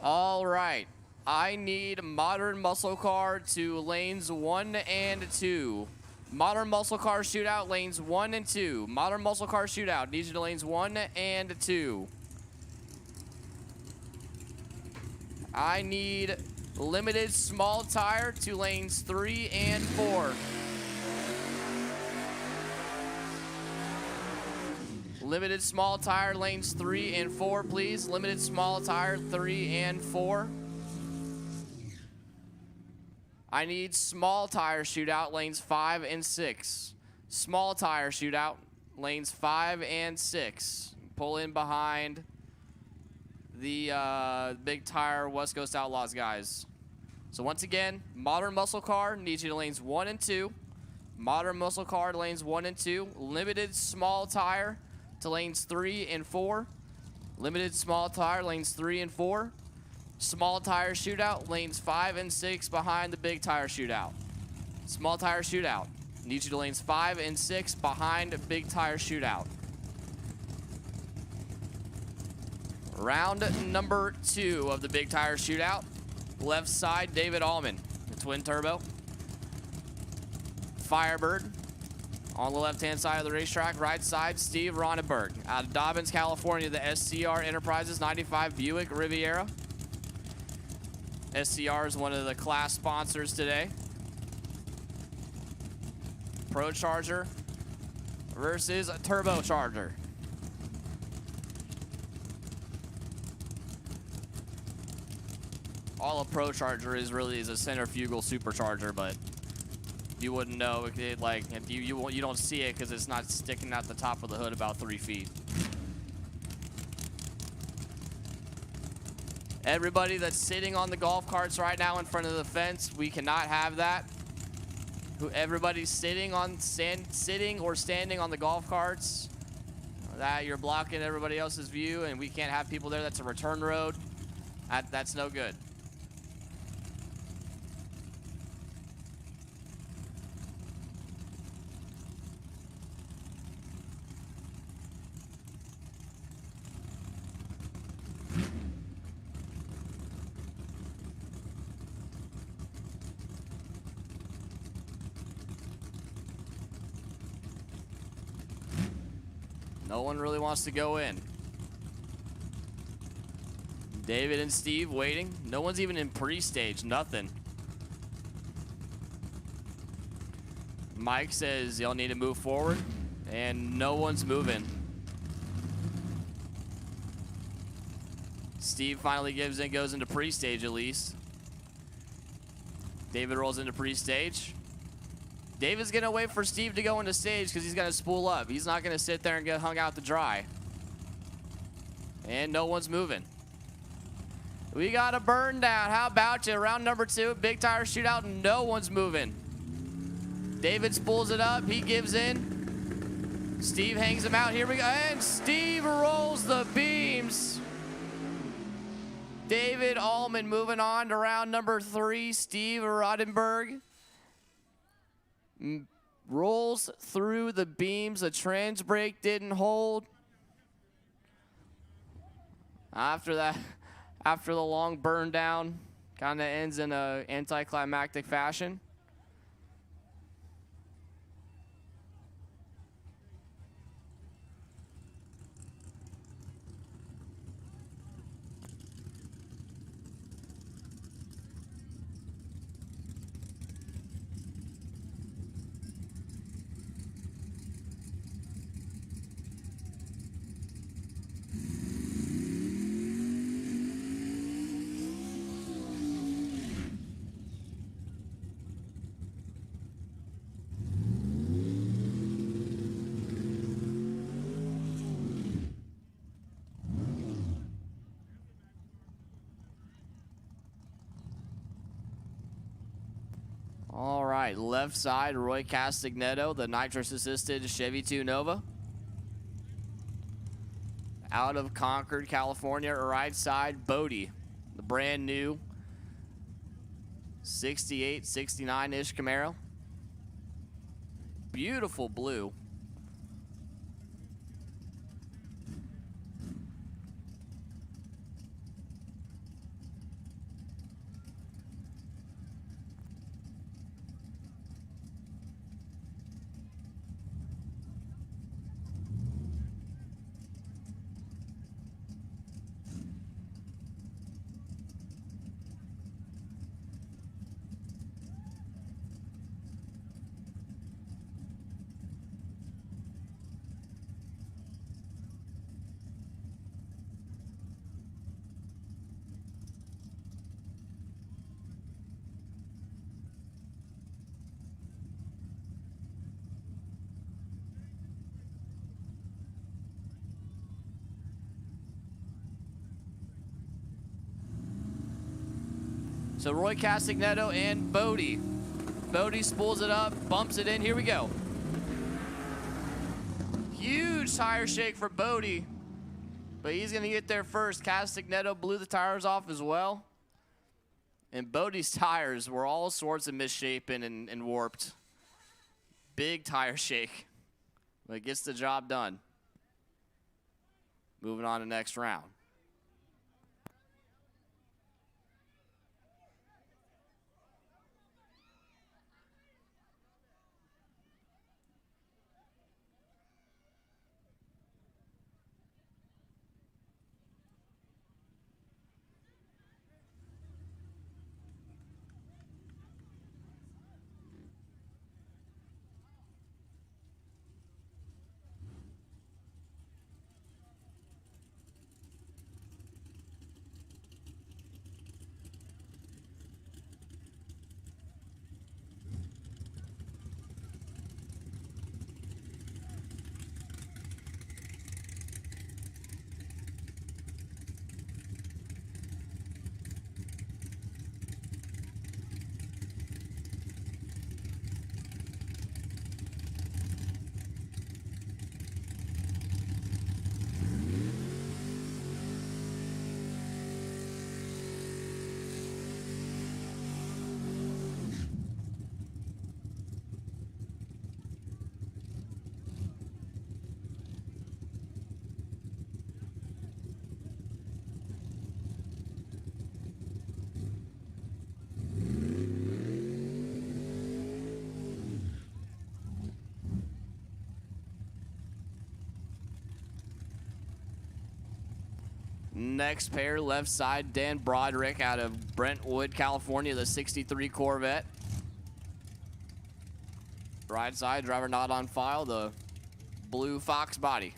All right. I need Modern Muscle Car to lanes 1 and 2. Modern Muscle Car shootout, lanes 1 and 2. Modern Muscle Car shootout, needs you to lanes 1 and 2. I need Limited Small Tire to lanes 3 and 4. Limited Small Tire, lanes 3 and 4, please. Limited Small Tire, 3 and 4. I need Small Tire shootout, lanes 5 and 6. Small Tire shootout, lanes 5 and 6. Pull in behind the Big Tire West Coast Outlaws guys. So once again, Modern Muscle Car needs you to lanes 1 and 2. Modern Muscle Car lanes 1 and 2. Limited Small Tire to lanes 3 and 4. Limited Small Tire lanes 3 and 4. Small Tire shootout lanes 5 and 6 behind the Big Tire shootout. Small Tire shootout needs you to lanes 5 and 6 behind Big Tire shootout. Round number 2 of the Big Tire shootout. Left side, David Allman, the twin turbo. Firebird on the left-hand side of the racetrack. Right side, Steve Ronenberg. Out of Dobbins, California, the SCR Enterprises 95 Buick Riviera. SCR is one of the class sponsors today. Pro Charger versus a Turbocharger. All a Pro Charger is really is a centrifugal supercharger, but you wouldn't know it, like if you don't see it because it's not sticking out the top of the hood about 3 feet. Everybody that's sitting on the golf carts right now in front of the fence, we cannot have that. Everybody's sitting or standing on the golf carts. That you're blocking everybody else's view, and we can't have people there. That's a return road. That's no good. No one really wants to go in. David and Steve waiting. No one's even in pre-stage, nothing. Mike says y'all need to move forward, and no one's moving. Steve finally gives in, goes into pre-stage at least. David rolls into pre-stage. David's gonna wait for Steve to go into stage because he's gonna spool up. He's not gonna sit there and get hung out to dry. And no one's moving. We got a burn down. How about you? Round number 2, Big Tire shootout. No one's moving. David spools it up. He gives in. Steve hangs him out. Here we go. And Steve rolls the beams. David Allman moving on to round number 3. Steve Rodenberg rolls through the beams. A trans brake didn't hold. After that, after the long burn down, kind of ends in a anticlimactic fashion. All right, left side, Roy Castagnetto, the nitrous-assisted Chevy 2 Nova. Out of Concord, California, right side, Bodie, the brand new 68, 69-ish Camaro. Beautiful blue. So Roy Castagnetto and Bodie. Bodie spools it up, bumps it in. Here we go. Huge tire shake for Bodie, but he's going to get there first. Castagnetto blew the tires off as well. And Bodie's tires were all sorts of misshapen and warped. Big tire shake, but it gets the job done. Moving on to next round. Next pair, left side, Dan Broderick out of Brentwood, California, the 63 Corvette. Right side, driver not on file, the blue Fox body.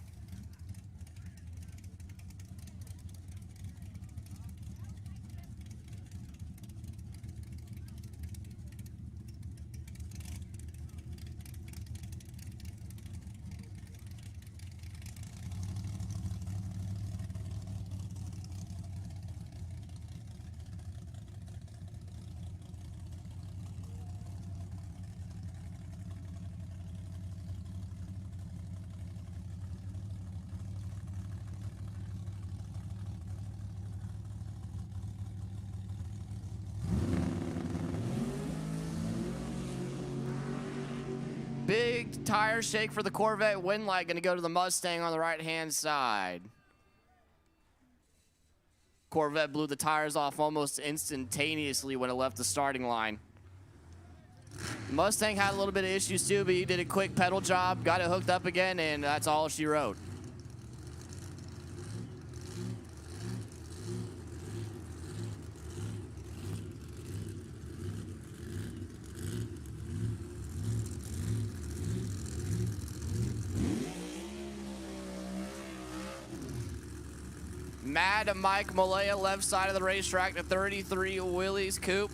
Big tire shake for the Corvette. Wind light going to go to the Mustang on the right-hand side. Corvette blew the tires off almost instantaneously when it left the starting line. Mustang had a little bit of issues too, but he did a quick pedal job, got it hooked up again, and that's all she wrote. Mad Mike Malaya, left side of the racetrack, the 33 Willys Coupe.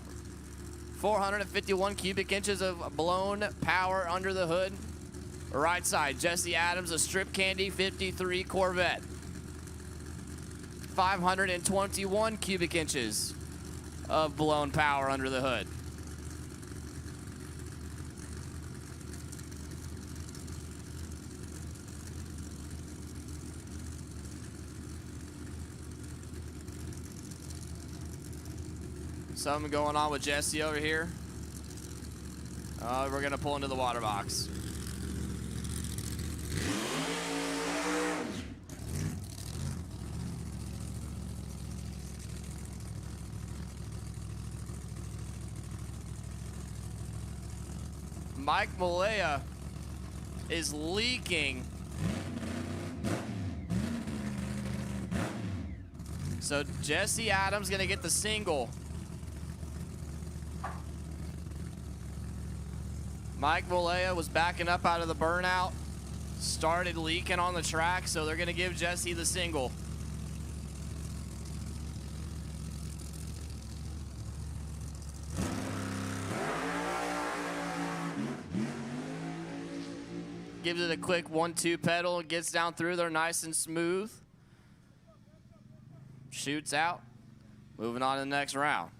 451 cubic inches of blown power under the hood. Right side, Jesse Adams, a Strip Candy 53 Corvette. 521 cubic inches of blown power under the hood. Something going on with Jesse over here. We're gonna pull into the water box. Mike Malaya is leaking. So Jesse Adams gonna get the single. Mike Malaya was backing up out of the burnout, started leaking on the track, so they're gonna give Jesse the single. Gives it a quick 1-2 pedal, gets down through there nice and smooth. Shoots out. Moving on to the next round.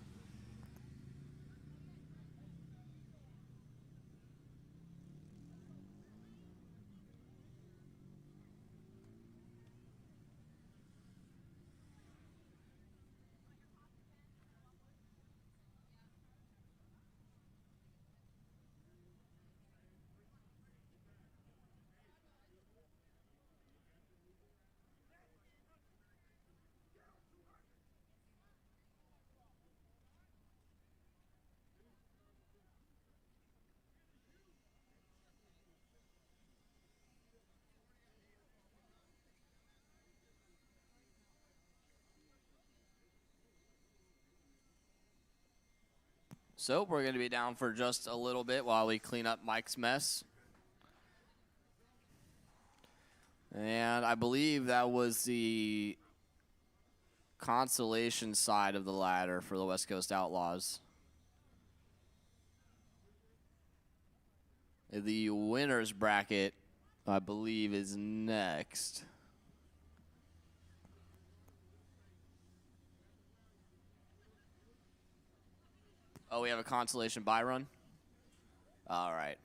So we're going to be down for just a little bit while we clean up Mike's mess. And I believe that was the Consolation side of the ladder for the West Coast Outlaws. The winner's bracket, I believe, is next. Oh, we have a Consolation bye run? All right.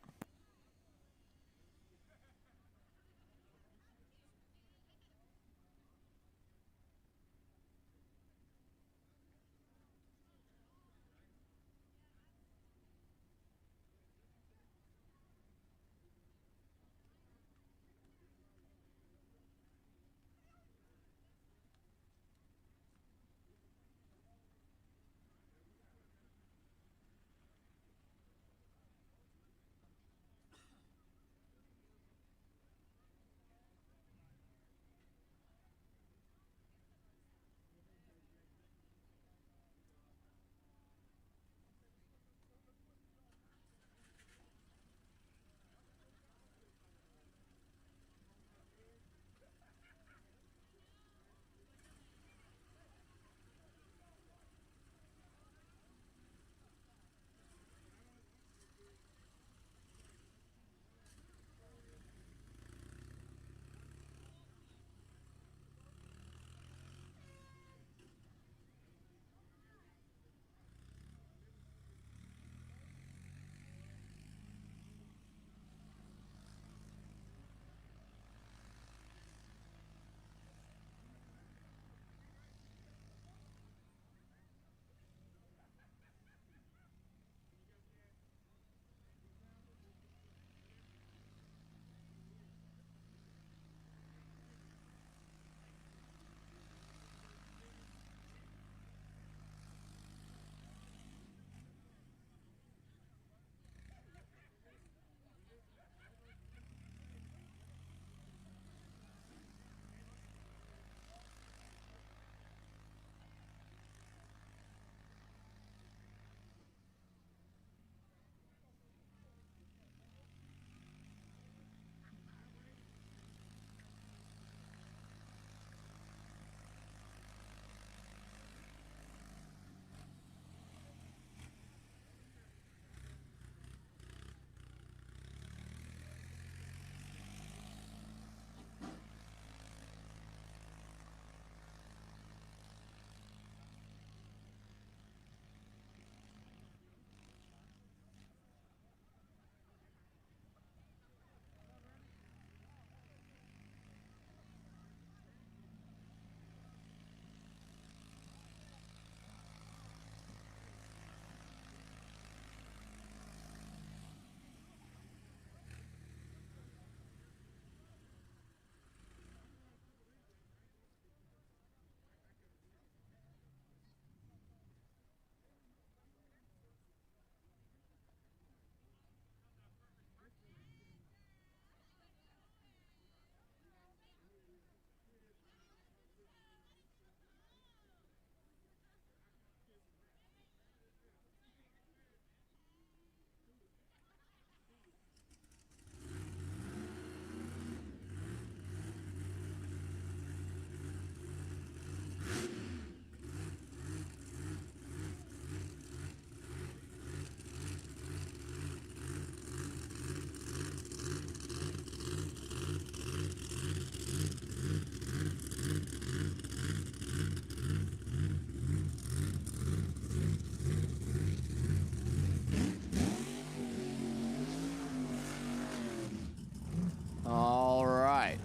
All right.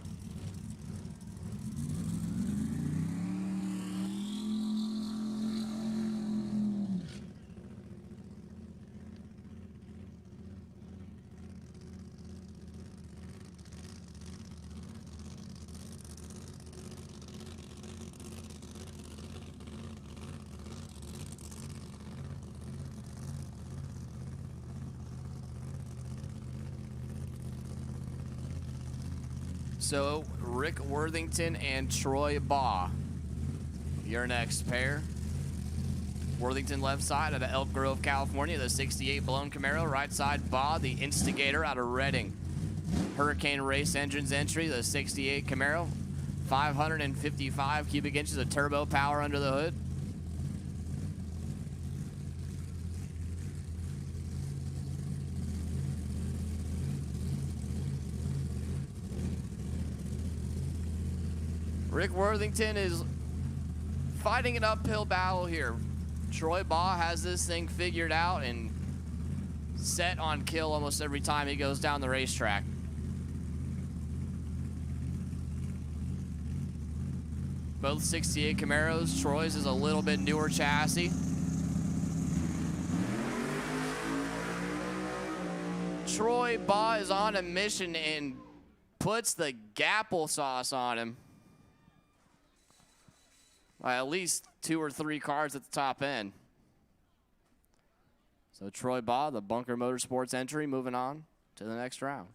So, Rick Worthington and Troy Baugh, your next pair. Worthington left side out of Elk Grove, California, the 68 blown Camaro. Right side, Bob, the Instigator out of Reading. Hurricane Race Engines entry, the 68 Camaro. 555 cubic inches of turbo power under the hood. Rick Worthington is fighting an uphill battle here. Troy Baugh has this thing figured out and set on kill almost every time he goes down the racetrack. Both 68 Camaros. Troy's is a little bit newer chassis. Troy Baugh is on a mission and puts the gapple sauce on him. At least 2 or 3 cars at the top end. So Troy Baugh, the Bunker Motorsports entry, moving on to the next round.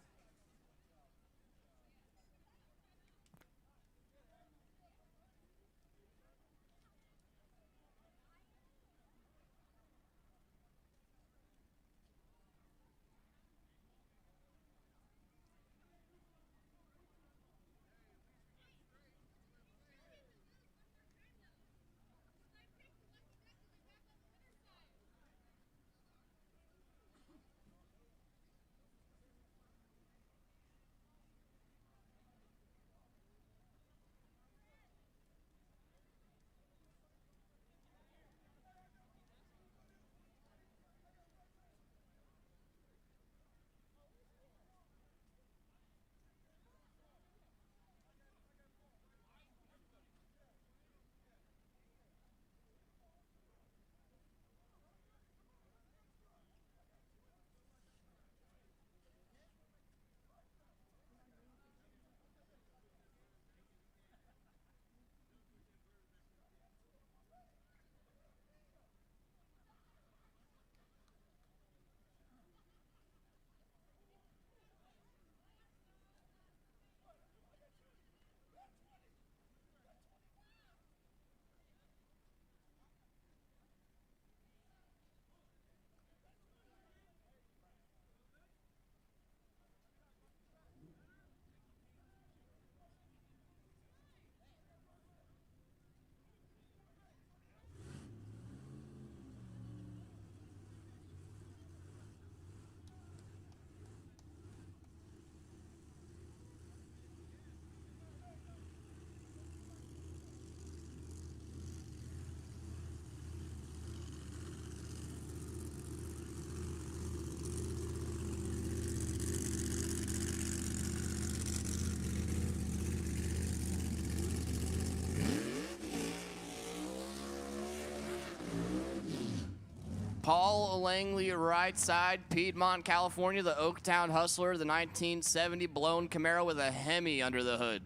Paul Langley, right side, Piedmont, California, the Oaktown Hustler, the 1970 blown Camaro with a Hemi under the hood.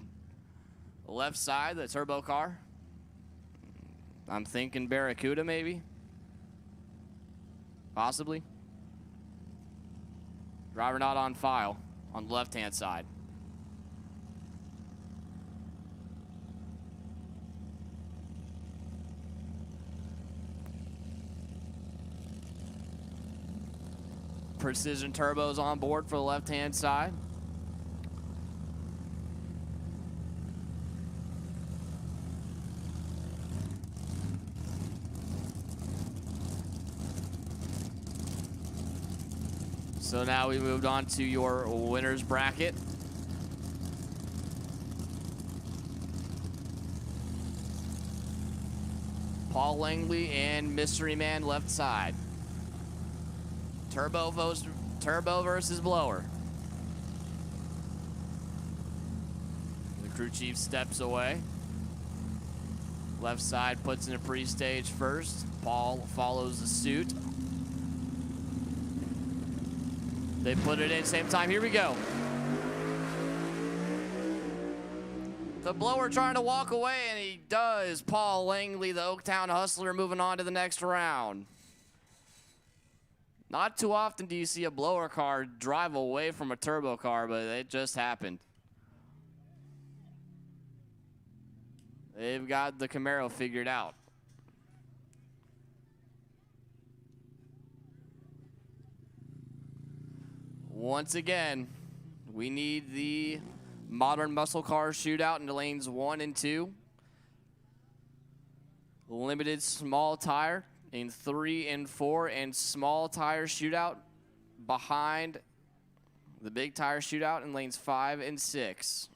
Left side, the turbo car. I'm thinking Barracuda, maybe. Possibly. Driver not on file on the left-hand side. Precision turbos on board for the left-hand side. So now we moved on to your winner's bracket. Paul Langley and Mystery Man left side. Turbo versus blower. The crew chief steps away. Left side puts in a pre-stage first. Paul follows the suit. They put it in same time. Here we go. The blower trying to walk away, and he does. Paul Langley, the Oaktown Hustler, moving on to the next round. Not too often do you see a blower car drive away from a turbo car, but it just happened. They've got the Camaro figured out. Once again, we need the modern muscle car shootout into lanes 1 and 2. Limited small tire in 3 and 4, and small tire shootout behind the big tire shootout in lanes 5 and 6.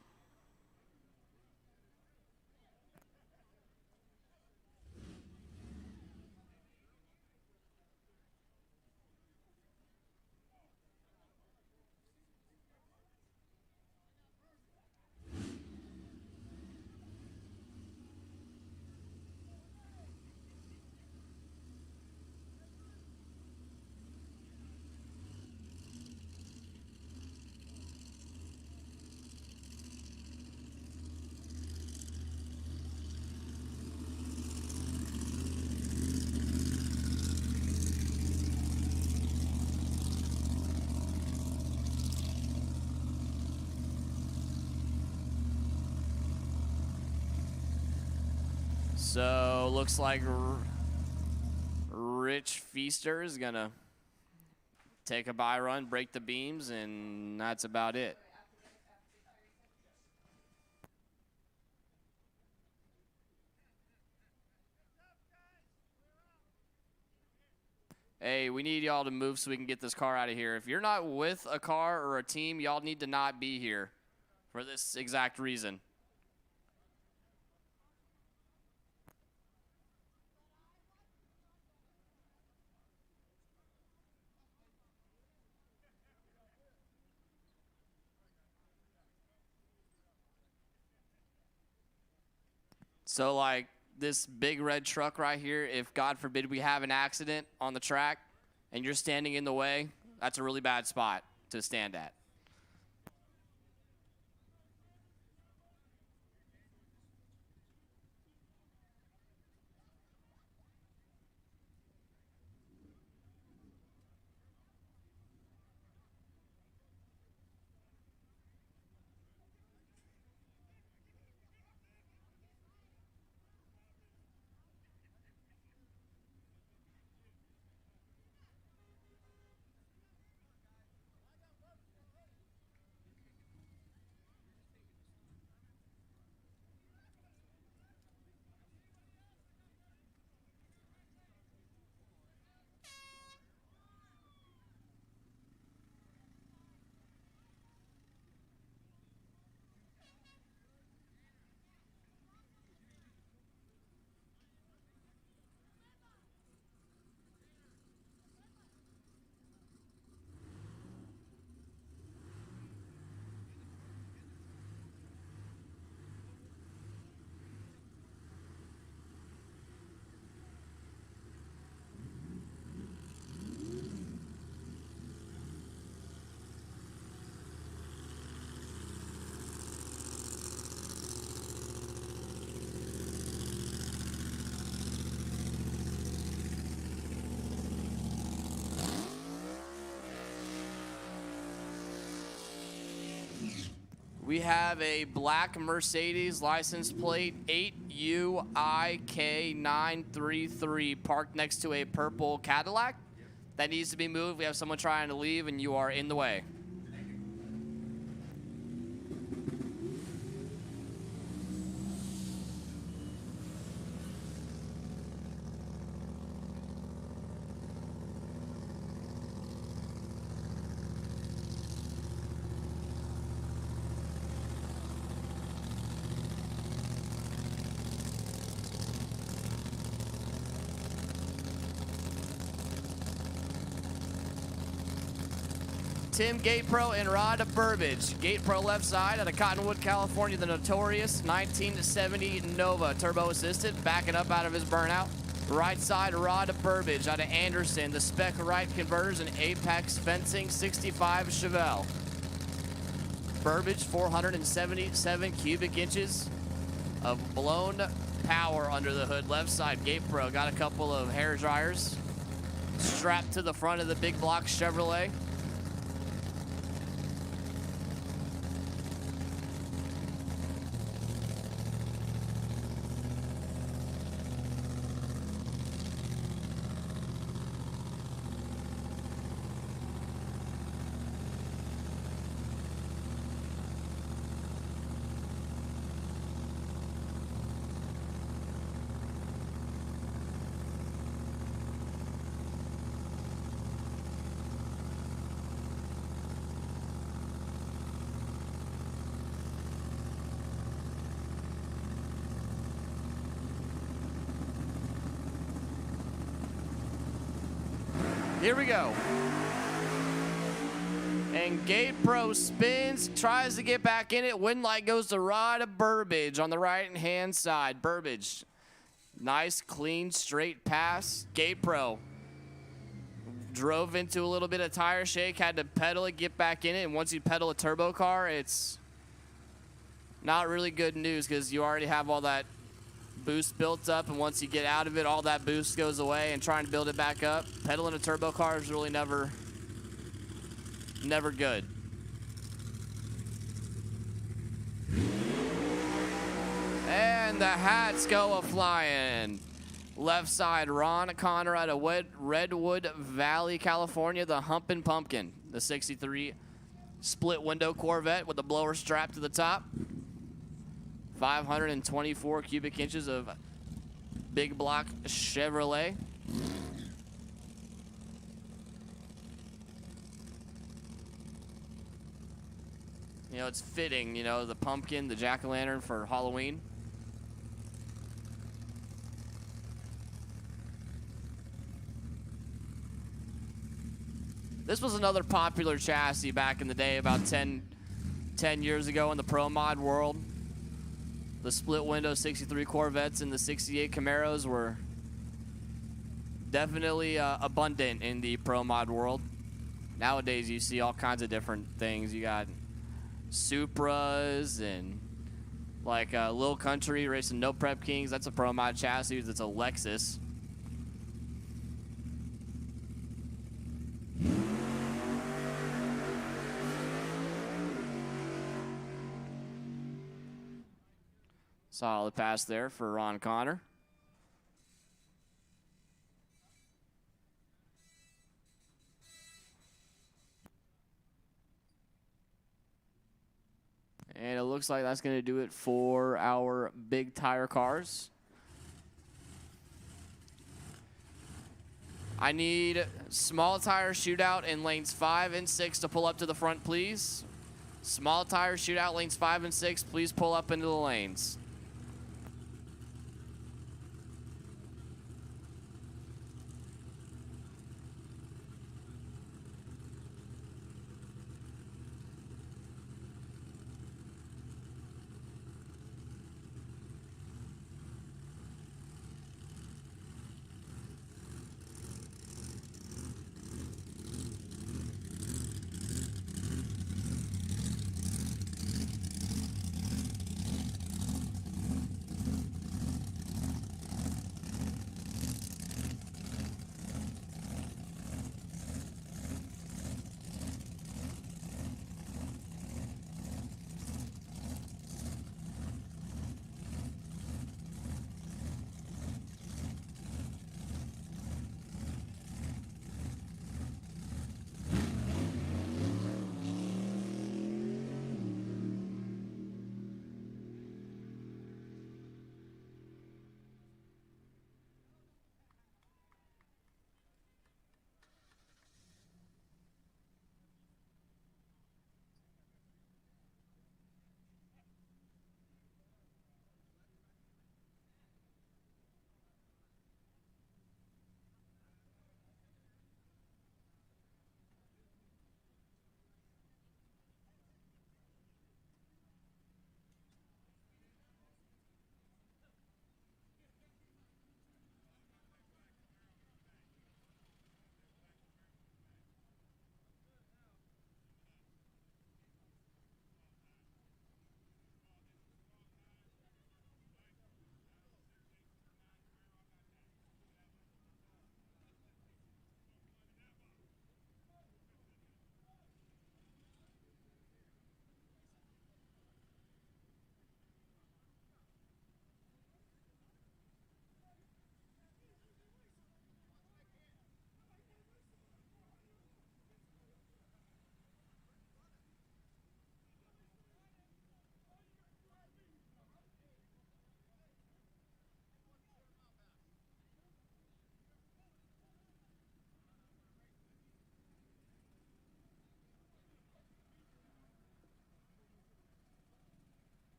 So looks like Rich Feaster is gonna take a by run, break the beams, and that's about it. Hey, we need y'all to move so we can get this car out of here. If you're not with a car or a team, y'all need to not be here for this exact reason. So like this big red truck right here, if God forbid we have an accident on the track and you're standing in the way, that's a really bad spot to stand at. We have a black Mercedes license plate 8UIK933 parked next to a purple Cadillac. That needs to be moved. We have someone trying to leave and you are in the way. Tim Gate Pro and Rod Burbage. Gate Pro left side out of Cottonwood, California, the notorious 1970 Nova turbo assisted, backing up out of his burnout. Right side, Rod Burbage out of Anderson, the spec right converters and Apex Fencing 65 Chevelle. Burbage, 477 cubic inches of blown power under the hood. Left side, Gate Pro got a couple of hair dryers strapped to the front of the big block Chevrolet. Here we go. And Gate Pro spins, tries to get back in it. Wind light goes to Rod Burbage on the right-hand side. Burbage, nice, clean, straight pass. Gate Pro drove into a little bit of tire shake, had to pedal it, get back in it. And once you pedal a turbo car, it's not really good news because you already have all that boost built up, and once you get out of it, all that boost goes away, and trying to build it back up. Pedaling a turbo car is really never good. And the hats go a-flying. Left side, Ron Connor out of Redwood Valley, California, the Humpin' Pumpkin, the 63 split window Corvette with the blower strap to the top. 524 cubic inches of big block Chevrolet. You know, it's fitting, you know, the pumpkin, the jack-o'-lantern for Halloween. This was another popular chassis back in the day, about 10 years ago in the pro mod world. The split window 63 Corvettes and the 68 Camaros were definitely abundant in the pro mod world. Nowadays you see all kinds of different things. You got Supras and like Lil Country racing No Prep Kings. That's a pro mod chassis. It's a Lexus. Solid pass there for Ron Connor. And it looks like that's going to do it for our big tire cars. I need small tire shootout in lanes 5 and 6 to pull up to the front, please. Small tire shootout lanes 5 and 6, please pull up into the lanes.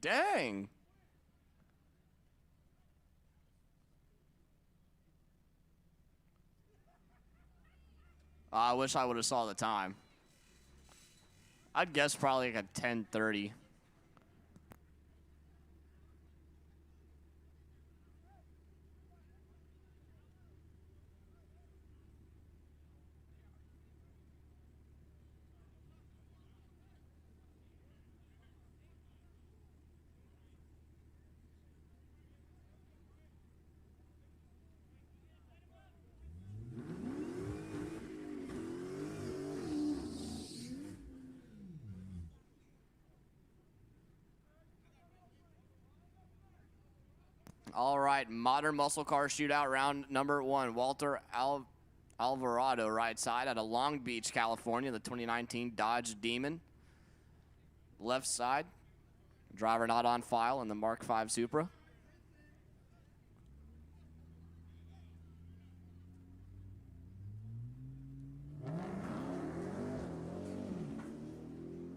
Dang. I wish I would have saw the time. I'd guess probably like a 10:30. All right, modern muscle car shootout round number 1. Walter Alvarado, right side, out of Long Beach, California, the 2019 Dodge Demon. Left side, driver not on file in the Mark V Supra.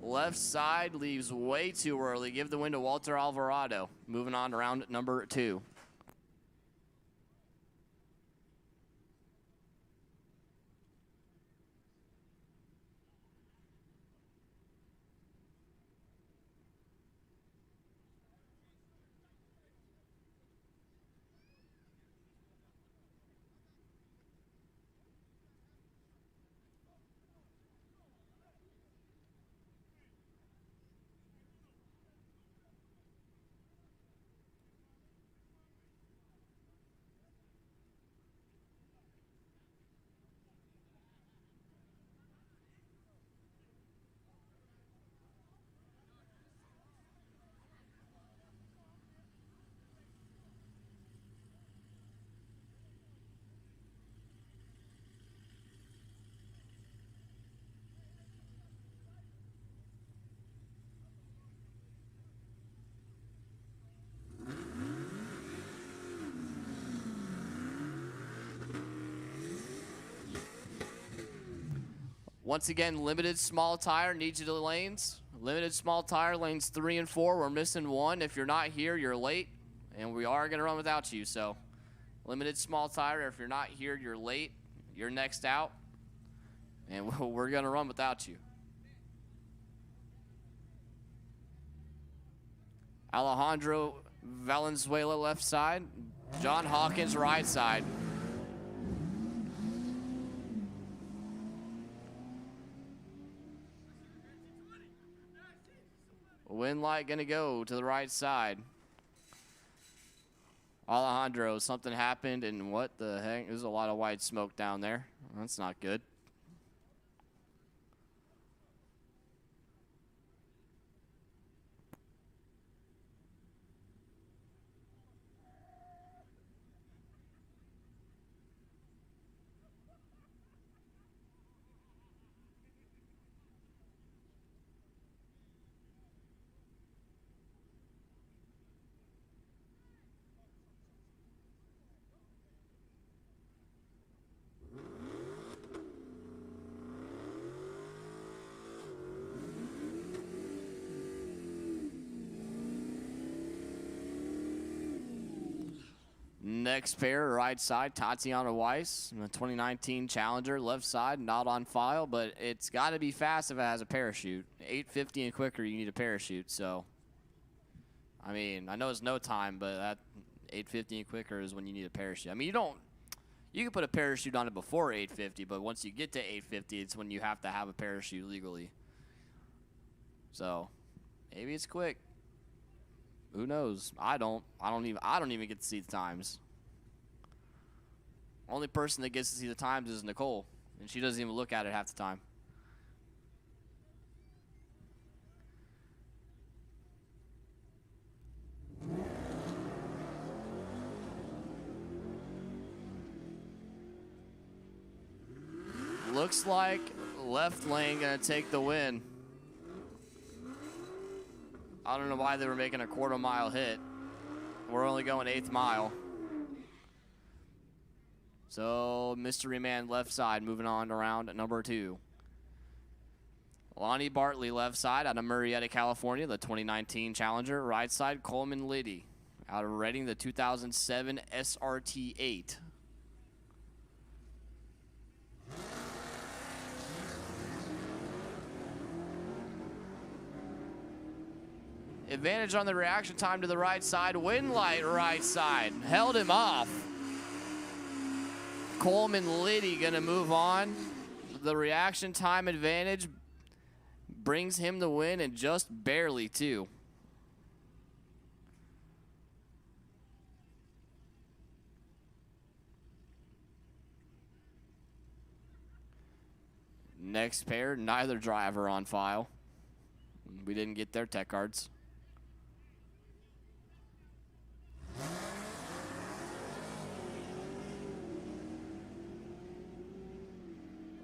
Left side leaves way too early. Give the win to Walter Alvarado. Moving on to round number 2. Once again, limited small tire, needs you to lanes. Limited small tire, lanes 3 and 4. We're missing 1. If you're not here, you're late, and we are going to run without you. So, limited small tire. If you're not here, you're late. You're next out, and we're going to run without you. Alejandro Valenzuela left side. John Hawkins right side. Wind light gonna go to the right side. Alejandro, something happened, and what the heck? There's a lot of white smoke down there. That's not good. Next pair, right side, Tatiana Weiss, the 2019 Challenger, left side, not on file, but it's got to be fast if it has a parachute. 850 and quicker, you need a parachute. So, I mean, I know it's no time, but that 850 and quicker is when you need a parachute. I mean, you can put a parachute on it before 850, but once you get to 850, it's when you have to have a parachute legally. So, maybe it's quick. Who knows? I don't even get to see the times. Only person that gets to see the times is Nicole, and she doesn't even look at it half the time. Looks like left lane gonna take the win. I don't know why they were making a quarter-mile hit. We're only going 8th mile. So, Mystery Man left side, moving on to round number 2. Lonnie Bartley, left side, out of Murrieta, California, the 2019 Challenger. Right side, Coleman Liddy, out of Reading, the 2007 SRT 8. Advantage on the reaction time to the right side. Winlight, right side. Held him off. Coleman Liddy going to move on. The reaction time advantage brings him the win, and just barely, too. Next pair, neither driver on file. We didn't get their tech cards.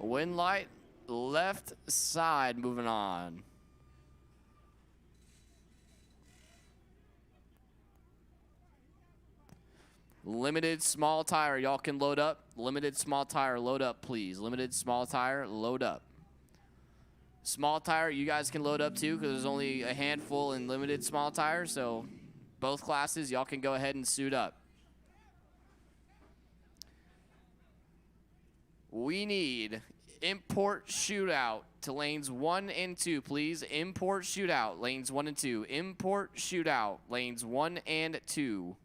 Winlight, left side, moving on. Limited small tire, y'all can load up. Limited small tire, load up, please. Limited small tire, load up. Small tire, you guys can load up too, because there's only a handful in limited small tire, so both classes, y'all can go ahead and suit up. We need import shootout to lanes 1 and 2, please. Import shootout, lanes 1 and 2. Import shootout, lanes 1 and 2.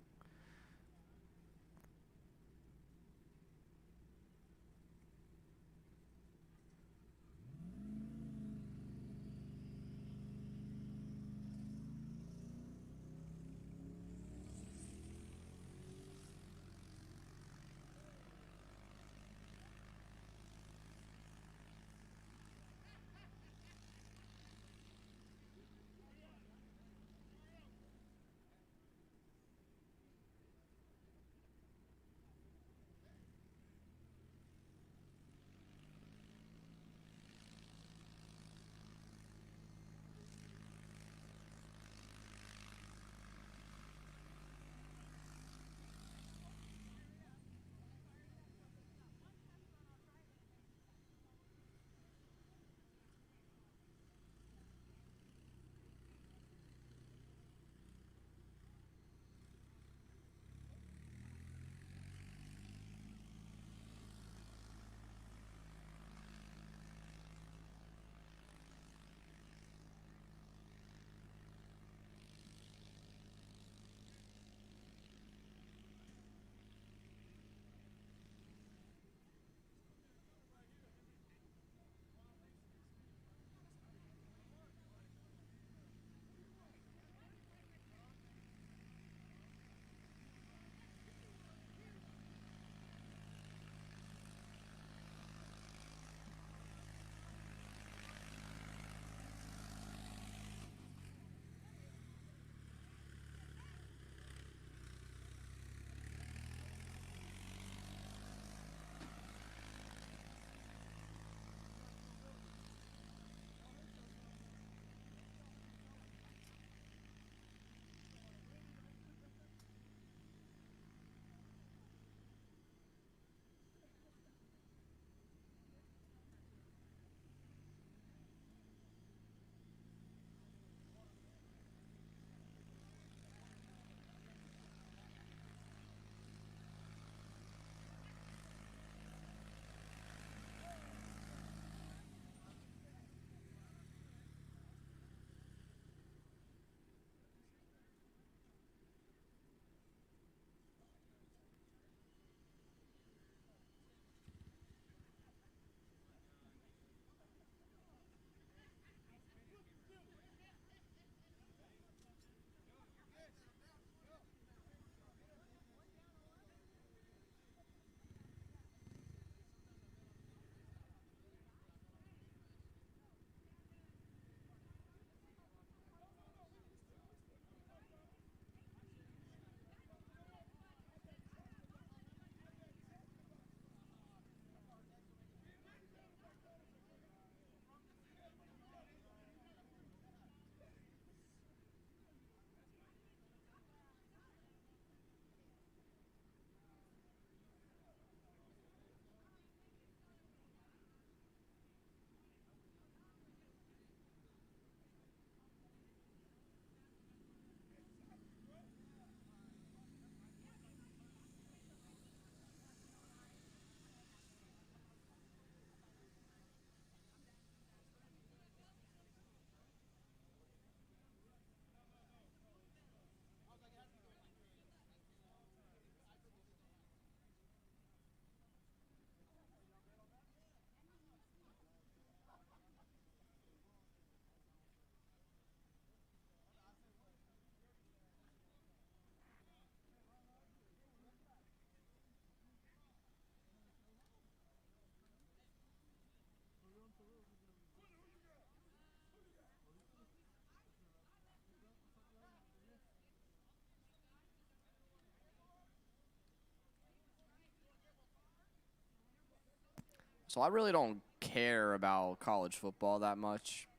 So I really don't care about college football that much.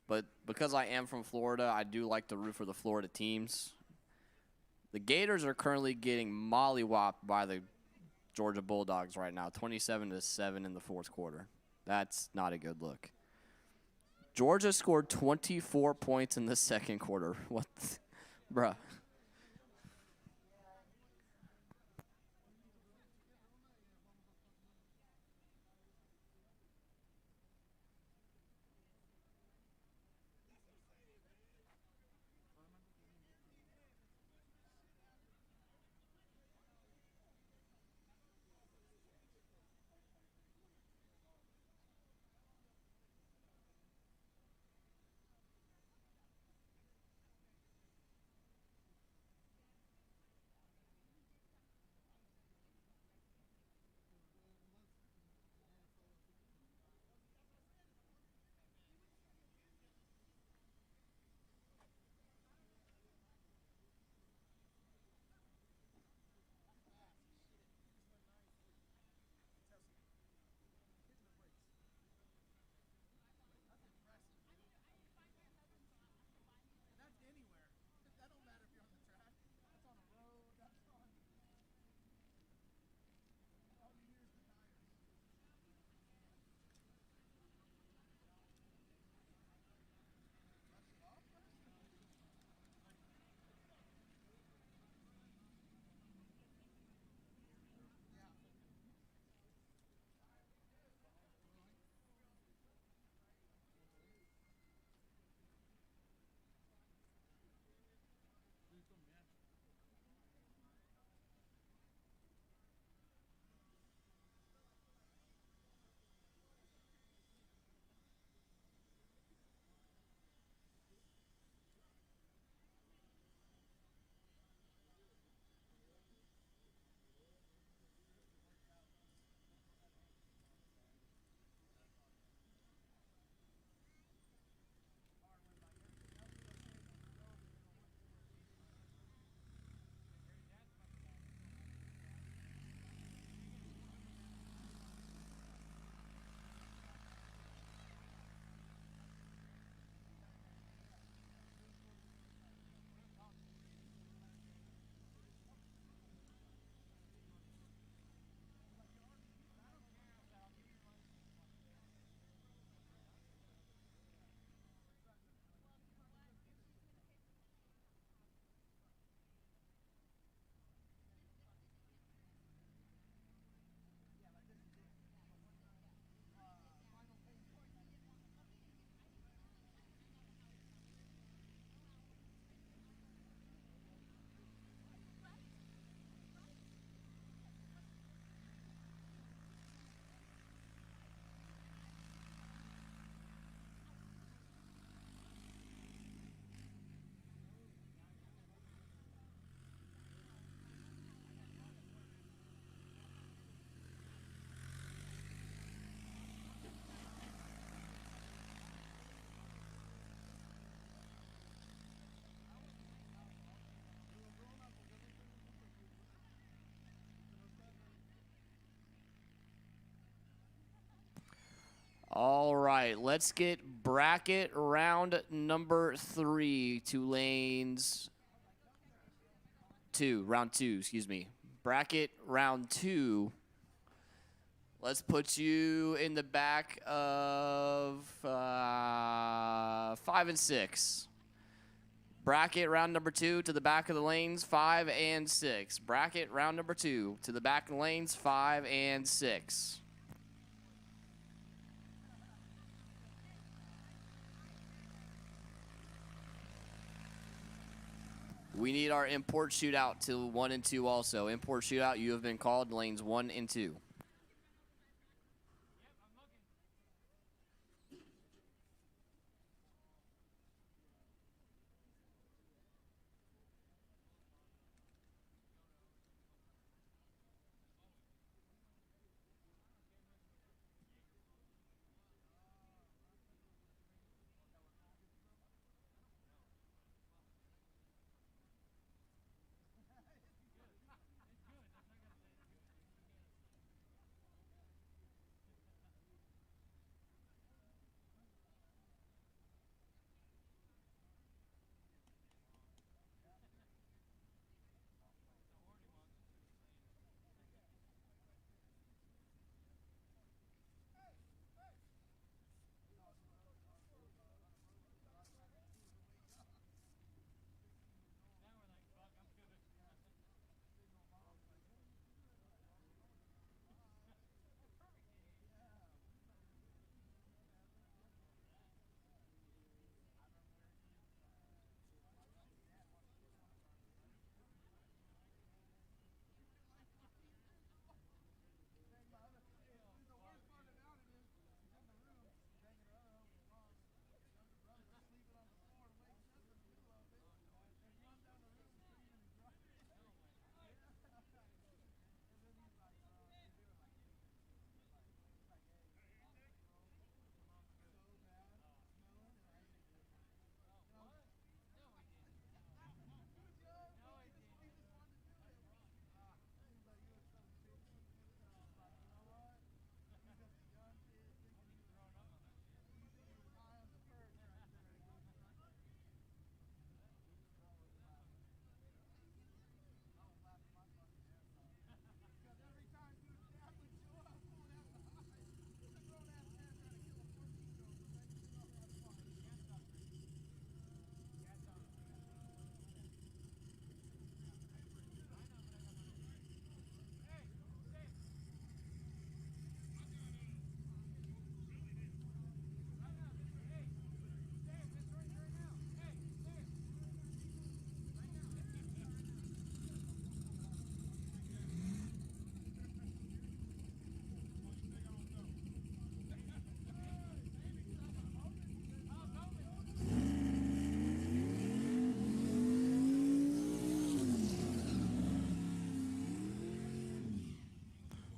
But because I am from Florida, I do like to root for the Florida teams. The Gators are currently getting mollywopped by the Georgia Bulldogs right now, 27-7 in the fourth quarter. That's not a good look. Georgia scored 24 points in the second quarter. What? Bruh. All right, let's get bracket round number 3 to lanes 2. Round 2, excuse me. Bracket round 2. Let's put you in the back of 5 and 6. Bracket round number 2 to the back of the lanes, 5 and 6. Bracket round number 2 to the back of the lanes, 5 and 6. We need our import shootout to 1 and 2 also. Import shootout, you have been called lanes 1 and 2.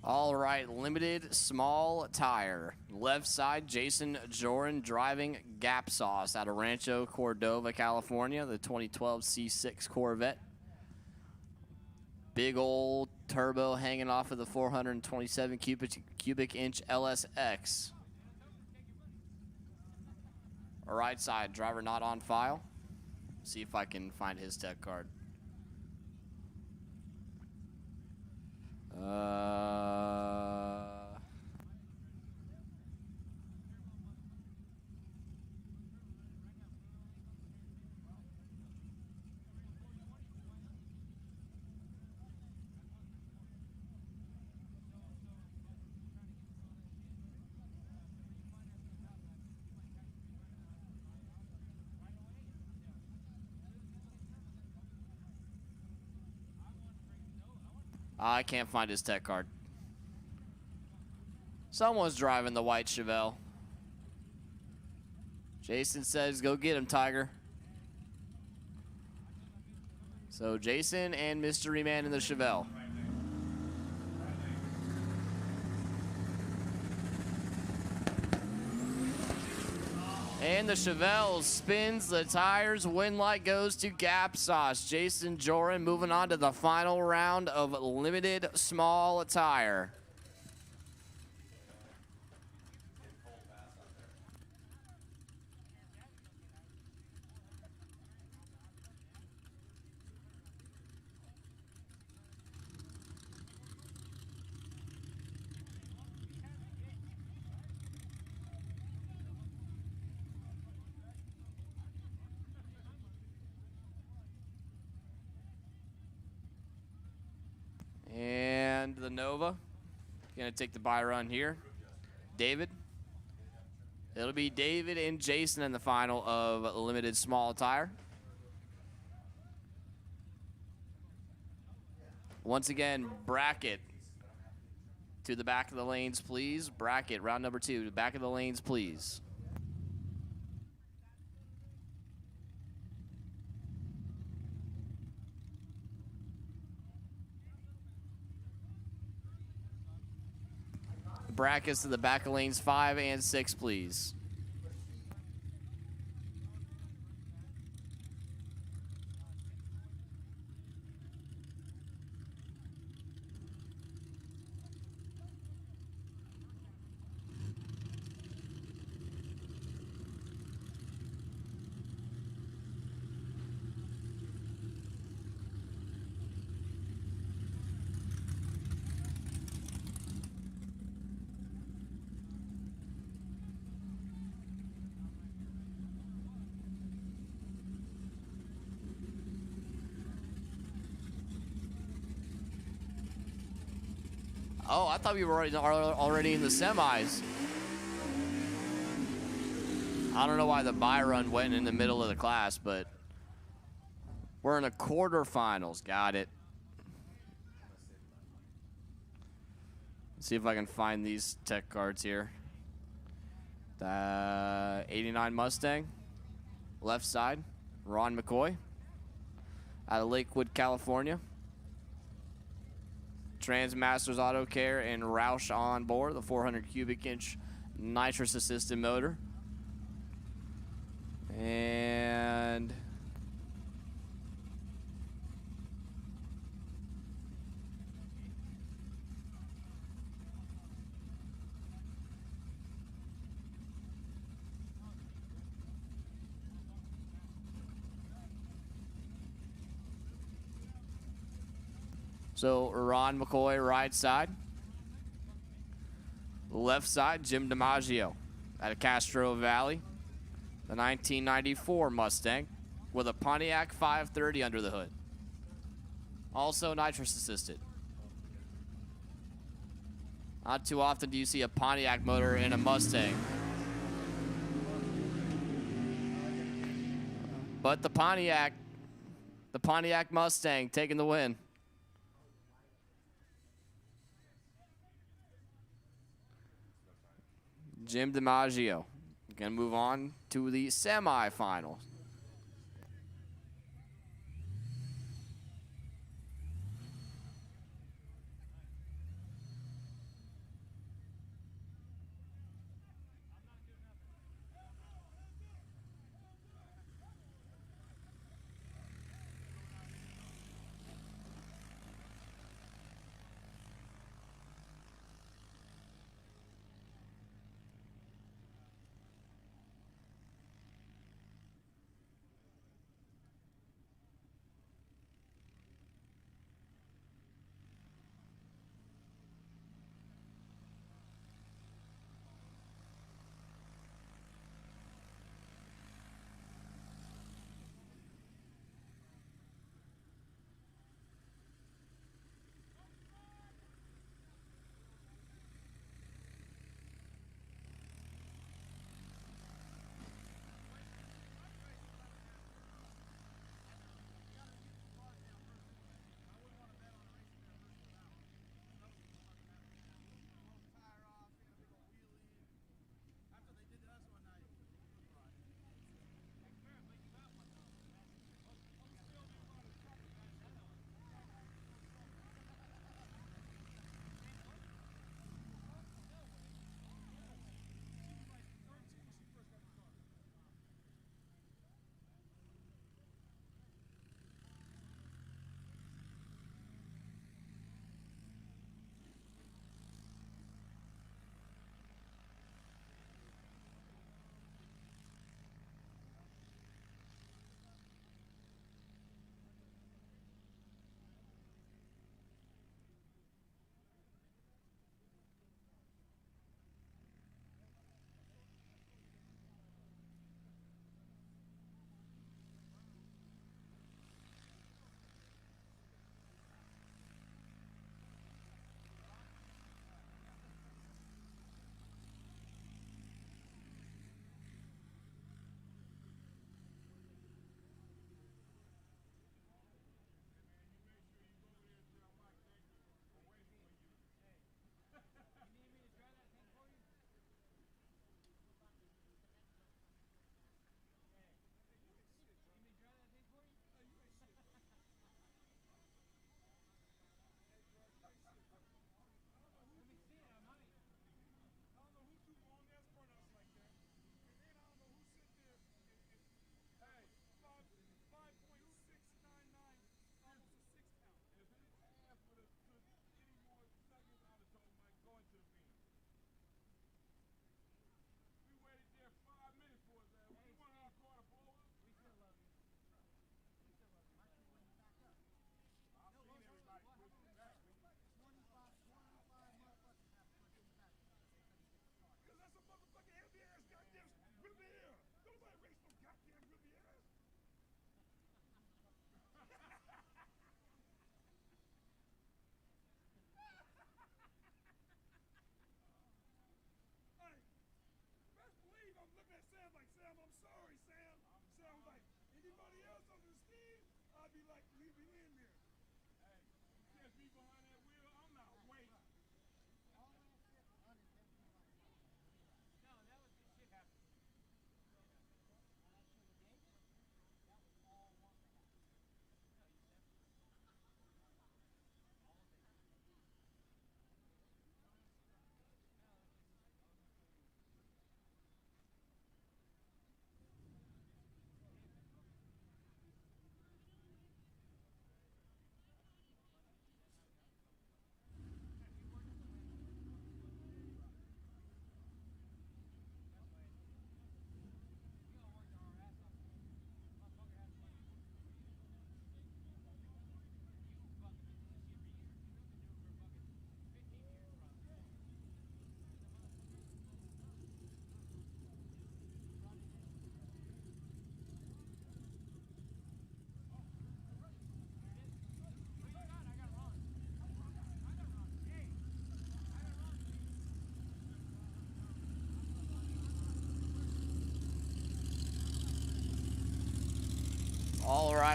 All right, limited small tire. Left side, Jason Joran driving Gap Sauce out of Rancho Cordova, California, the 2012 C6 Corvette. Big old turbo hanging off of the 427 cubic inch LSX. Right side, driver not on file. See if I can find his tech card. I can't find his tech card. Someone's driving the white Chevelle. Jason says, go get him, Tiger. So Jason and Mystery Man in the Chevelle. And the Chevelle spins the tires. Win light goes to Gap Sauce. Jason Joran moving on to the final round of limited small tire. And the Nova, gonna take the bye run here. David. It'll be David and Jason in the final of limited small tire. Once again, bracket to the back of the lanes, please. Bracket, round number 2, to the back of the lanes, please. Brackets to the back of lanes 5 and 6, please. Oh, I thought we were already in the semis. I don't know why the bye run went in the middle of the class, but we're in the quarterfinals. Got it. Let's see if I can find these tech cards here. The 89 Mustang, left side, Ron McCoy, out of Lakewood, California. Transmasters Auto Care and Roush on board, the 400 cubic inch nitrous assisted motor. And so Ron McCoy, right side. Left side, Jim DiMaggio out of Castro Valley. The 1994 Mustang with a Pontiac 530 under the hood. Also nitrous assisted. Not too often do you see a Pontiac motor in a Mustang. But the Pontiac Mustang taking the win. Jim DiMaggio. Gonna move on to the semifinals.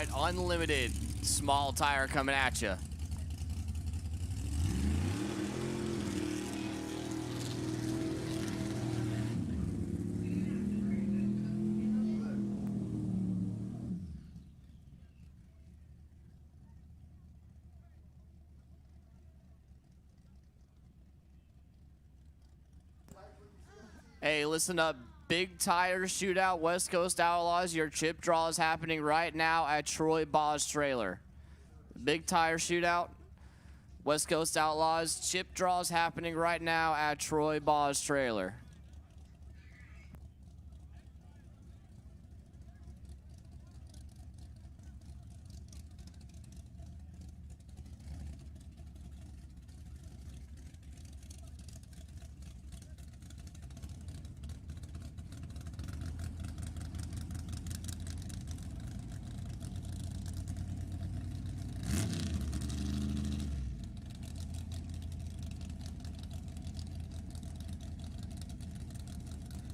right, unlimited small tire coming at you. Hey, listen up. Big tire shootout, West Coast Outlaws. Your chip draw is happening right now at Troy Ball's trailer. Big tire shootout, West Coast Outlaws. Chip draw is happening right now at Troy Ball's trailer.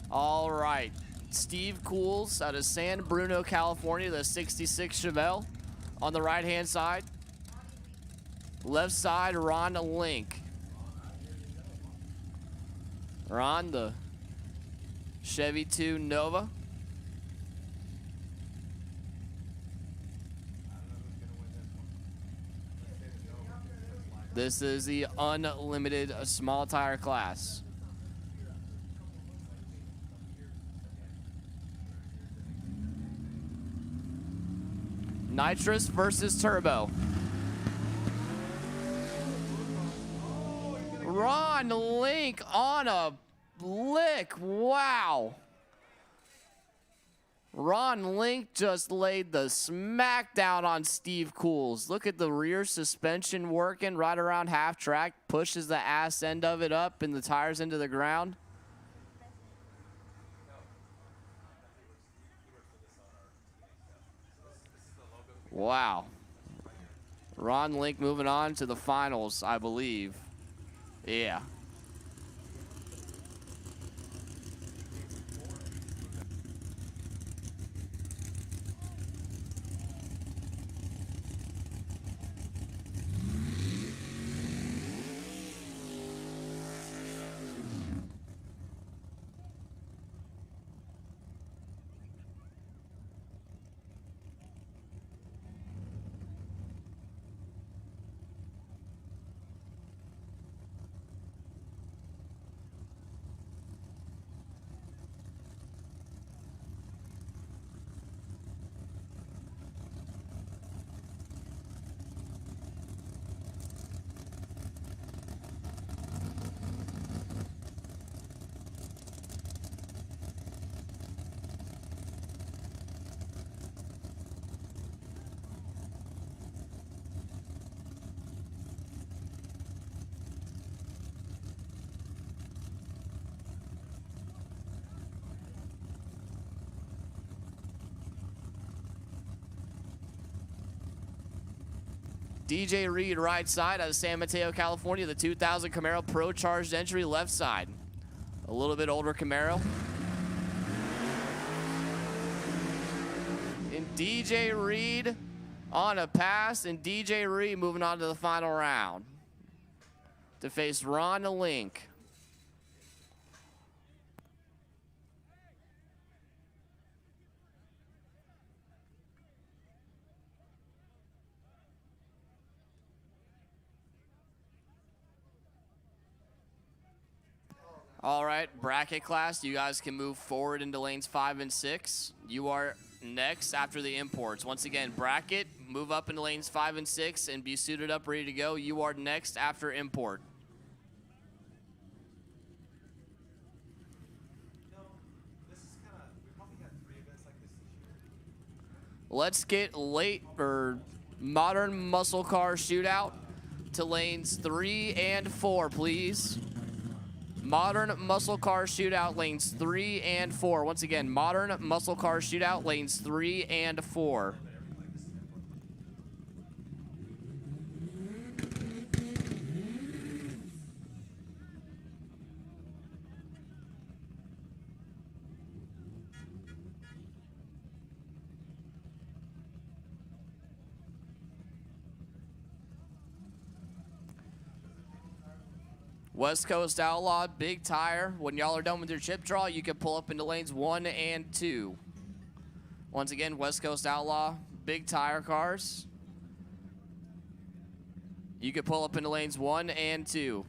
All right, Steve Cools out of San Bruno, California, the 66 Chevelle on the right-hand side. Left side, Ron Link. Ron, the Chevy 2 Nova. This is the unlimited small tire class. Nitrous versus Turbo. Ron Link on a lick. Wow. Ron Link just laid the smackdown on Steve Cools. Look at the rear suspension working right around half track. Pushes the ass end of it up and the tires into the ground. Wow. Ron Link moving on to the finals, I believe. Yeah. DJ Reed right side out of San Mateo, California, the 2000 Camaro Pro Charged Entry left side. A little bit older Camaro. And DJ Reed on a pass, and DJ Reed moving on to the final round to face Ron Link. All right, bracket class, you guys can move forward into lanes 5 and 6. You are next after the imports. Once again, bracket, move up into lanes 5 and 6 and be suited up, ready to go. You are next after import. Let's get late or modern muscle car shootout to lanes 3 and 4, please. Modern muscle car shootout lanes 3 and 4. Once again, modern muscle car shootout lanes 3 and 4. West Coast Outlaw, big tire. When y'all are done with your chip draw, you can pull up into lanes 1 and 2. Once again, West Coast Outlaw, big tire cars. You can pull up into lanes 1 and 2.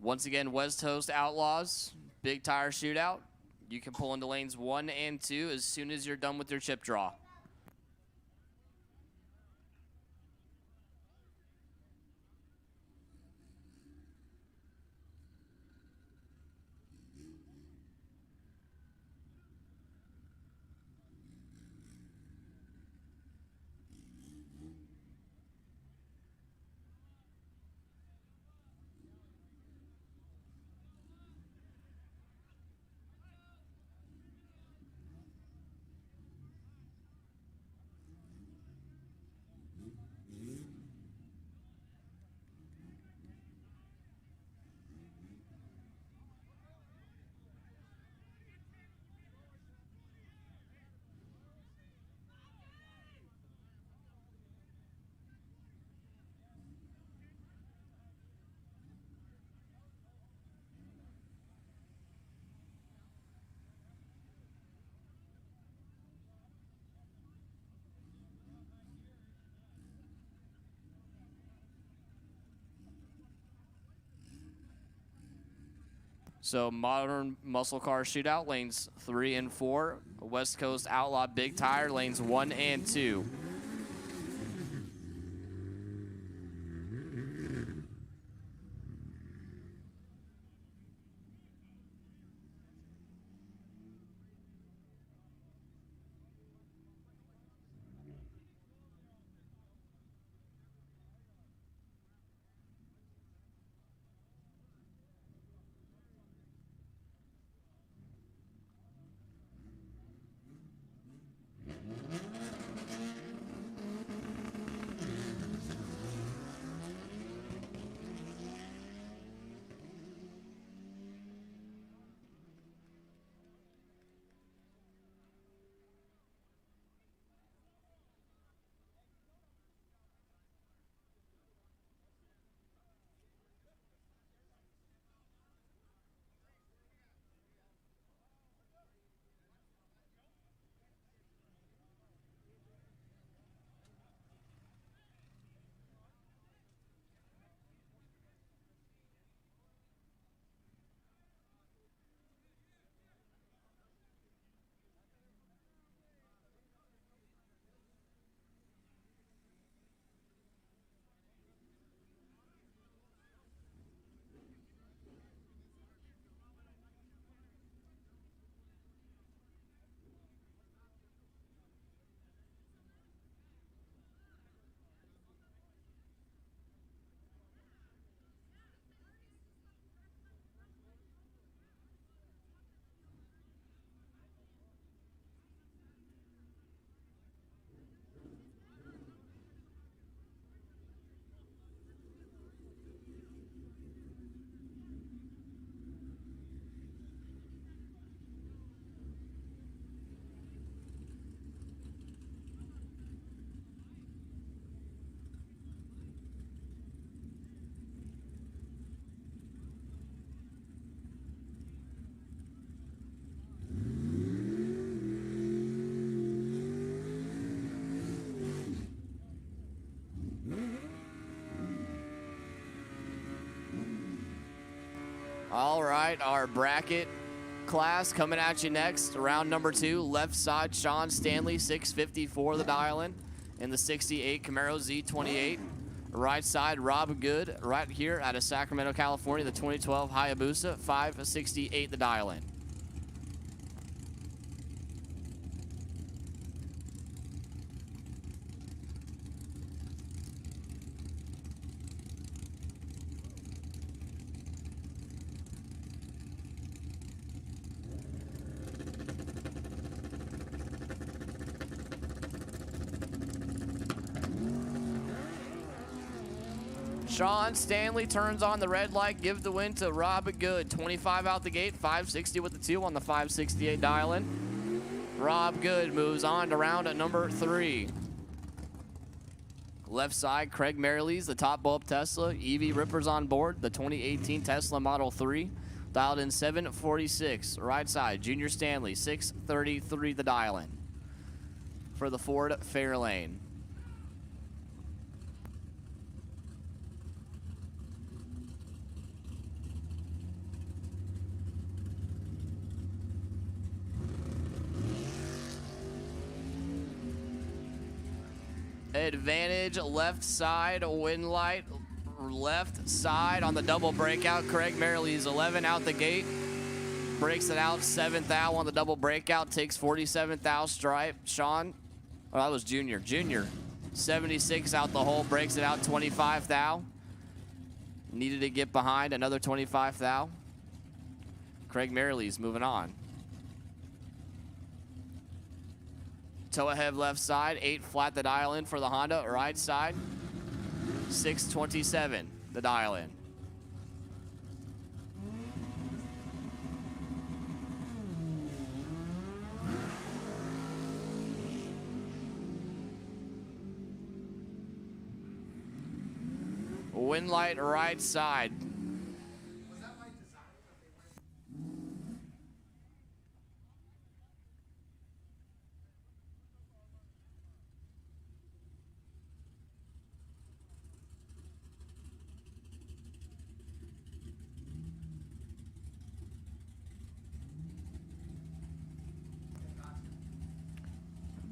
Once again, West Coast Outlaws, big tire shootout. You can pull into lanes 1 and 2 as soon as you're done with your chip draw. So modern muscle car shootout, lanes 3 and 4. West Coast Outlaw big tire, lanes 1 and 2. All right, our bracket class coming at you next. Round number 2, left side, Sean Stanley, 654 the dial-in, in the 68 Camaro Z28. Right side, Rob Good, right here out of Sacramento, California, the 2012 Hayabusa, 568 the dial in. Sean Stanley turns on the red light, give the win to Rob Good. 25 out the gate, 560 with the 2 on the 568 dial-in. Rob Good moves on to round at number 3. Left side, Craig Merrilees, the top bulb Tesla. Evie Rippers on board, the 2018 Tesla Model 3. Dialed in 746. Right side, Junior Stanley, 633 the dial-in for the Ford Fairlane. Advantage left side, wind light left side on the double breakout. Craig Merrilees 11 out the gate, breaks it out 7th thou on the double breakout, takes 47th thou stripe. Sean, oh, that was Junior. Junior 76 out the hole, breaks it out 25 thou. Needed to get behind, another 25 thou. Craig Merrilees moving on. Toe ahead left side, 8 flat the dial in for the Honda. Right side, 627 the dial in. Wind light right side.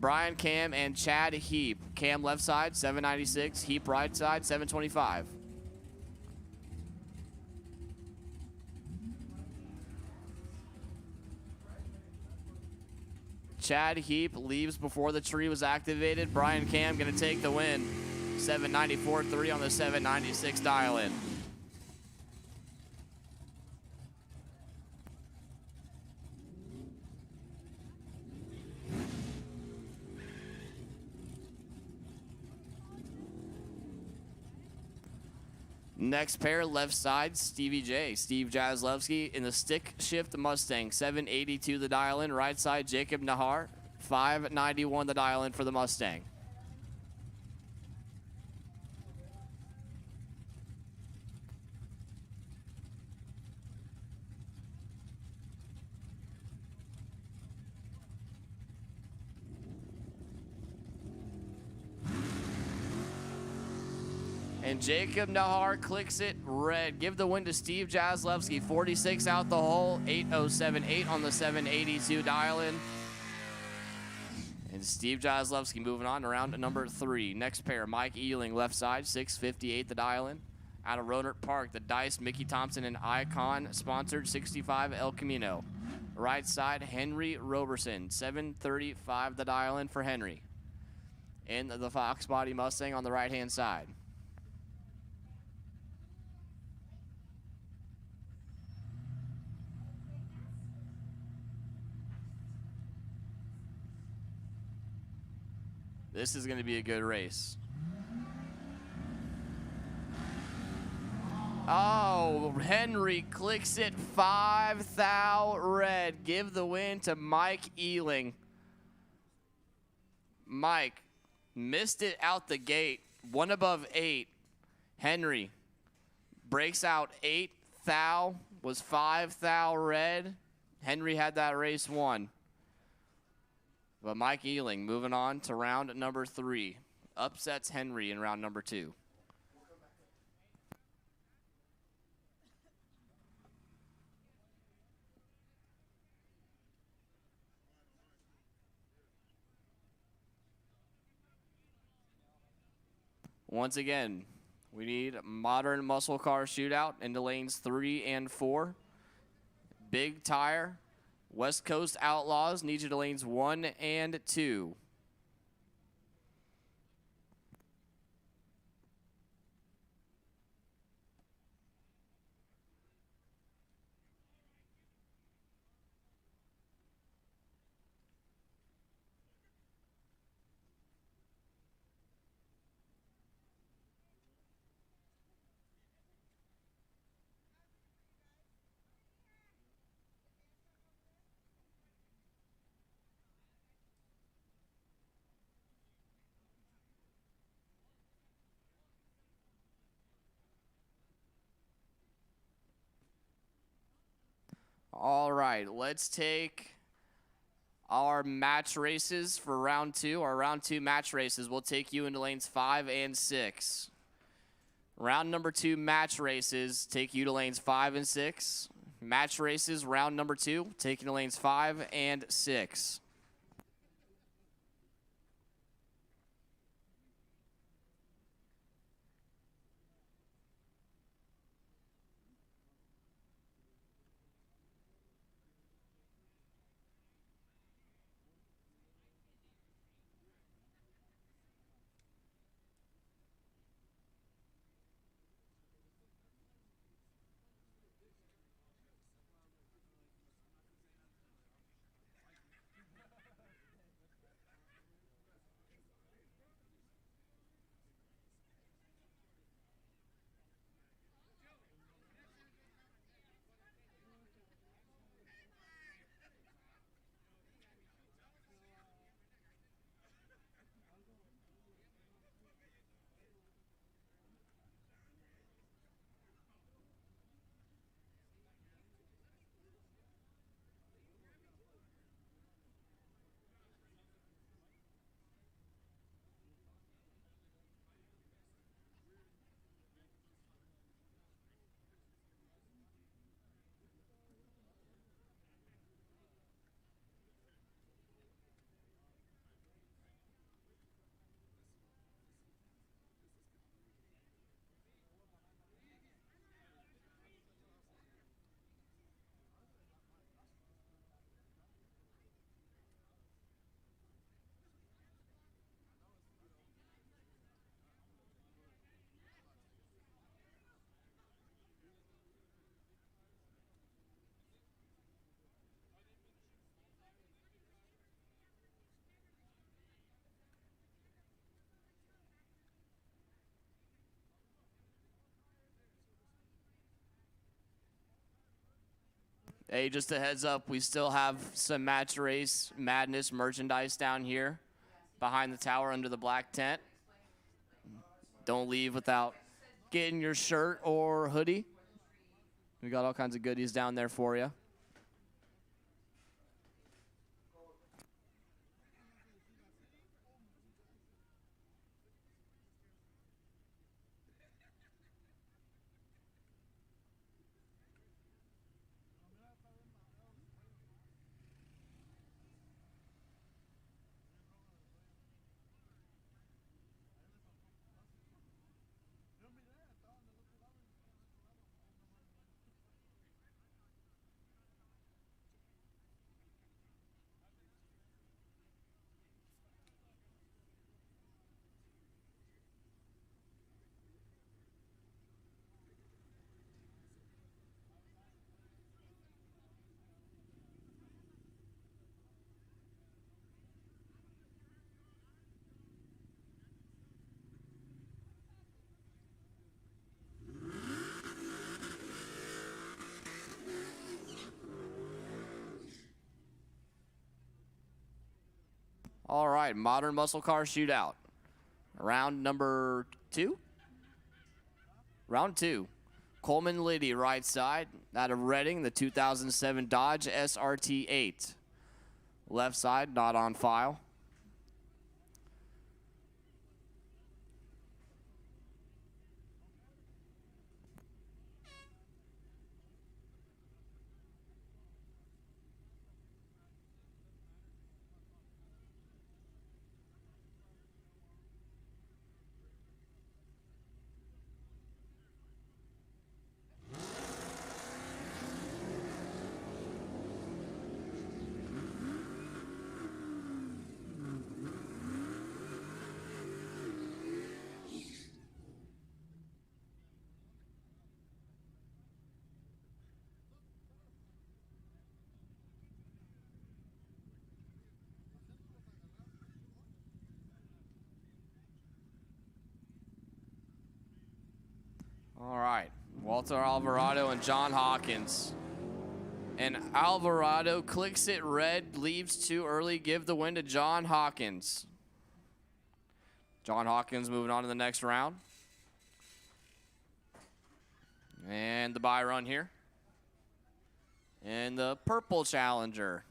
Brian Cam and Chad Heap. Cam left side, 796. Heap right side, 725. Chad Heap leaves before the tree was activated. Brian Cam gonna take the win. 794.3 on the 796 dial-in. Next pair, left side, Stevie J. Steve Jaslewski in the stick shift Mustang, 782 the dial-in. Right side, Jacob Nahar, 591 the dial-in for the Mustang. And Jacob Nahar clicks it red. Give the win to Steve Jaslewski. 46 out the hole, 8078 on the 782 dial-in. And Steve Jaslewski moving on to round number 3. Next pair, Mike Ealing, left side, 658 the dial-in. Out of Rohnert Park, the Dice, Mickey Thompson, and Icon sponsored 65 El Camino. Right side, Henry Roberson, 735 the dial-in for Henry. And the Fox Body Mustang on the right-hand side. This is going to be a good race. Oh, Henry clicks it 5 thou red. Give the win to Mike Ealing. Mike missed it out the gate. 1 above 8. Henry breaks out 8 thou, was 5 thou red. Henry had that race won. But Mike Ealing moving on to round number 3. Upsets Henry in round number 2. Once again, We need modern muscle car shootout into lanes 3 and 4. Big tire. West Coast Outlaws need you to lanes 1 and 2. All right, let's take our match races for round 2. Our round 2 match races will take you into lanes 5 and 6. Round number 2 match races take you to lanes 5 and 6. Match races, round number 2, taking to lanes 5 and 6. Hey, just a heads up, we still have some Match Race Madness merchandise down here behind the tower under the black tent. Don't leave without getting your shirt or hoodie. We got all kinds of goodies down there for you. All right, modern muscle car shootout. Round number 2? Round 2. Coleman Liddy, right side. Out of Reading, the 2007 Dodge SRT8. Left side, not on file. All right, Walter Alvarado and John Hawkins. And Alvarado clicks it red, leaves too early, give the win to John Hawkins. John Hawkins moving on to the next round. And the bye run here. And the purple challenger.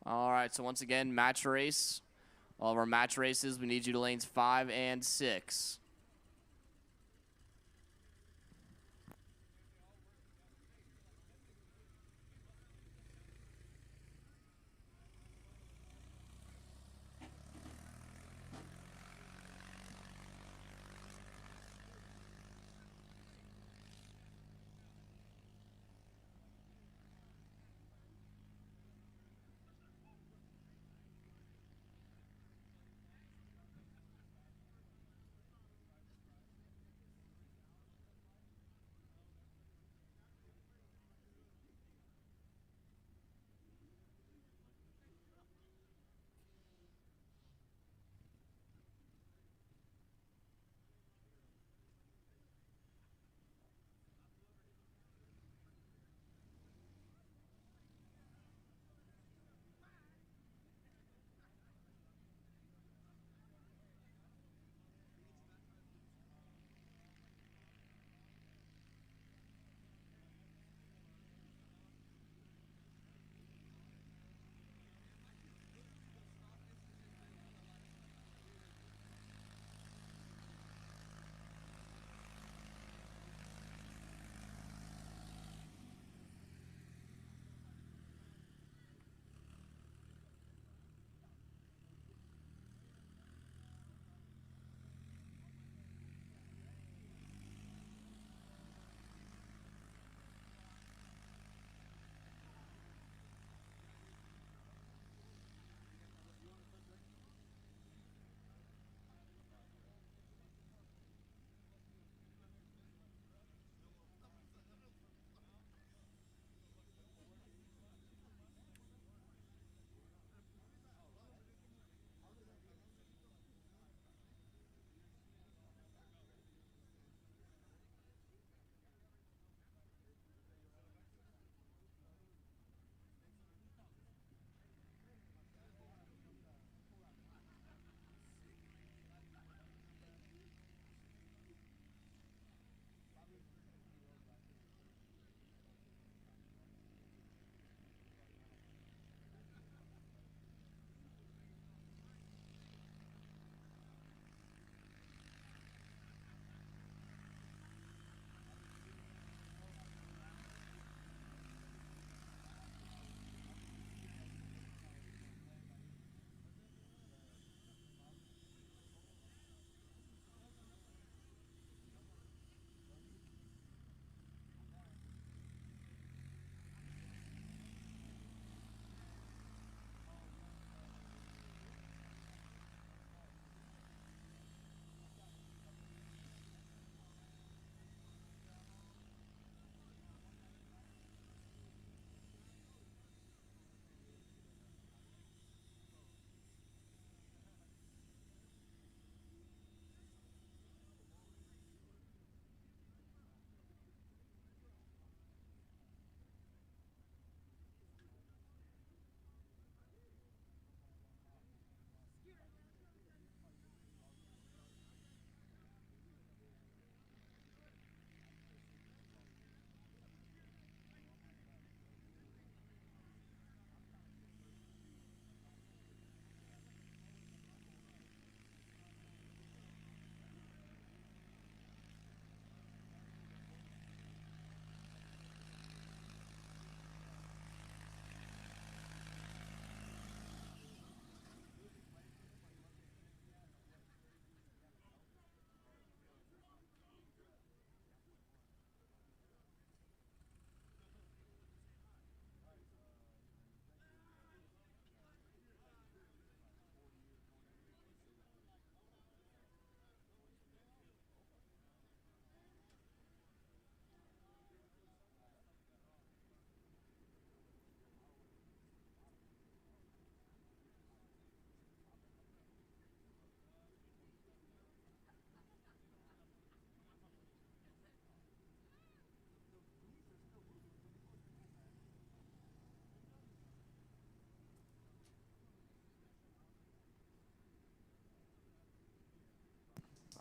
All right, so once again, match race. All of our match races, we need you to lanes 5 and 6.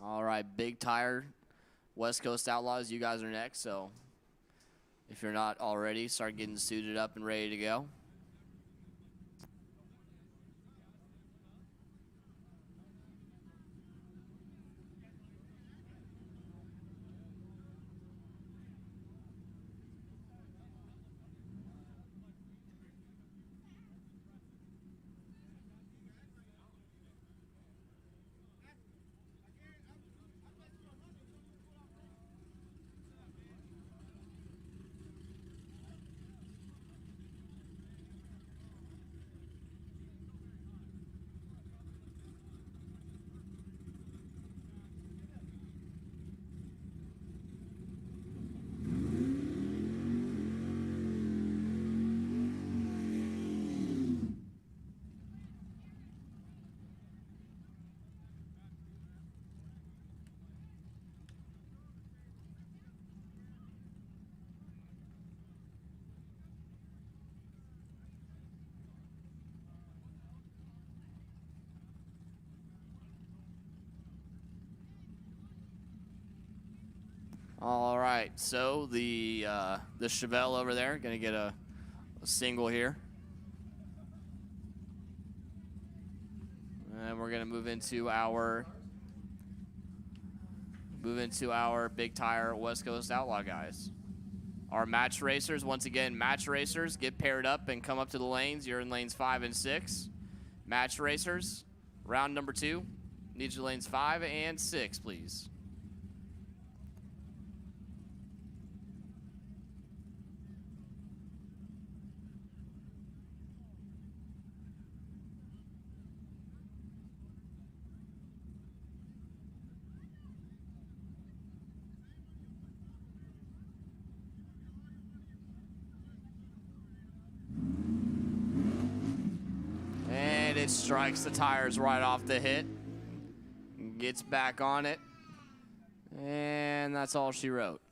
All right, big tire, West Coast Outlaws, you guys are next. So if you're not already, start getting suited up and ready to go. All right, so the Chevelle over there gonna get a single here, and we're gonna move into our big tire West Coast Outlaw guys. Our match racers, once again, match racers, get paired up and come up to the lanes. You're in lanes 5 and 6. Match racers, round number 2. Need your lanes 5 and 6, please. And it strikes the tires right off the hit. Gets back on it. And that's all she wrote.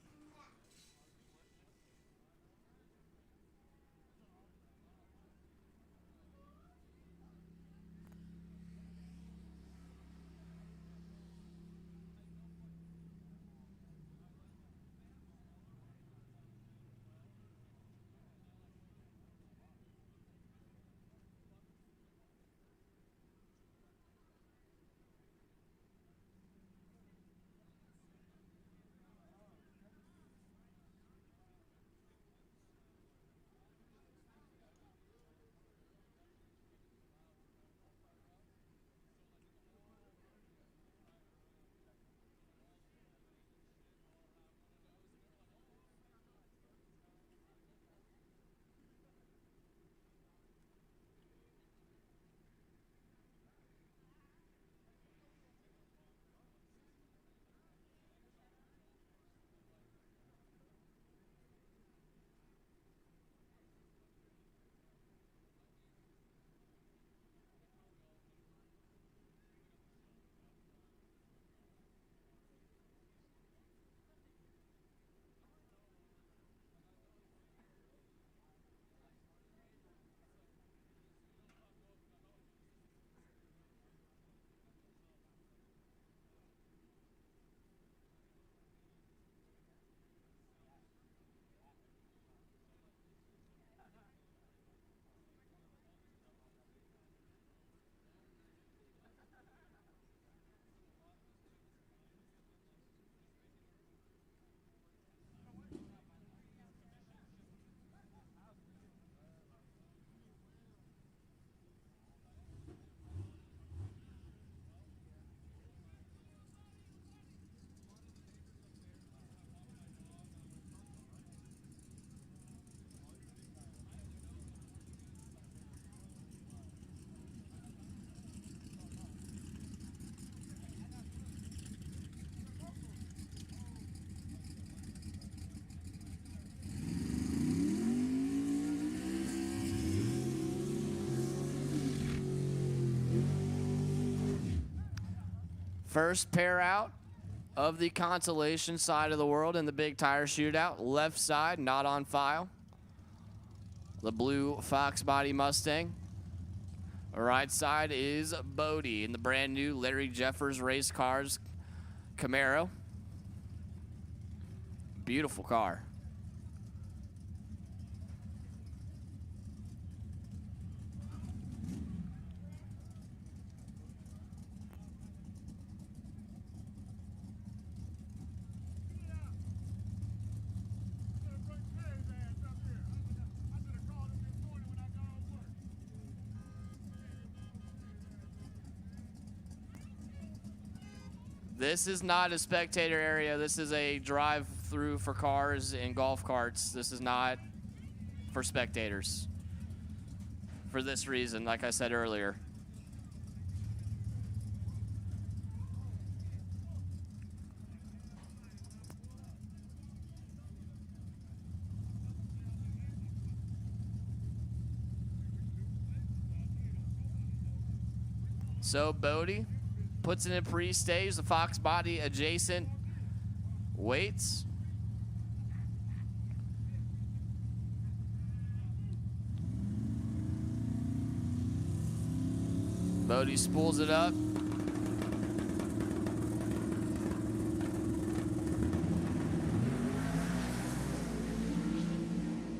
First pair out of the Consolation side of the world in the big tire shootout. Left side, not on file. The blue Fox body Mustang. Right side is Bodie in the brand new Larry Jeffers race cars Camaro. Beautiful car. This is not a spectator area. This is a drive-through for cars and golf carts. This is not for spectators. For this reason, like I said earlier. So Bodie puts it in pre-stage, the Fox body adjacent, waits. Bodie spools it up.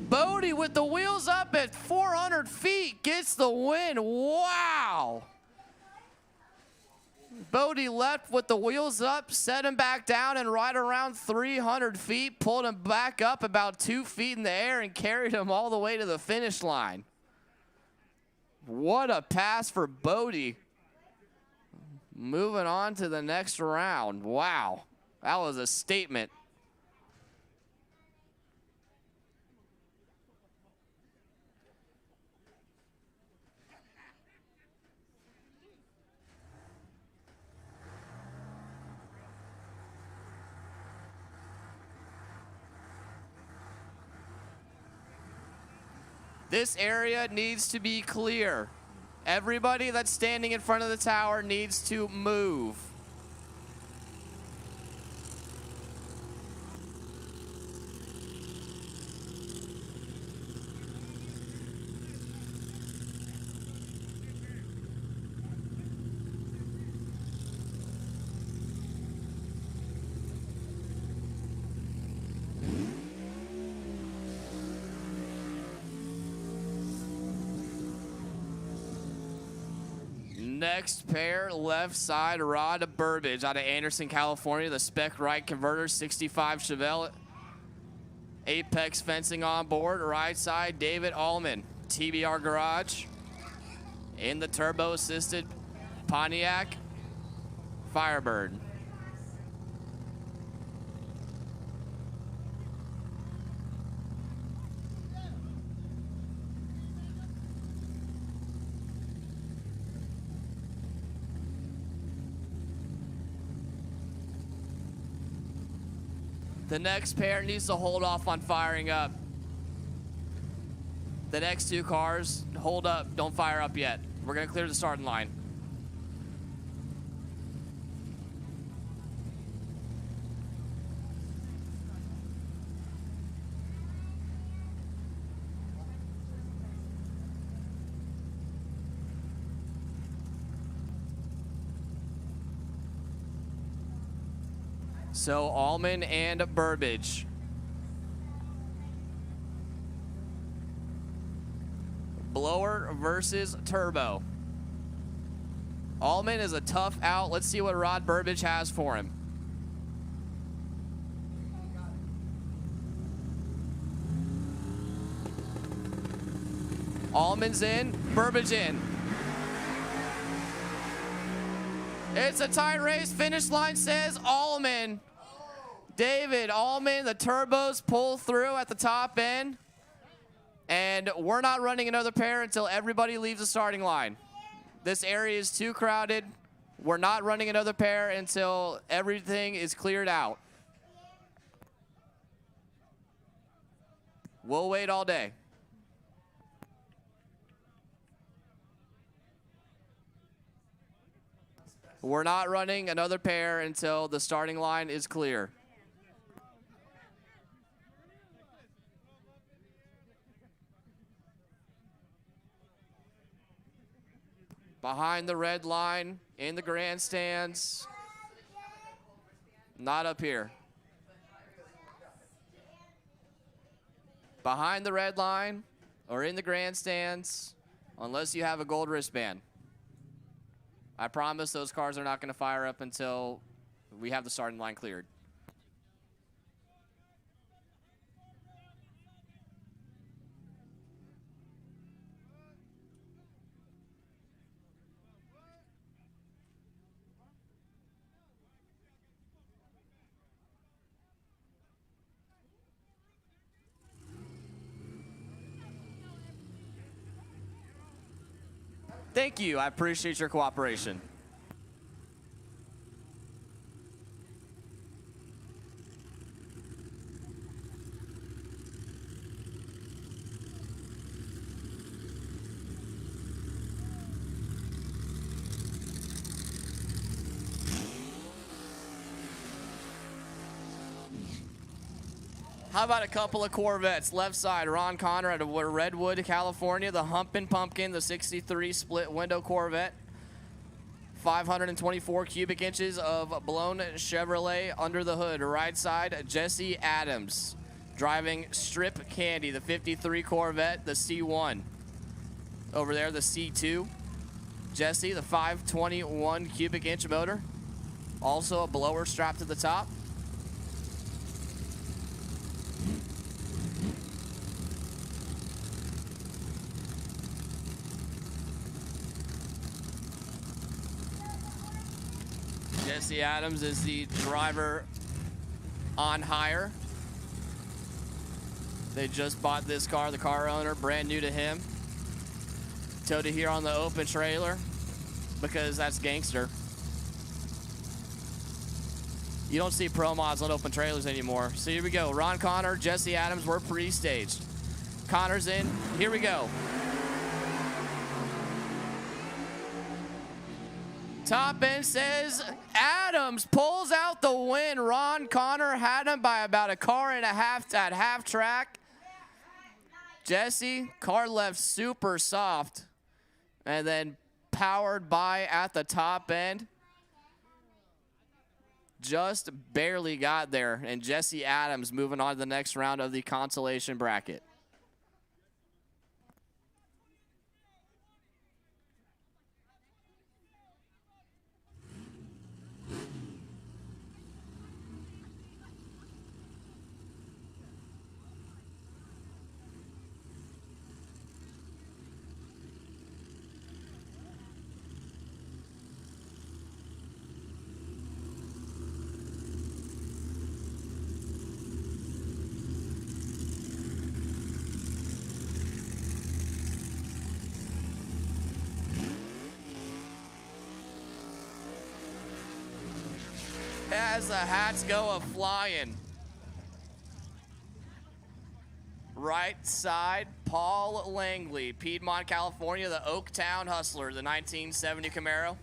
Bodie with the wheels up at 400 feet gets the win. Wow. Bodie left with the wheels up, set him back down, and right around 300 feet, pulled him back up about 2 feet in the air and carried him all the way to the finish line. What a pass for Bodie. Moving on to the next round. Wow, that was a statement. This area needs to be clear. Everybody that's standing in front of the tower needs to move. Next pair, left side, Rod Burbage out of Anderson, California. The spec right converter, 65 Chevelle. Apex fencing on board. Right side, David Allman, TBR Garage. In the turbo assisted Pontiac Firebird. The next pair needs to hold off on firing up. The next two cars, hold up, don't fire up yet. We're gonna clear the starting line. So Allman and Burbage. Blower versus Turbo. Allman is a tough out. Let's see what Rod Burbage has for him. Allman's in, Burbage in. It's a tight race. Finish line says Allman. David Allman, the turbos pull through at the top end. And we're not running another pair until everybody leaves the starting line. This area is too crowded. We're not running another pair until everything is cleared out. We'll wait all day. We're not running another pair until the starting line is clear. Behind the red line in the grandstands. Not up here. Behind the red line or in the grandstands, unless you have a gold wristband. I promise those cars are not going to fire up until we have the starting line cleared. Thank you. I appreciate your cooperation. How about a couple of Corvettes? Left side, Ron Connor out of Redwood, California. The Humpin' Pumpkin, the 63 split window Corvette. 524 cubic inches of blown Chevrolet under the hood. Right side, Jesse Adams driving Strip Candy, the 53 Corvette, the C1. Over there, the C2. Jesse, the 521 cubic inch motor. Also a blower strapped to the top. Jesse Adams is the driver on hire. They just bought this car, the car owner, brand new to him. Towed it here on the open trailer because that's gangster. You don't see pro mods on open trailers anymore. So here we go. Ron Connor, Jesse Adams, we're pre-staged. Connor's in. Here we go. Top end says Adams pulls out the win. Ron Connor had him by about a car and a half at half track. Jesse, car left super soft and then powered by at the top end. Just barely got there, and Jesse Adams moving on to the next round of the consolation bracket. As the hats go a-flying. Right side, Paul Langley, Piedmont, California, the Oaktown Hustler, the 1970 Camaro.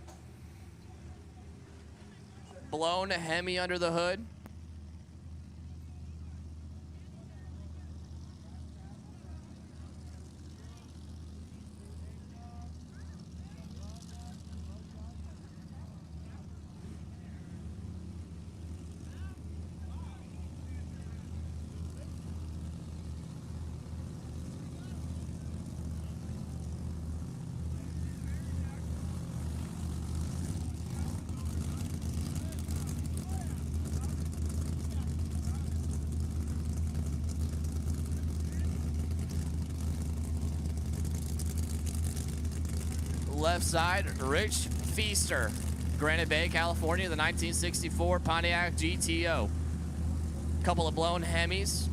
Blown Hemi under the hood. Left side, Rich Feaster, Granite Bay, California, the 1964 Pontiac GTO. Couple of blown Hemis.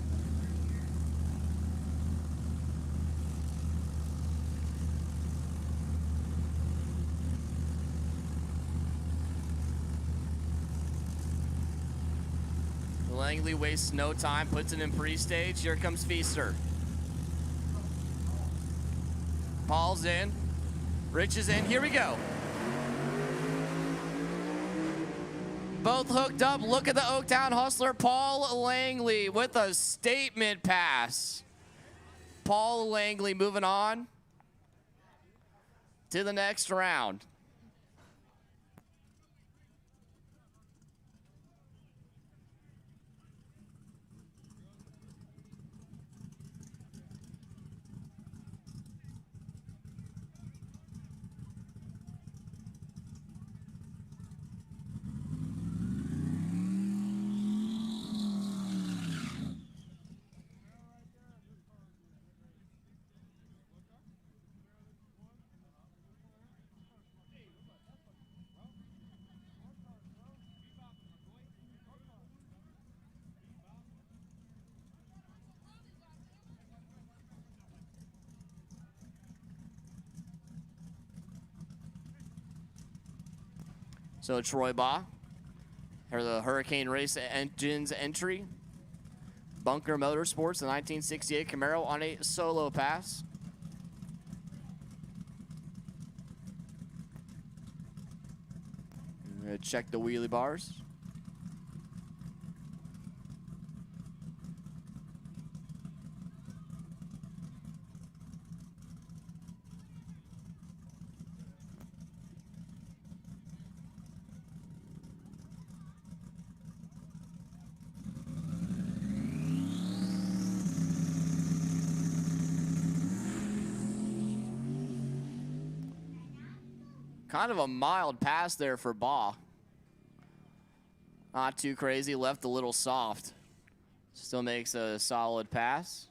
Langley wastes no time, puts it in pre-stage. Here comes Feaster. Paul's in. Rich is in. Here we go. Both hooked up. Look at the Oaktown Hustler. Paul Langley with a statement pass. Paul Langley moving on to the next round. So Troy Baugh, or the Hurricane Race Engines entry. Bunker Motorsports, the 1968 Camaro on a solo pass. I'm gonna check the wheelie bars. Kind of a mild pass there for Baugh. Not too crazy, left a little soft. Still makes a solid pass.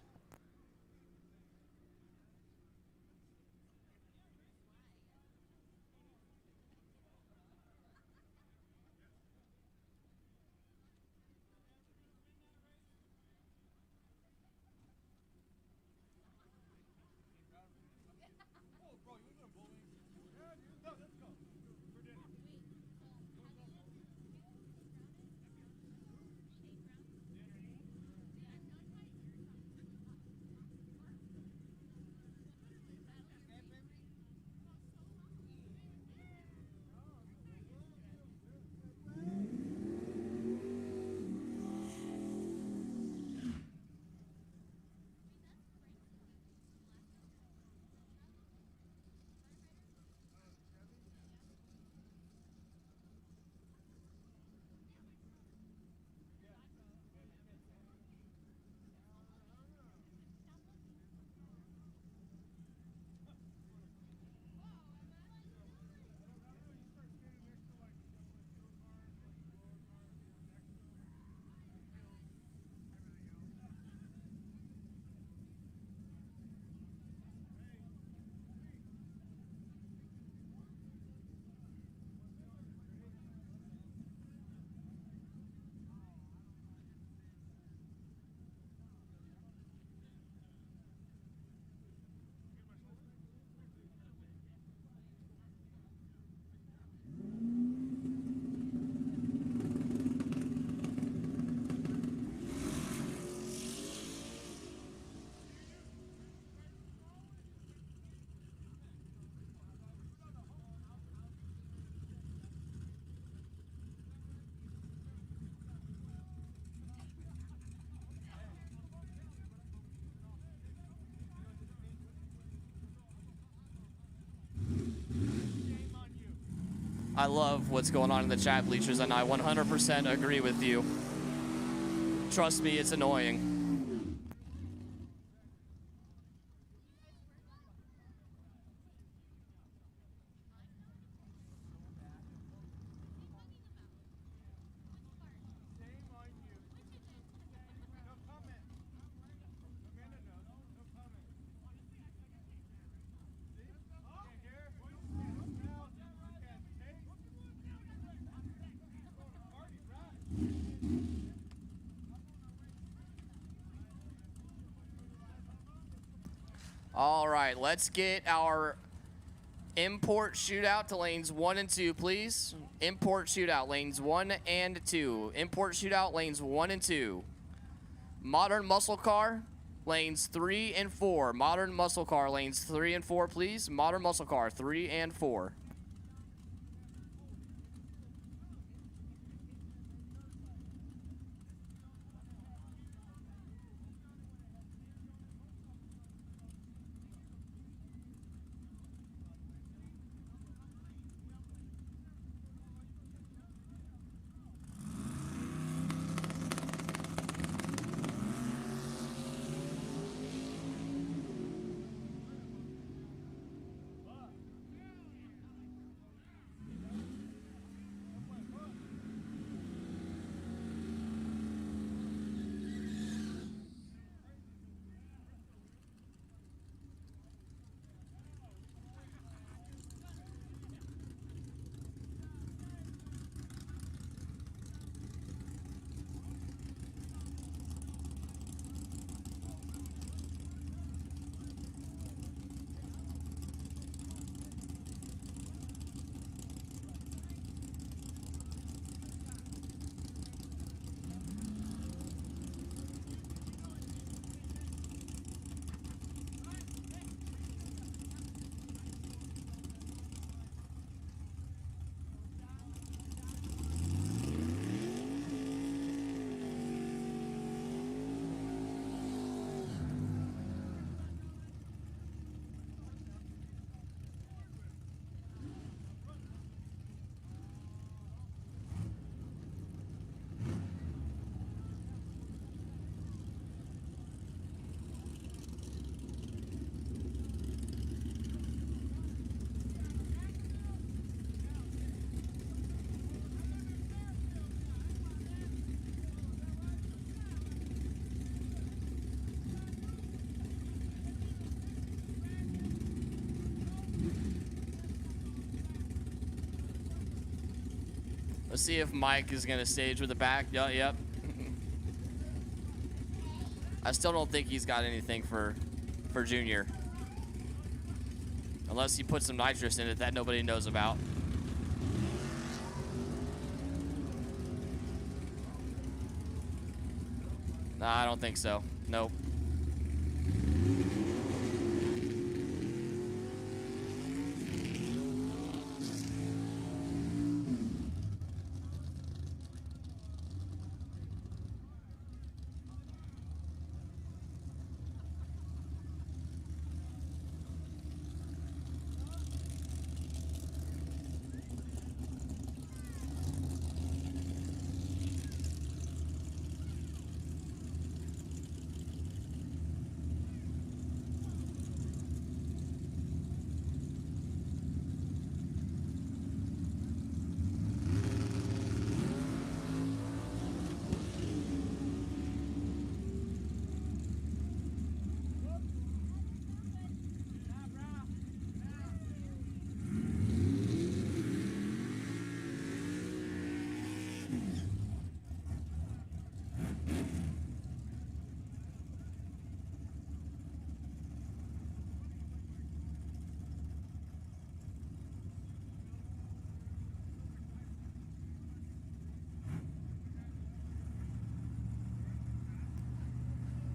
I love what's going on in the chat bleachers, and I 100% agree with you. Trust me, it's annoying. All right, let's get our import shootout to lanes 1 and 2, please. Import shootout, lanes 1 and 2. Import shootout, lanes 1 and 2. Modern muscle car, lanes 3 and 4. Modern muscle car, lanes 3 and 4, please. Modern muscle car, 3 and 4. Let's see if Mike is going to stage with the back. Yep. I still don't think he's got anything for Junior. Unless he puts some nitrous in it that nobody knows about. Nah, I don't think so. Nope.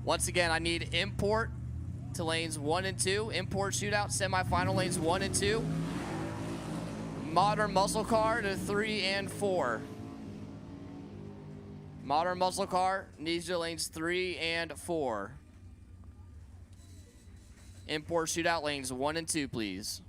Once again, I need import to lanes 1 and 2. Import shootout, semifinal lanes 1 and 2. Modern muscle car to 3 and 4. Modern muscle car needs your lanes 3 and 4. Import shootout lanes 1 and 2, please.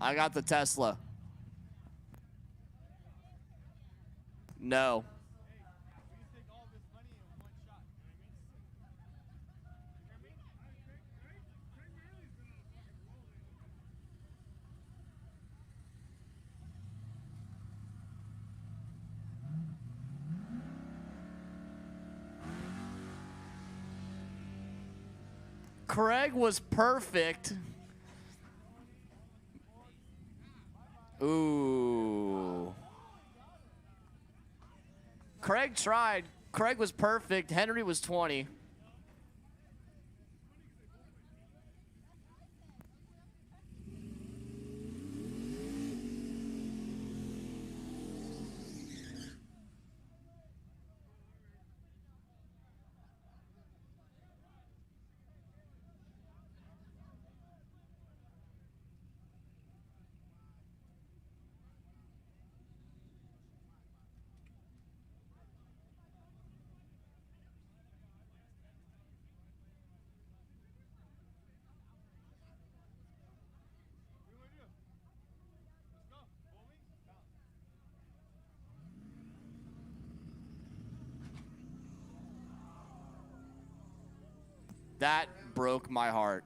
I got the Tesla. No. Craig was perfect. Ooh. Craig tried. Craig was perfect. Henry was 20. That broke my heart.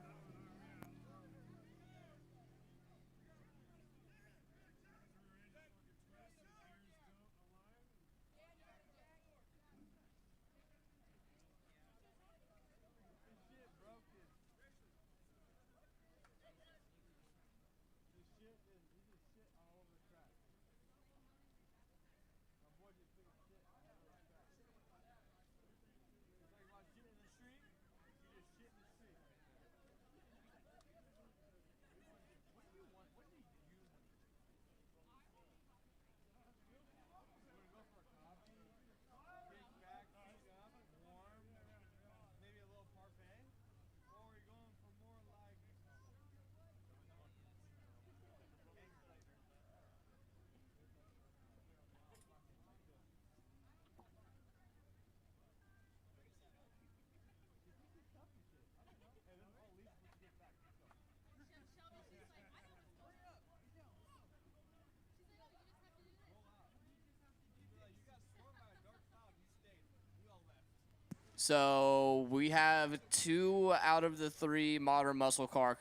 So we have 2 out of the 3 modern muscle car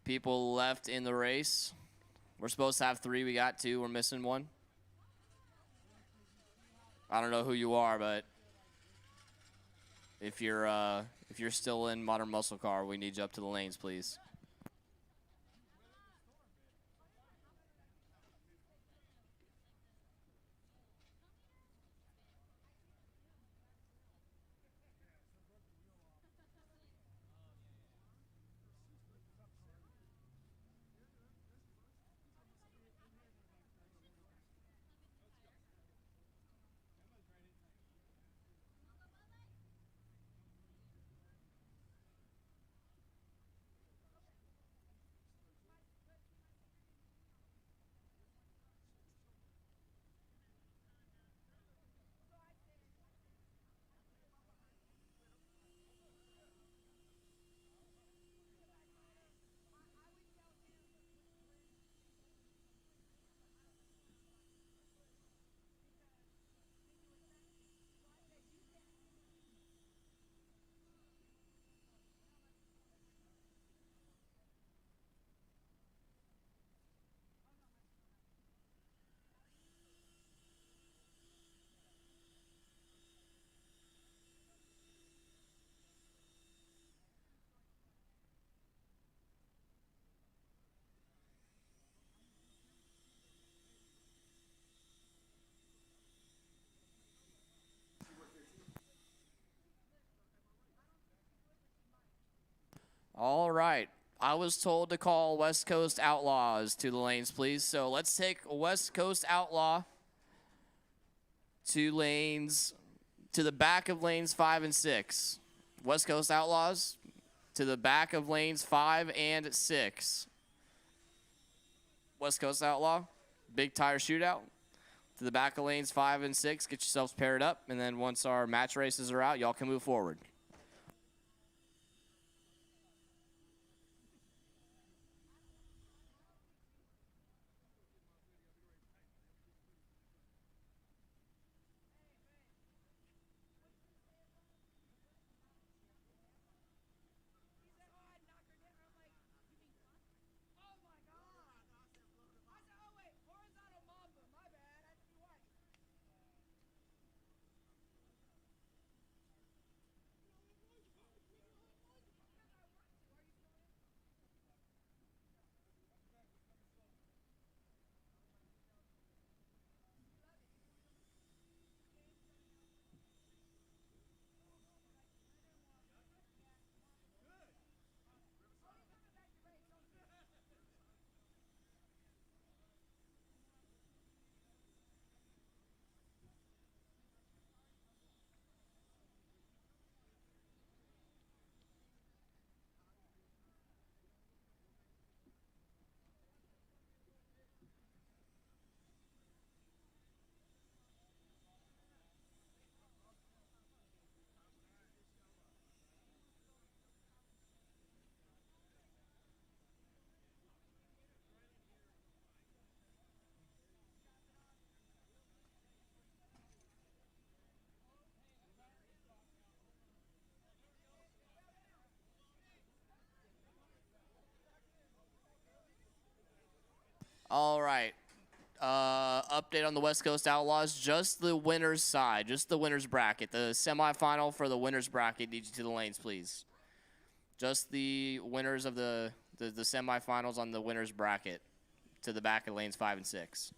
people left in the race. We're supposed to have 3. We got 2. We're missing 1. I don't know who you are, but if you're still in modern muscle car, we need you up to the lanes, please. All right. I was told to call West Coast Outlaws to the lanes, please. So let's take West Coast Outlaw to the back of lanes 5 and 6. West Coast Outlaws to the back of lanes 5 and 6. West Coast Outlaw, big tire shootout to the back of lanes 5 and 6. Get yourselves paired up, and then once our match races are out, y'all can move forward. All right. Update on the West Coast Outlaws. Just the winner's side. Just the winner's bracket. The semifinal for the winner's bracket. Need you to the lanes, please. Just the winners of the semifinals on the winner's bracket. To the back of lanes 5 and 6.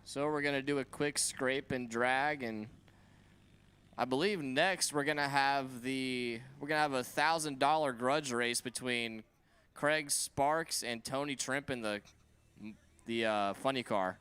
So we're going to do a quick scrape and drag, and I believe next we're going to have a $1,000 grudge race between Craig Sparks and Tony Trimp in the funny car.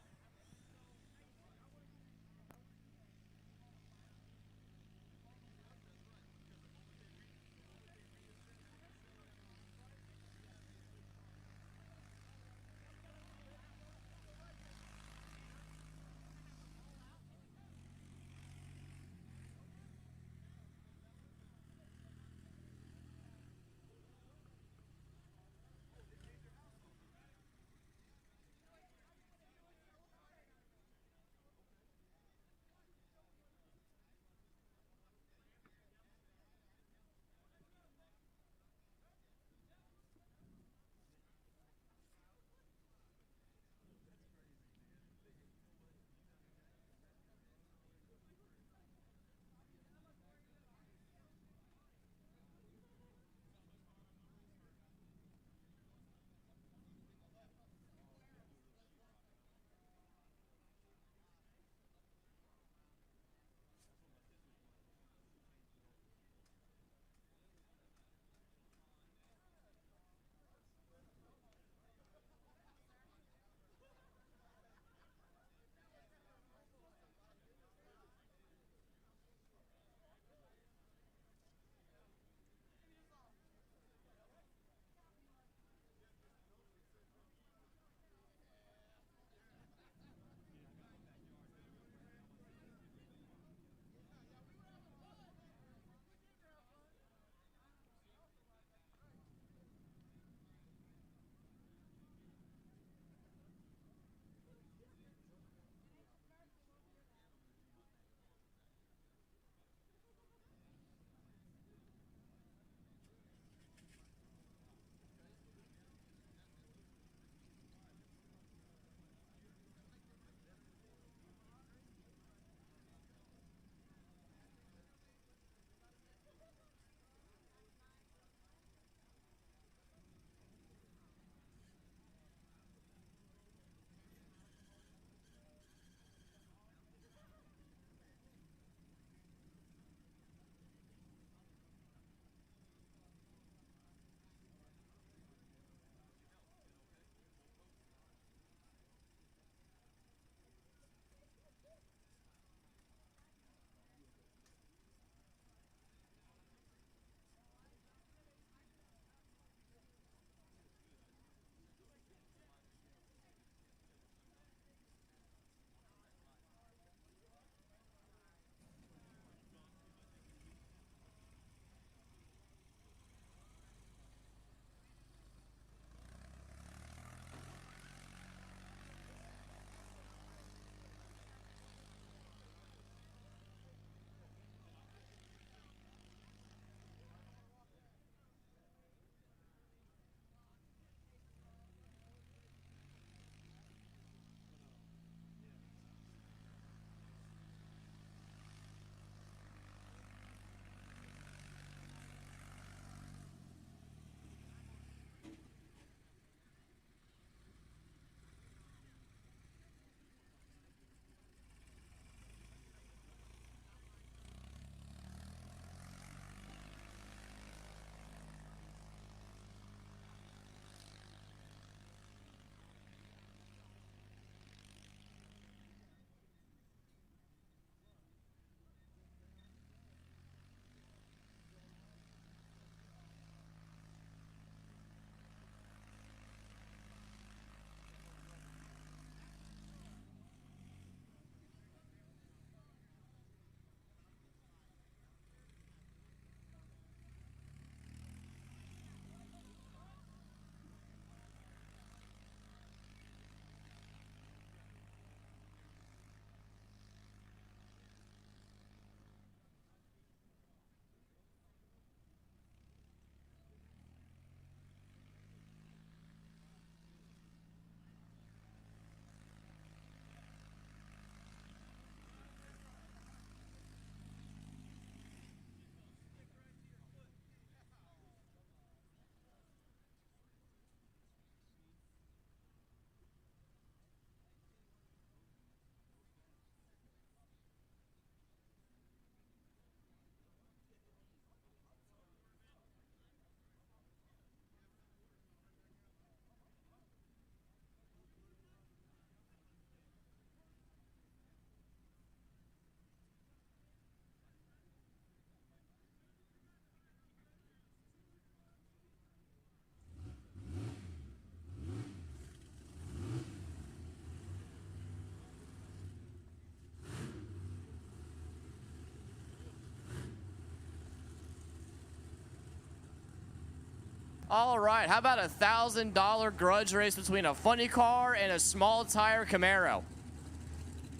All right, how about a $1,000 grudge race between a funny car and a small tire Camaro?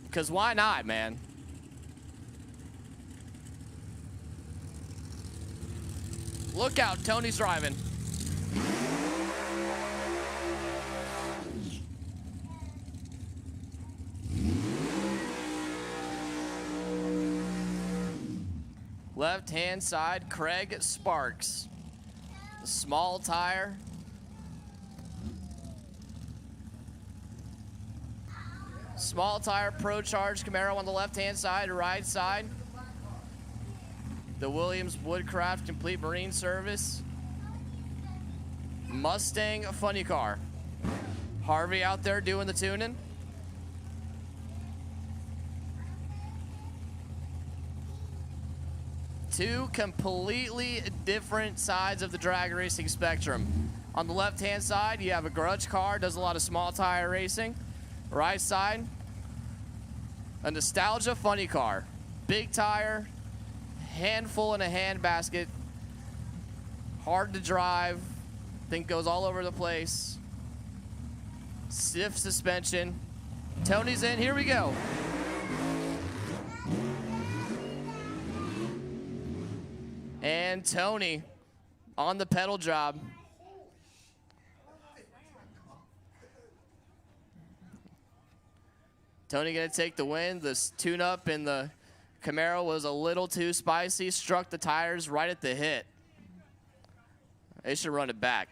Because why not, man? Look out, Tony's driving. Left-hand side, Craig Sparks. The small tire. Small tire Pro Charge Camaro on the left-hand side, right side. The Williams Woodcraft Complete Marine Service. Mustang funny car. Harvey out there doing the tuning. Two completely different sides of the drag racing spectrum. On the left-hand side, you have a grudge car, does a lot of small tire racing. Right side, a nostalgia funny car. Big tire, handful in a hand basket. Hard to drive, think goes all over the place. Stiff suspension. Tony's in, here we go. And Tony on the pedal job. Tony gonna take the win. This tune-up in the Camaro was a little too spicy. Struck the tires right at the hit. They should run it back.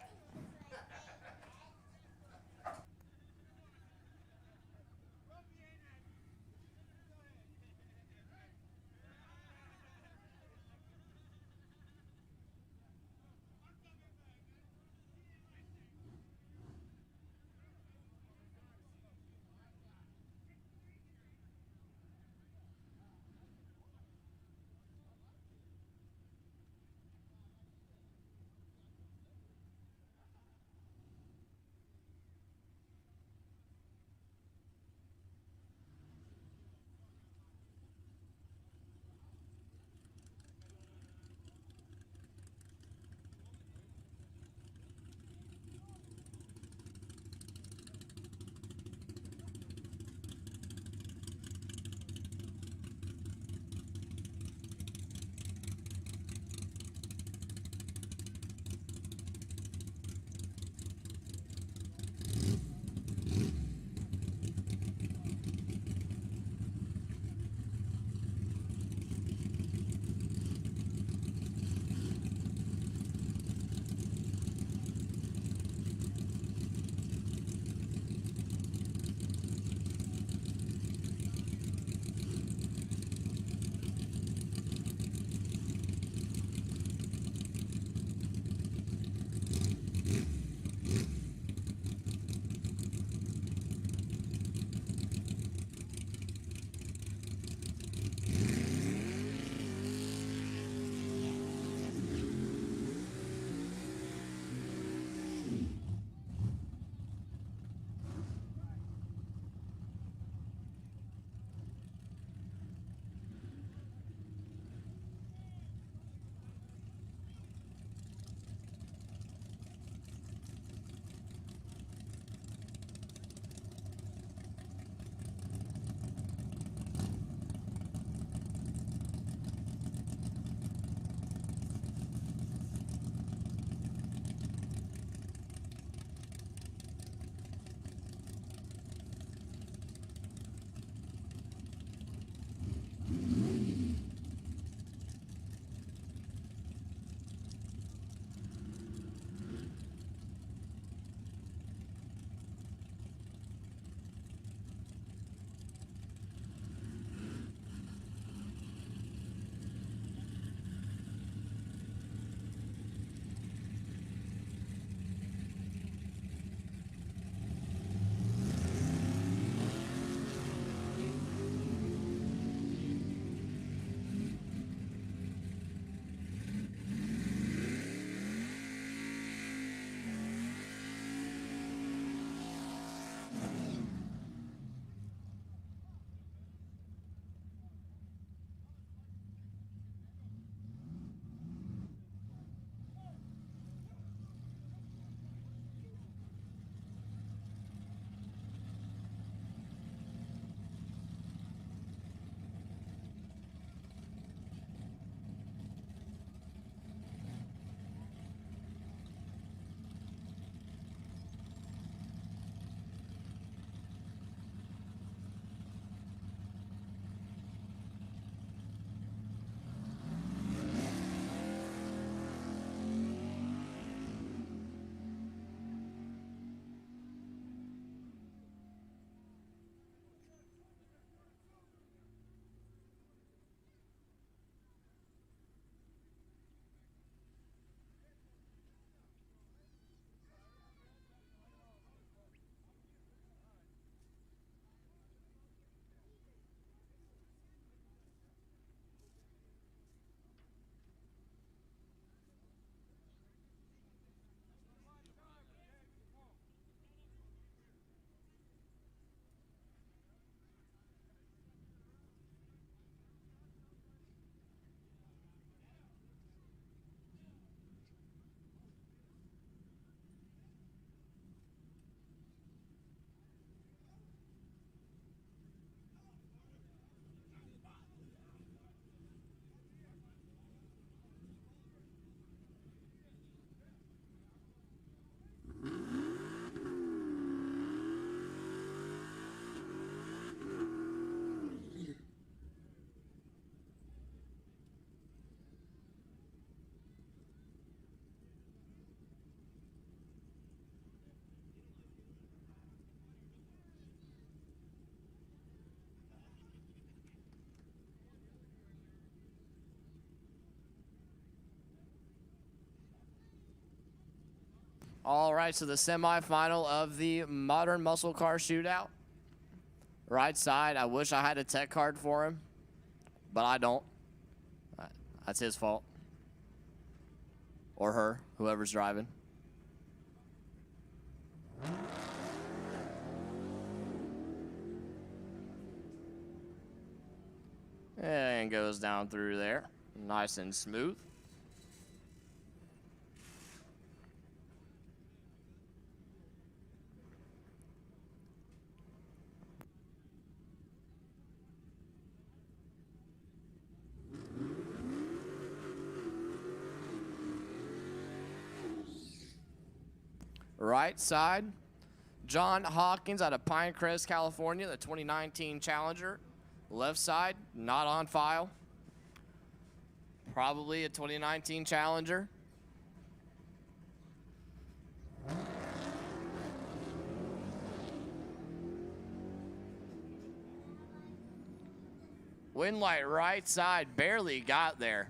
All right, so the semifinal of the Modern Muscle Car Shootout. Right side, I wish I had a tech card for him, but I don't. That's his fault. Or her, whoever's driving. And goes down through there. Nice and smooth. Right side, John Hawkins out of Pinecrest, California, the 2019 Challenger. Left side, not on file. Probably a 2019 Challenger. Windlight right side, barely got there.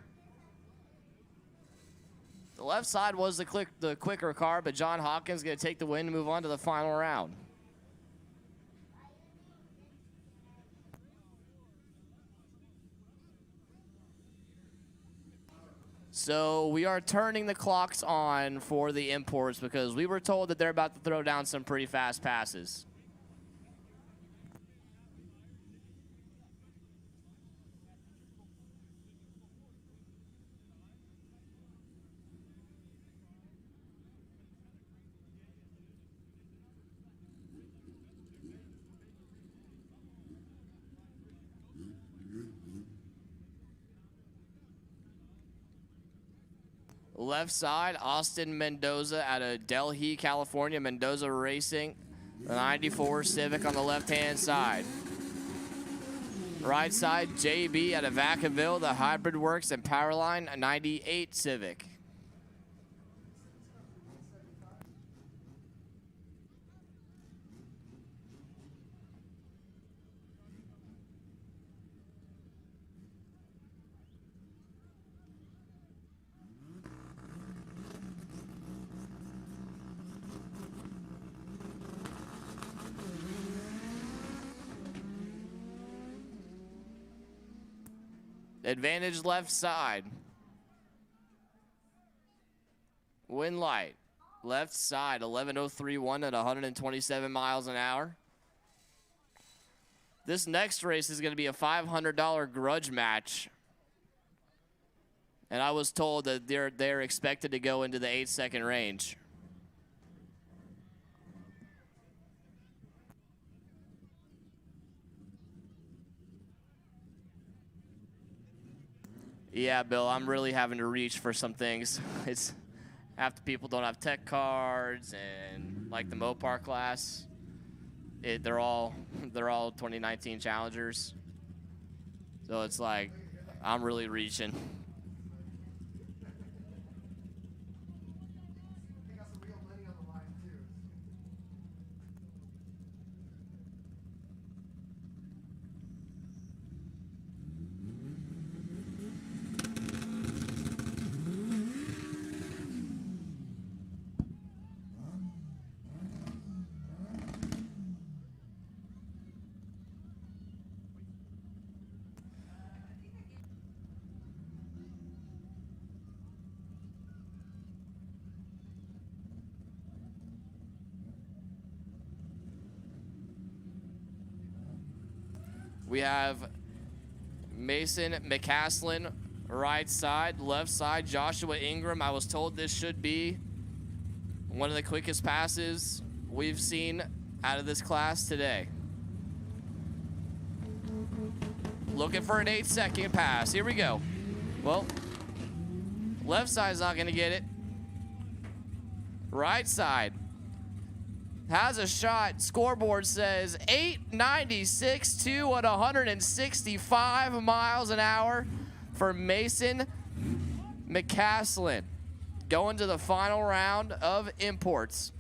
The left side was the quicker car, but John Hawkins going to take the win and move on to the final round. So we are turning the clocks on for the imports because we were told that they're about to throw down some pretty fast passes. Left side, Austin Mendoza out of Delhi, California. Mendoza Racing, the 94 Civic on the left-hand side. Right side, JB out of Vacaville, the Hybrid Works and Powerline, a 98 Civic. Advantage left side. Windlight. Left side, 11.031 at 127 miles an hour. This next race is going to be a $500 grudge match. And I was told that they're expected to go into the 8-second range. Yeah, Bill, I'm really having to reach for some things. It's half the people don't have tech cards, and like the Mopar class, they're all 2019 Challengers. So it's like I'm really reaching. We have Mason McCaslin, right side. Left side, Joshua Ingram. I was told this should be one of the quickest passes we've seen out of this class today. Looking for an 8-second pass. Here we go. Well, left side's not going to get it. Right side has a shot. Scoreboard says 896.2 at 165 miles an hour for Mason McCaslin. Going to the final round of imports.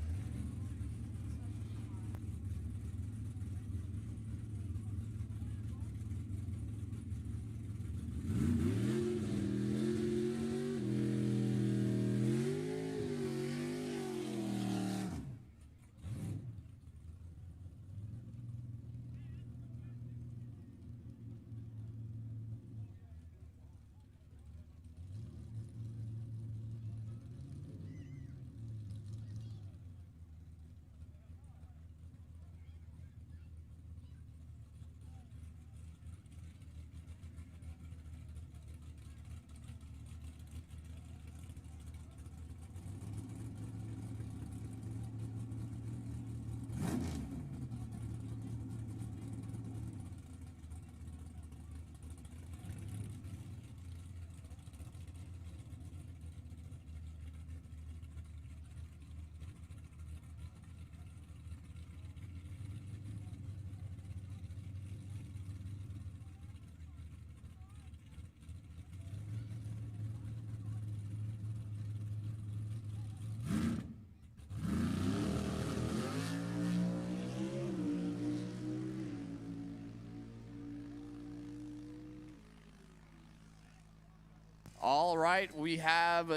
All right, we have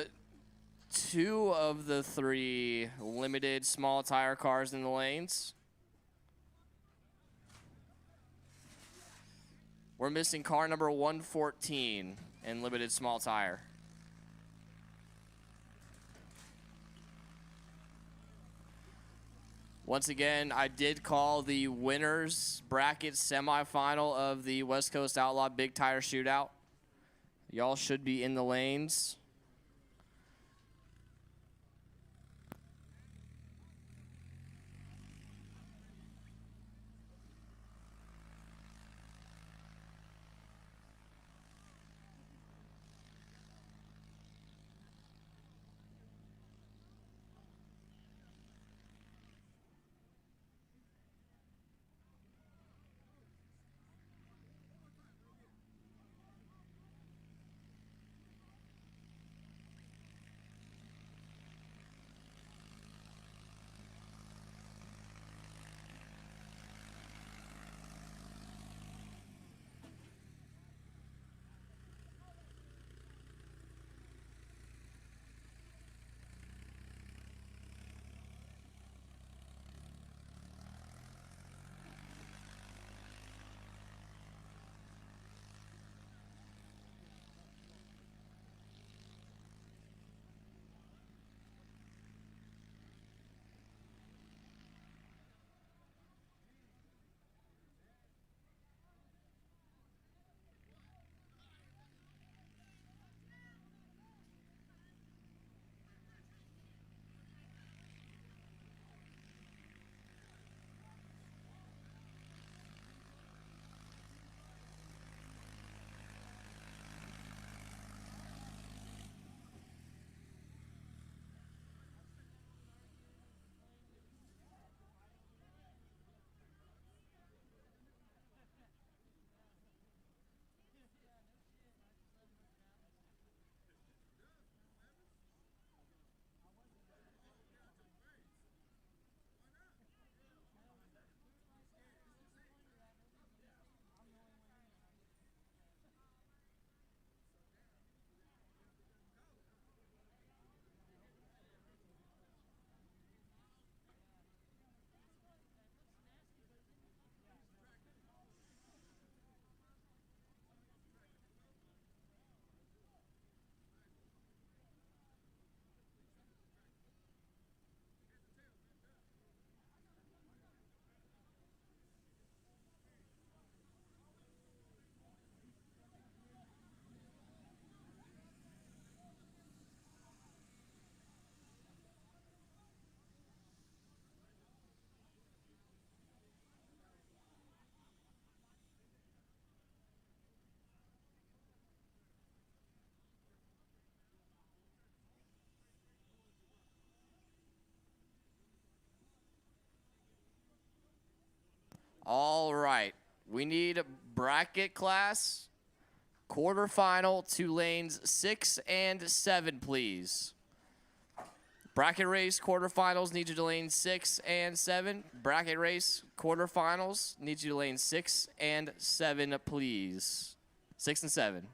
2 of the 3 limited small tire cars in the lanes. We're missing car number 114 in limited small tire. Once again, I did call the winners bracket semifinal of the West Coast Outlaw Big Tire Shootout. Y'all should be in the lanes. All right, we need bracket class quarterfinal to lanes 6 and 7, please. Bracket race quarterfinals need you to lane 6 and 7. Bracket race quarterfinals need you to lane 6 and 7, please. 6 and 7.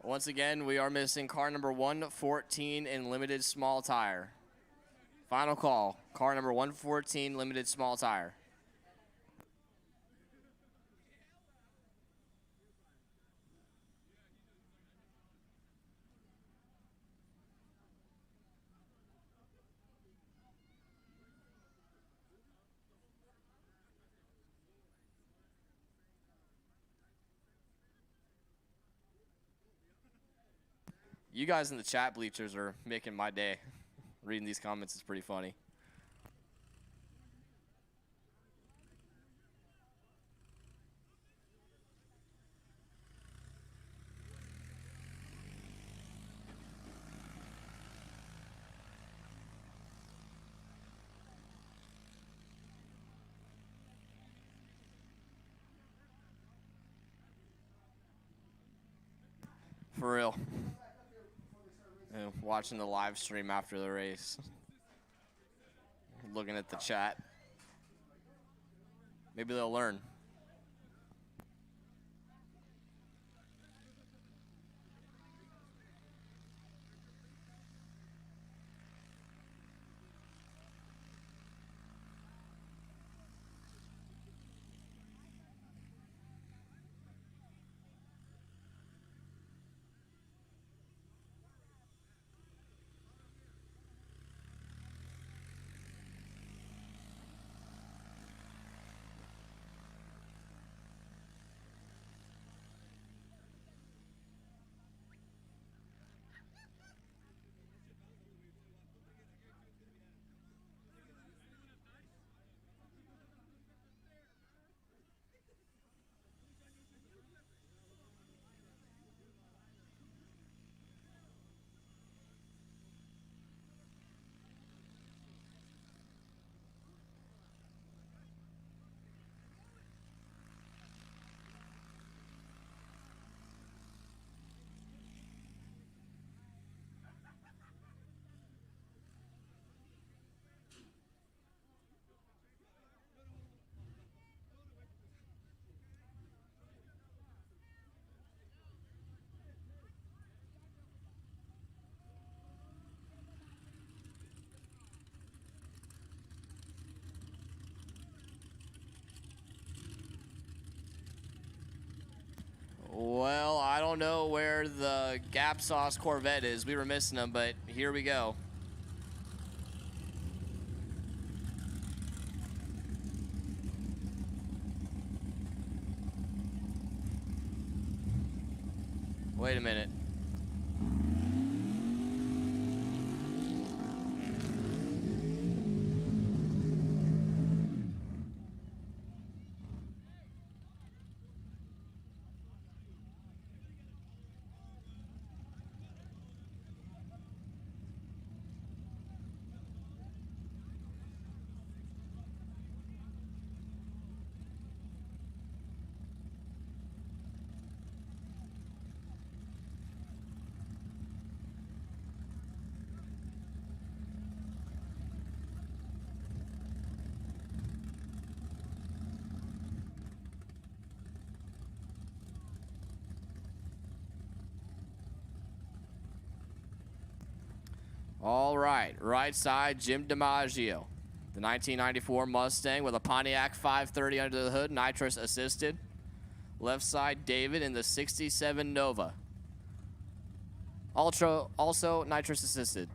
Once again, we are missing car number 114 in limited small tire. Final call, car number 114, limited small tire. You guys in the chat bleachers are making my day. Reading these comments is pretty funny. For real. And watching the live stream after the race. Looking at the chat. Maybe they'll learn. Well, I don't know where the Gap Sauce Corvette is. We were missing them, but here we go. Wait a minute. All right side, Jim DiMaggio. The 1994 Mustang with a Pontiac 530 under the hood, nitrous assisted. Left side, David in the 67 Nova. Ultra, also nitrous assisted.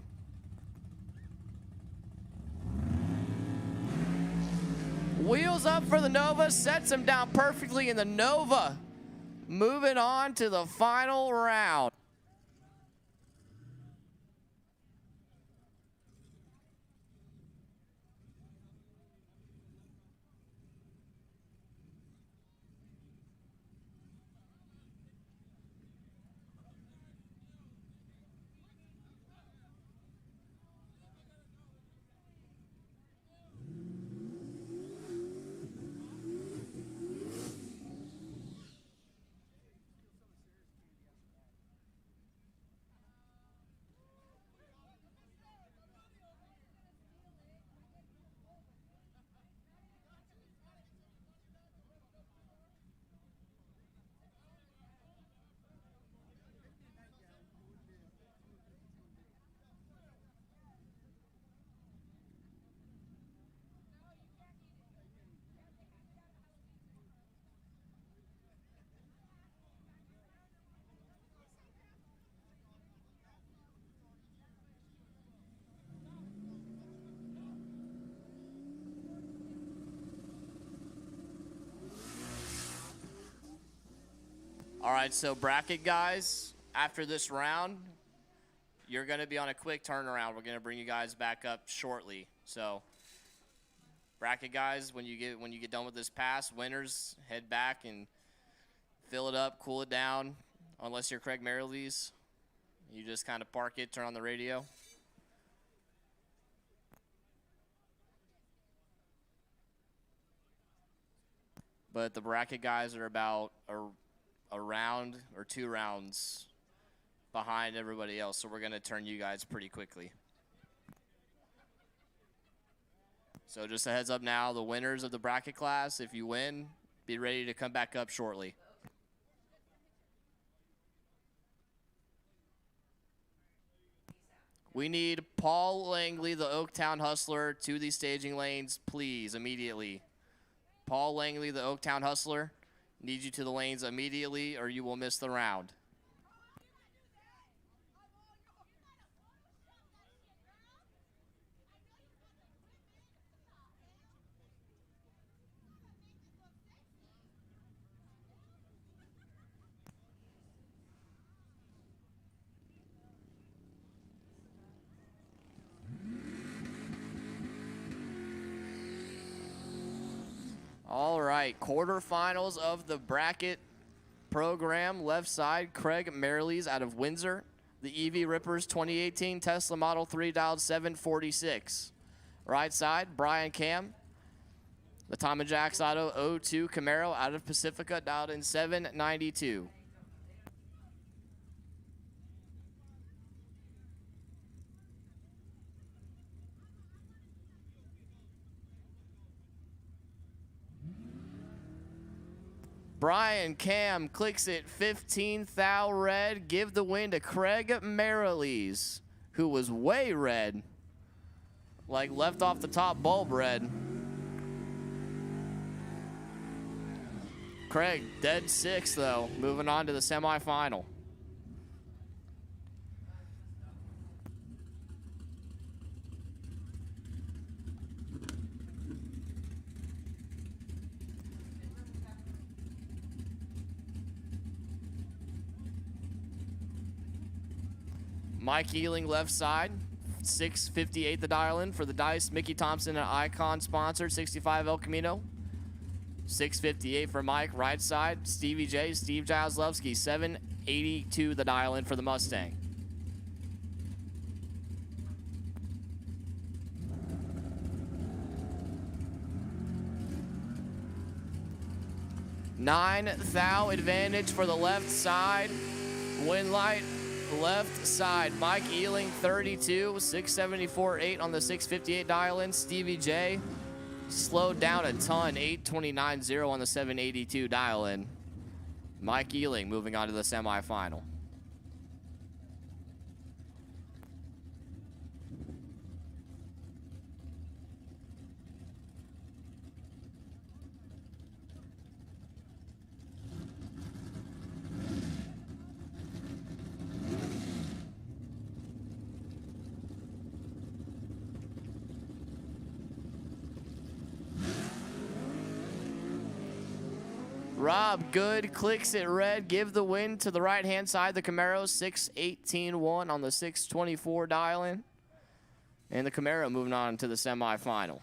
Wheels up for the Nova, sets him down perfectly in the Nova. Moving on to the final round. All right, so bracket guys, after this round, you're going to be on a quick turnaround. We're going to bring you guys back up shortly. So, bracket guys, when you get done with this pass, winners head back and fill it up, cool it down. Unless you're Craig Merrilees, you just kind of park it, turn on the radio. But the bracket guys are about a round or 2 rounds behind everybody else, so we're going to turn you guys pretty quickly. So just a heads up now, the winners of the bracket class, if you win, be ready to come back up shortly. We need Paul Langley, the Oaktown Hustler, to the staging lanes, please, immediately. Paul Langley, the Oaktown Hustler, need you to the lanes immediately or you will miss the round. All right, quarterfinals of the bracket program. Left side, Craig Merrilees out of Windsor. The EV Rippers 2018 Tesla Model 3 dialed 746. Right side, Brian Cam. The Tom and Jack's Auto 02 Camaro out of Pacifica dialed in 792. Brian Cam clicks it 15 thou red. Give the win to Craig Merrilees, who was way red. Like left off the top bulb red. Craig, dead 6 though. Moving on to the semifinal. Mike Ealing left side, 658 the dial in for the dice. Mickey Thompson and Icon sponsored 65 El Camino. 658 for Mike right side. Stevie J, Steve Jaslowski, 782 the dial in for the Mustang. Nine thou advantage for the left side. Win light. Left side, Mike Ealing, 32, 674.8 on the 658 dial-in. Stevie J slowed down a ton, 829.0 on the 782 dial-in. Mike Ealing moving on to the semifinal. Rob Good clicks it red. Give the win to the right-hand side. The Camaro, 618.1 on the 624 dial-in. And the Camaro moving on to the semifinal.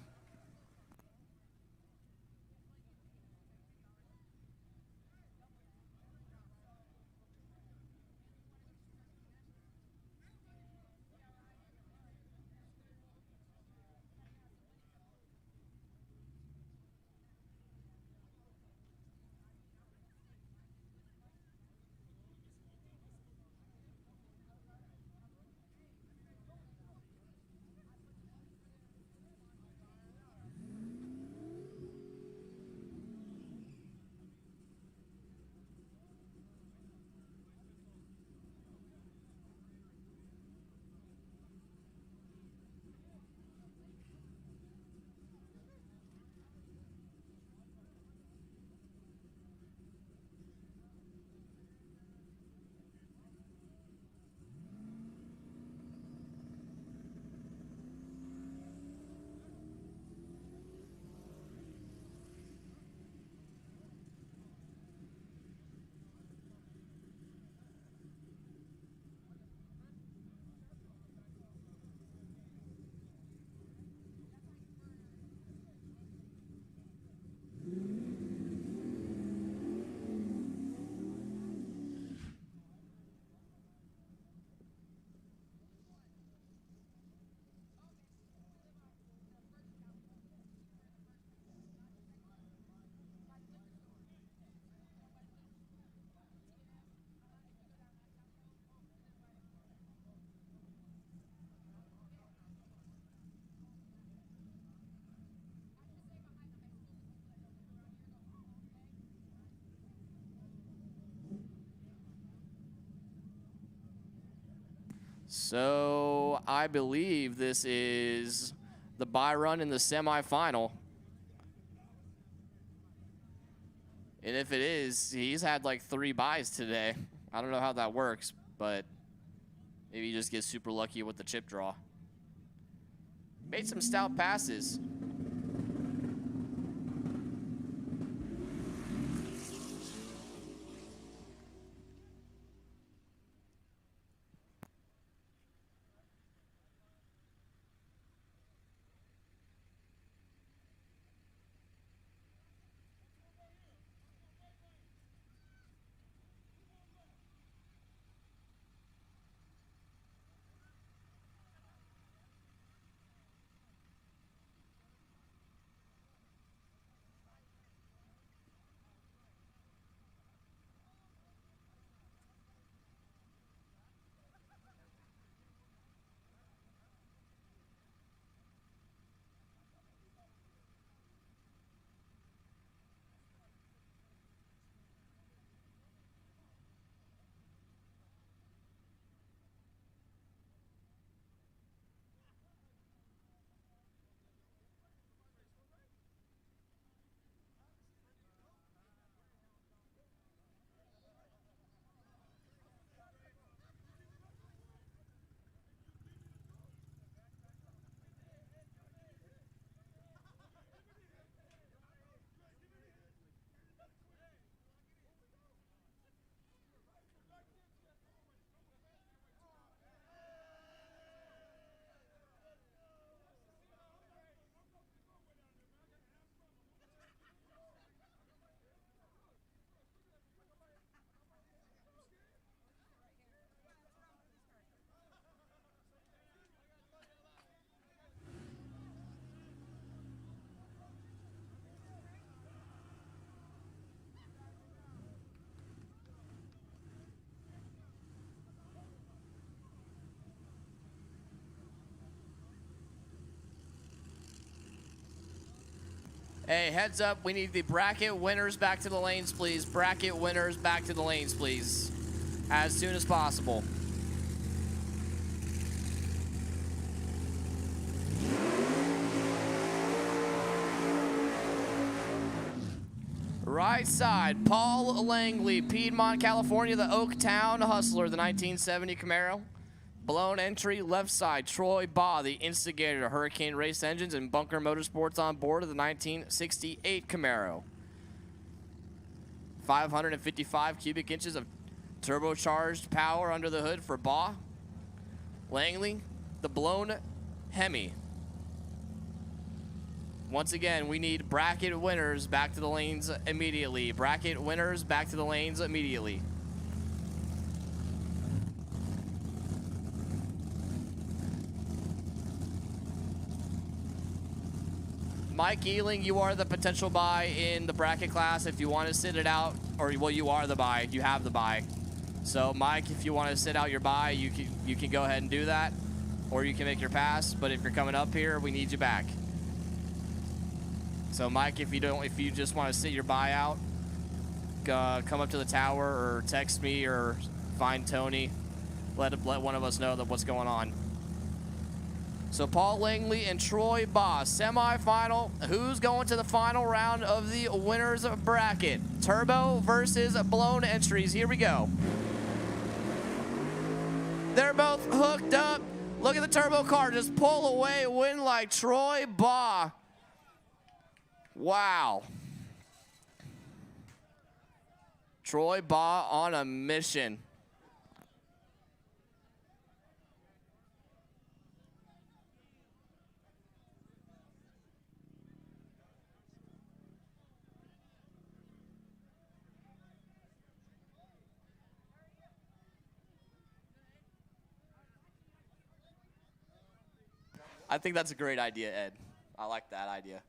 So I believe this is the bye run in the semifinal. And if it is, he's had like 3 buys today. I don't know how that works, but maybe he just gets super lucky with the chip draw. Made some stout passes. Hey, heads up, we need the bracket winners back to the lanes, please. Bracket winners back to the lanes, please. As soon as possible. Right side, Paul Langley, Piedmont, California, the Oaktown Hustler, the 1970 Camaro. Blown entry, left side, Troy Baugh, the instigator, Hurricane Race Engines and Bunker Motorsports on board of the 1968 Camaro. 555 cubic inches of turbocharged power under the hood for Baugh. Langley, the blown Hemi. Once again, we need bracket winners back to the lanes immediately. Bracket winners back to the lanes immediately. Mike Ealing, you are the potential buy in the bracket class. If you want to sit it out, or well, you are the buy. You have the buy. So, Mike, if you want to sit out your buy, you can go ahead and do that, or you can make your pass. But if you're coming up here, we need you back. So, Mike, if you just want to sit your buy out, come up to the tower or text me or find Tony. Let one of us know that what's going on. So Paul Langley and Troy Baugh, semifinal. Who's going to the final round of the winners bracket? Turbo versus blown entries. Here we go. They're both hooked up. Look at the turbo car just pull away, win like Troy Baugh. Wow. Troy Baugh on a mission. I think that's a great idea, Ed. I like that idea.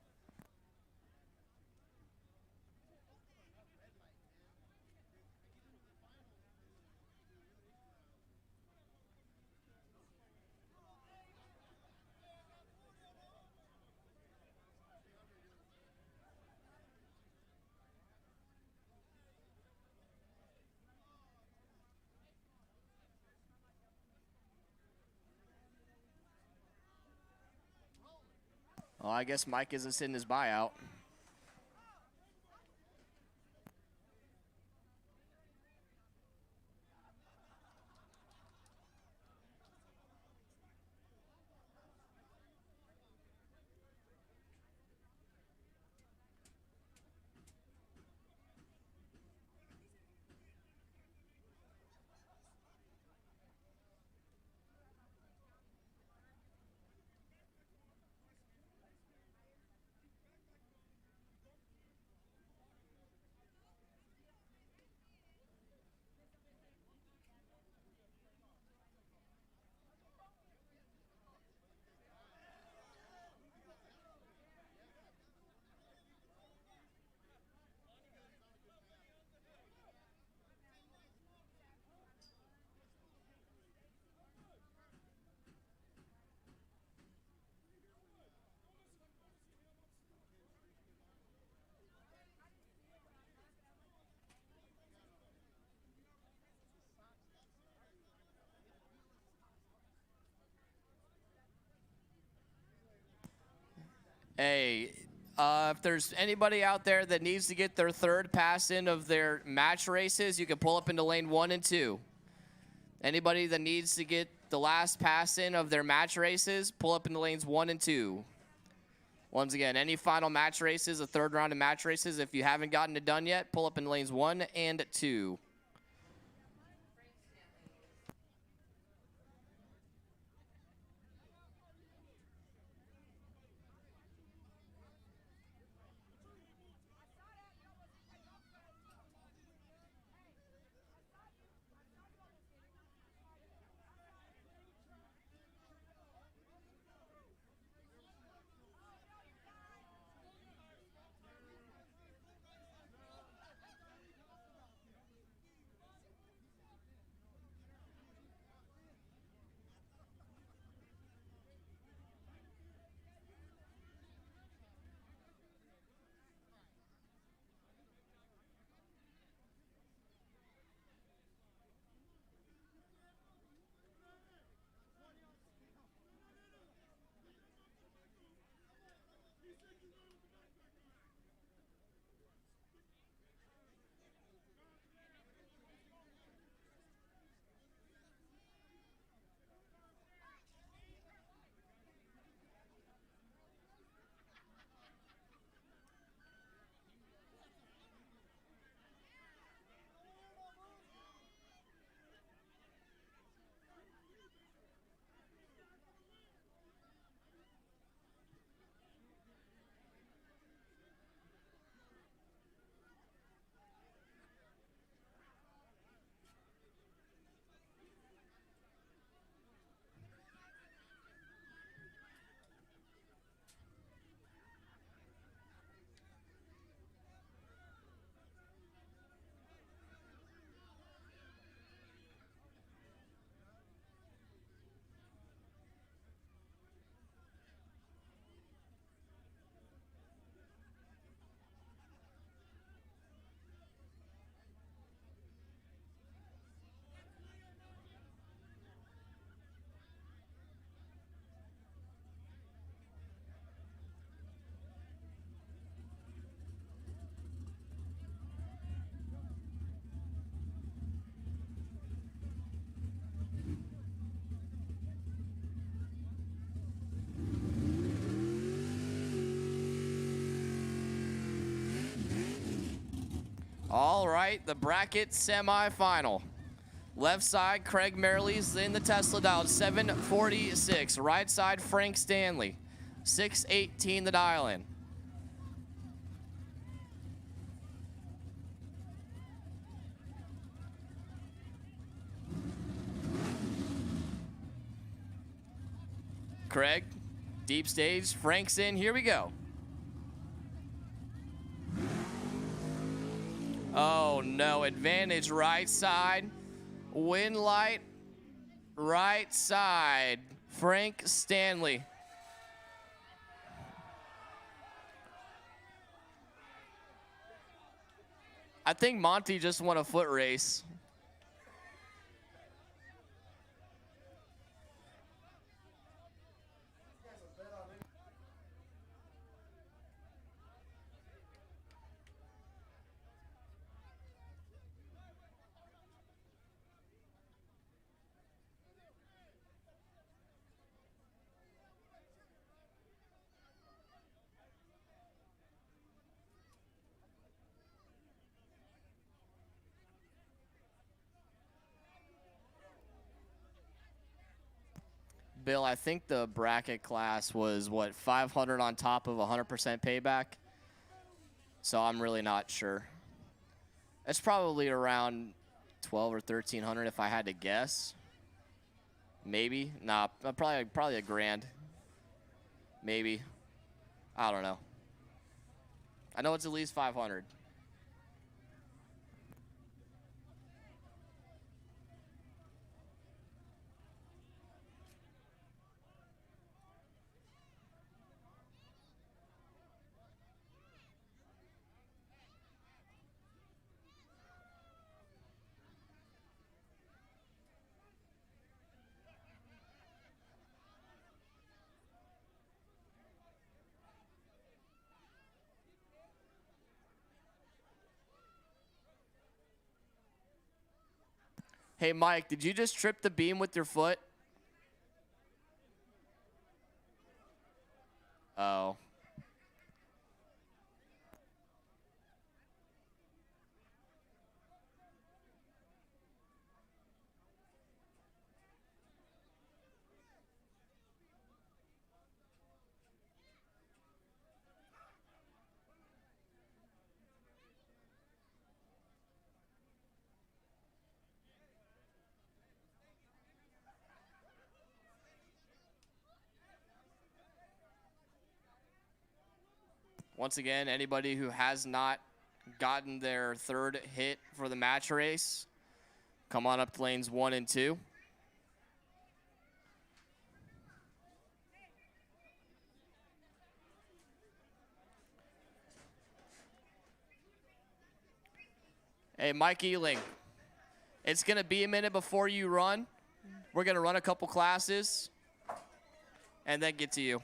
Well, I guess Mike isn't sitting his buyout. Hey, if there's anybody out there that needs to get their third pass in of their match races, you can pull up into lane 1 and 2. Anybody that needs to get the last pass in of their match races, pull up into lanes 1 and 2. Once again, any final match races, a third round of match races, if you haven't gotten it done yet, pull up in lanes 1 and 2. All right, the bracket semifinal. Left side, Craig Merrill's in the Tesla dial, 746. Right side, Frank Stanley, 618 the dial in. Craig, deep stage, Frank's in, here we go. Oh no, advantage right side. Wind light, right side. Frank Stanley. I think Monty just won a foot race. Bill, I think the bracket class was, what, 500 on top of 100% payback? So I'm really not sure. It's probably around 12 or 1,300 if I had to guess. Maybe. Nah, probably a grand. Maybe. I don't know. I know it's at least 500. Hey, Mike, did you just trip the beam with your foot? Oh. Once again, anybody who has not gotten their third hit for the match race, come on up to lanes 1 and 2. Hey, Mike Ealing, it's going to be a minute before you run. We're going to run a couple classes and then get to you.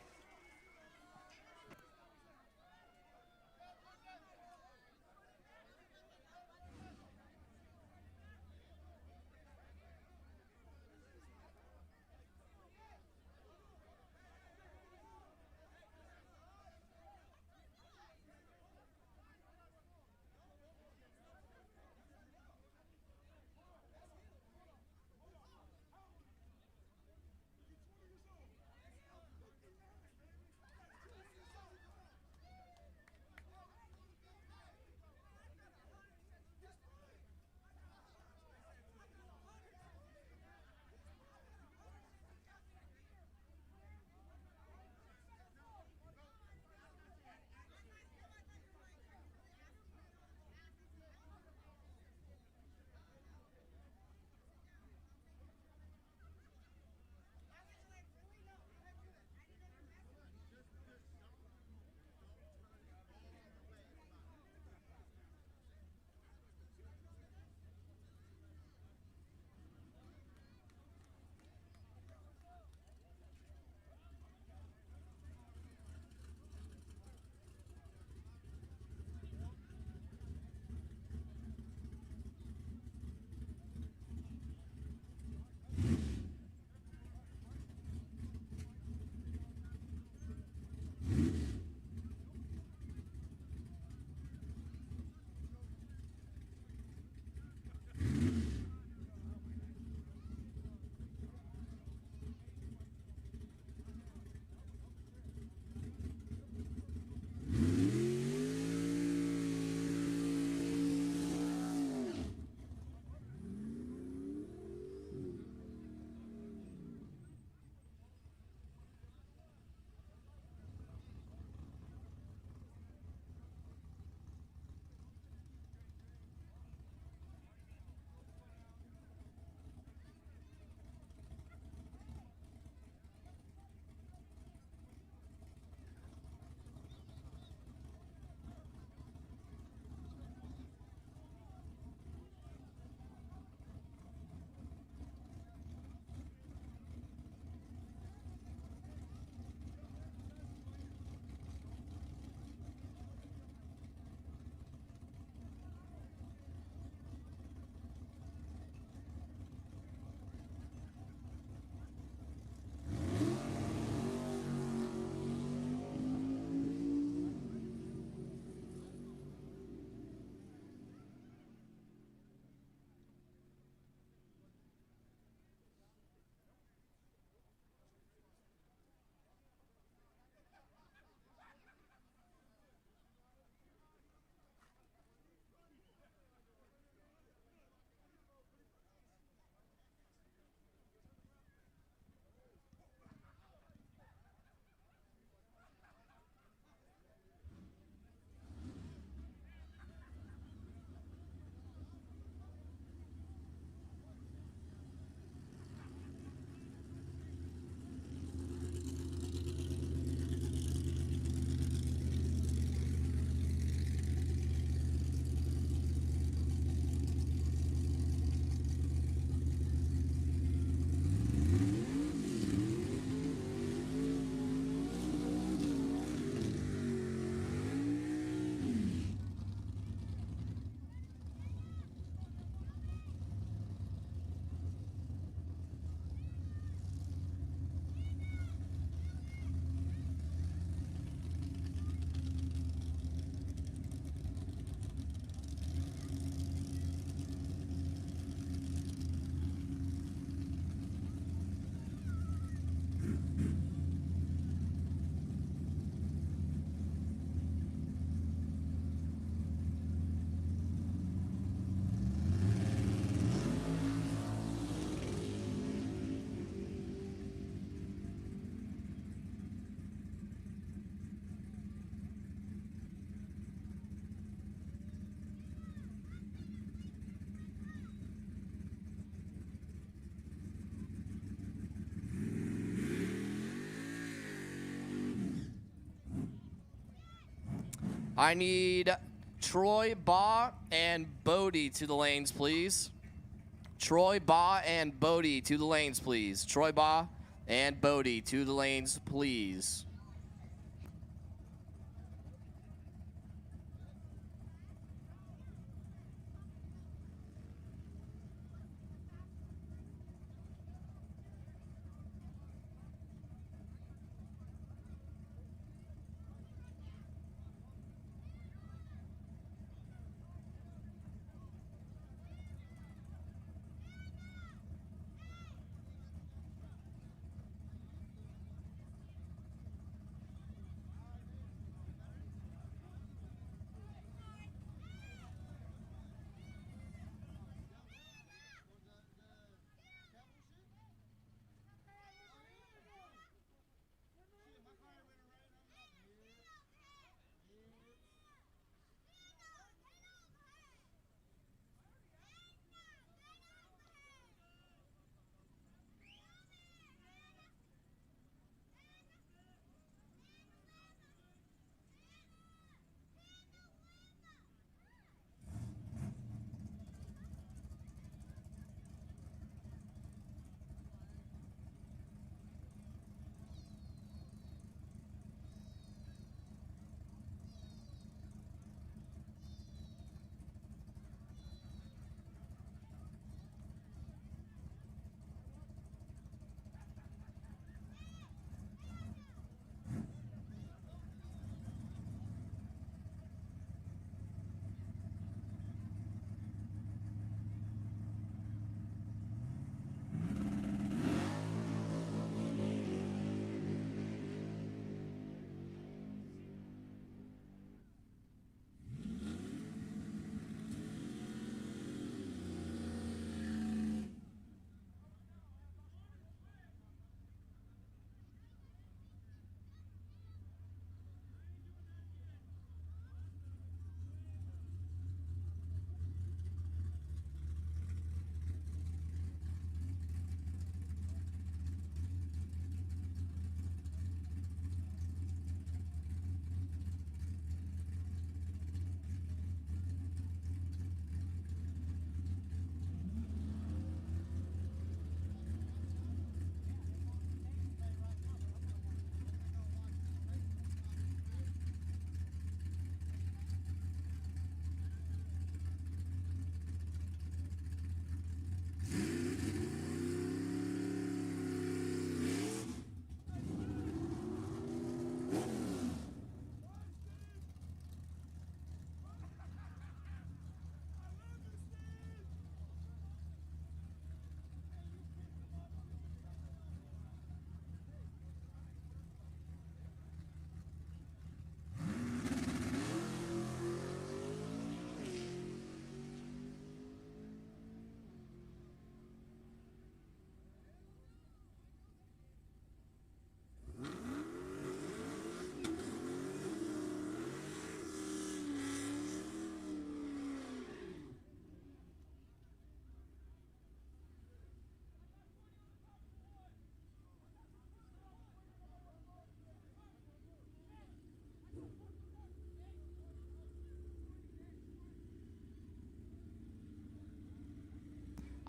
I need Troy, Ba, and Bodie to the lanes, please. Troy, Ba, and Bodie to the lanes, please. Troy, Ba, and Bodie to the lanes, please.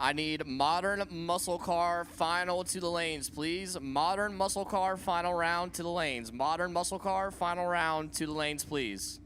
I need Modern Muscle Car final to the lanes, please. Modern Muscle Car final round to the lanes. Modern Muscle Car final round to the lanes, please.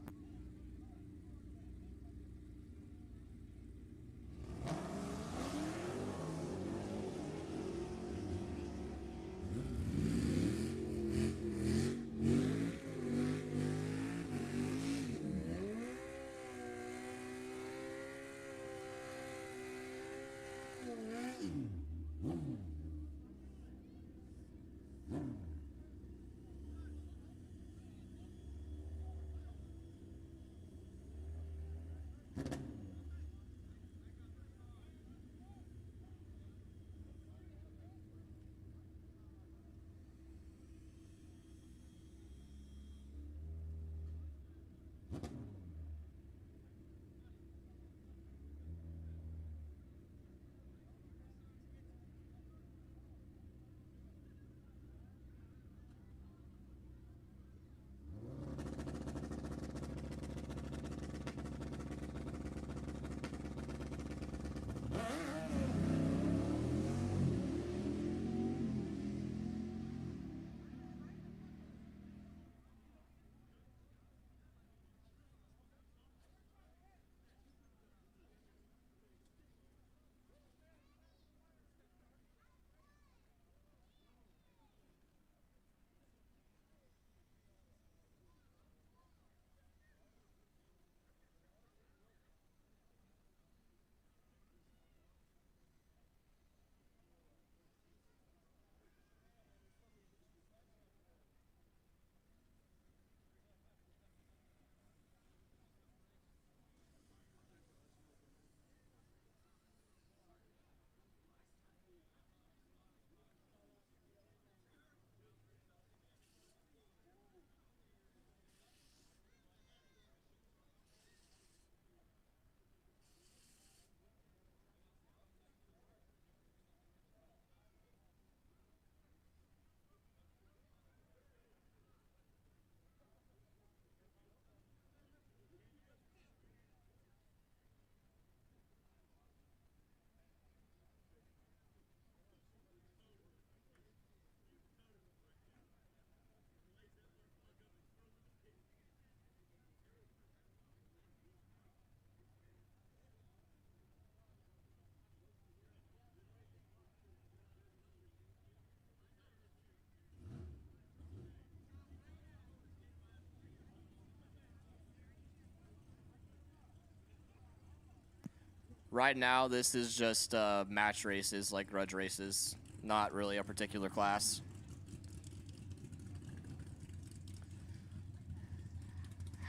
Right now, this is just match races, like grudge races, not really a particular class.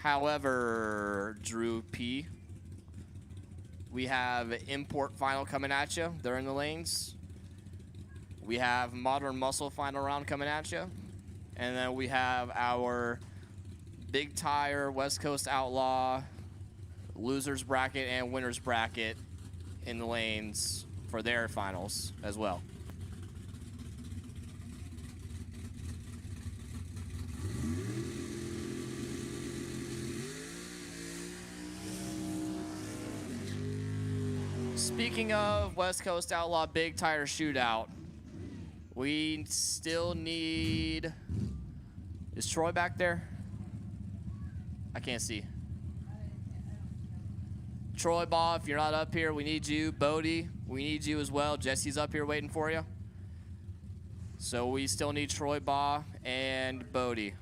However, Drew P, we have import final coming at you. They're in the lanes. We have modern muscle final round coming at you. And then we have our big tire, West Coast Outlaw, losers bracket and winners bracket in the lanes for their finals as well. Speaking of West Coast Outlaw big tire shootout, we still need... Is Troy back there? I can't see. Troy Baugh, if you're not up here, we need you. Bodie, we need you as well. Jesse's up here waiting for you. So we still need Troy Baugh and Bodie.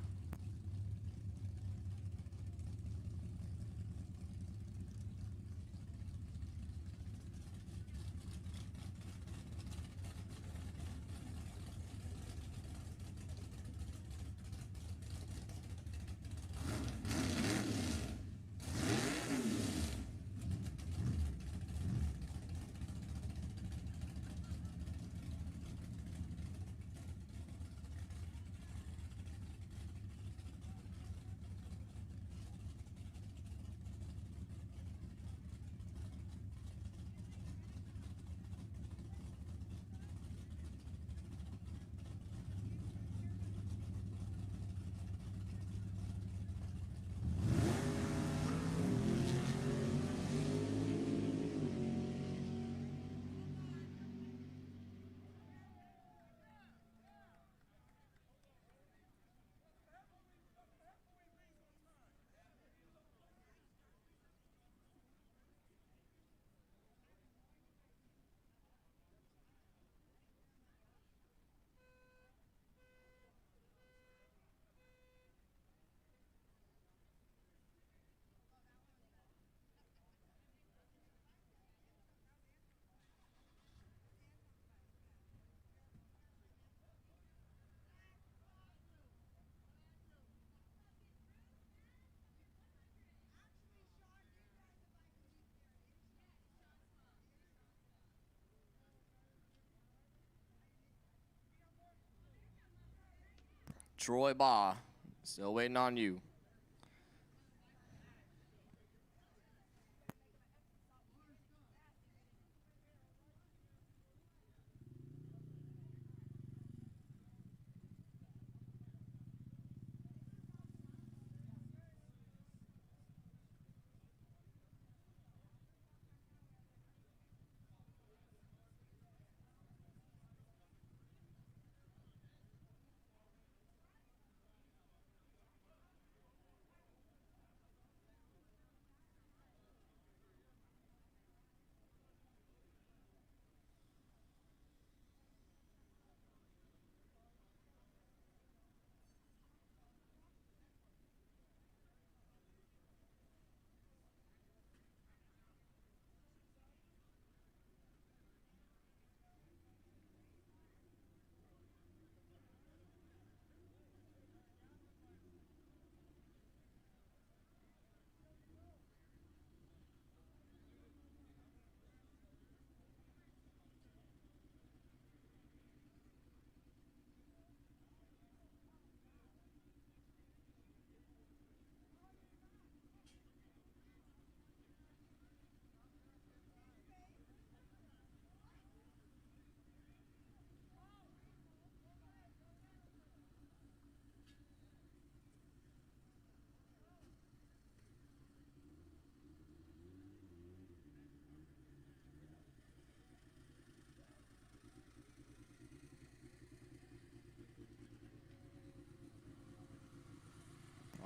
Troy Baugh, still waiting on you.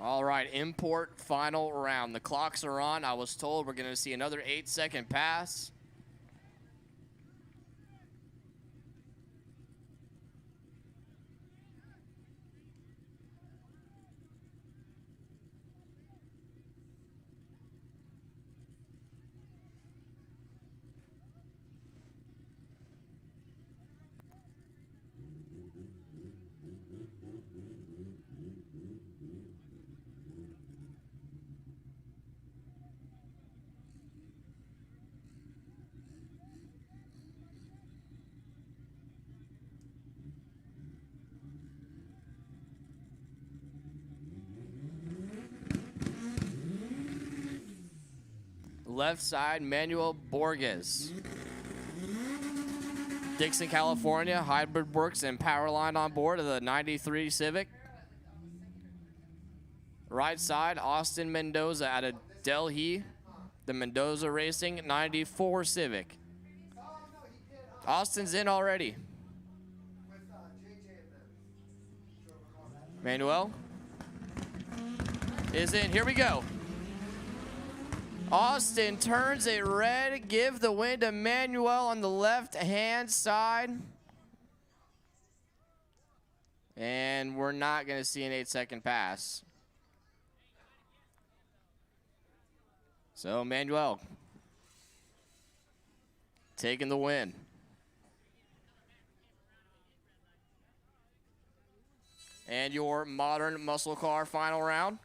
All right, import final round. The clocks are on. I was told we're going to see another 8-second pass. Left side, Manuel Borges. Dixon, California, Hybrid Works and Powerline on board of the 93 Civic. Right side, Austin Mendoza out of Delhi, the Mendoza Racing 94 Civic. Austin's in already. Manuel is in. Here we go. Austin turns it red. Give the win to Manuel on the left-hand side. And we're not going to see an 8-second pass. So Manuel taking the win. And your modern muscle car final round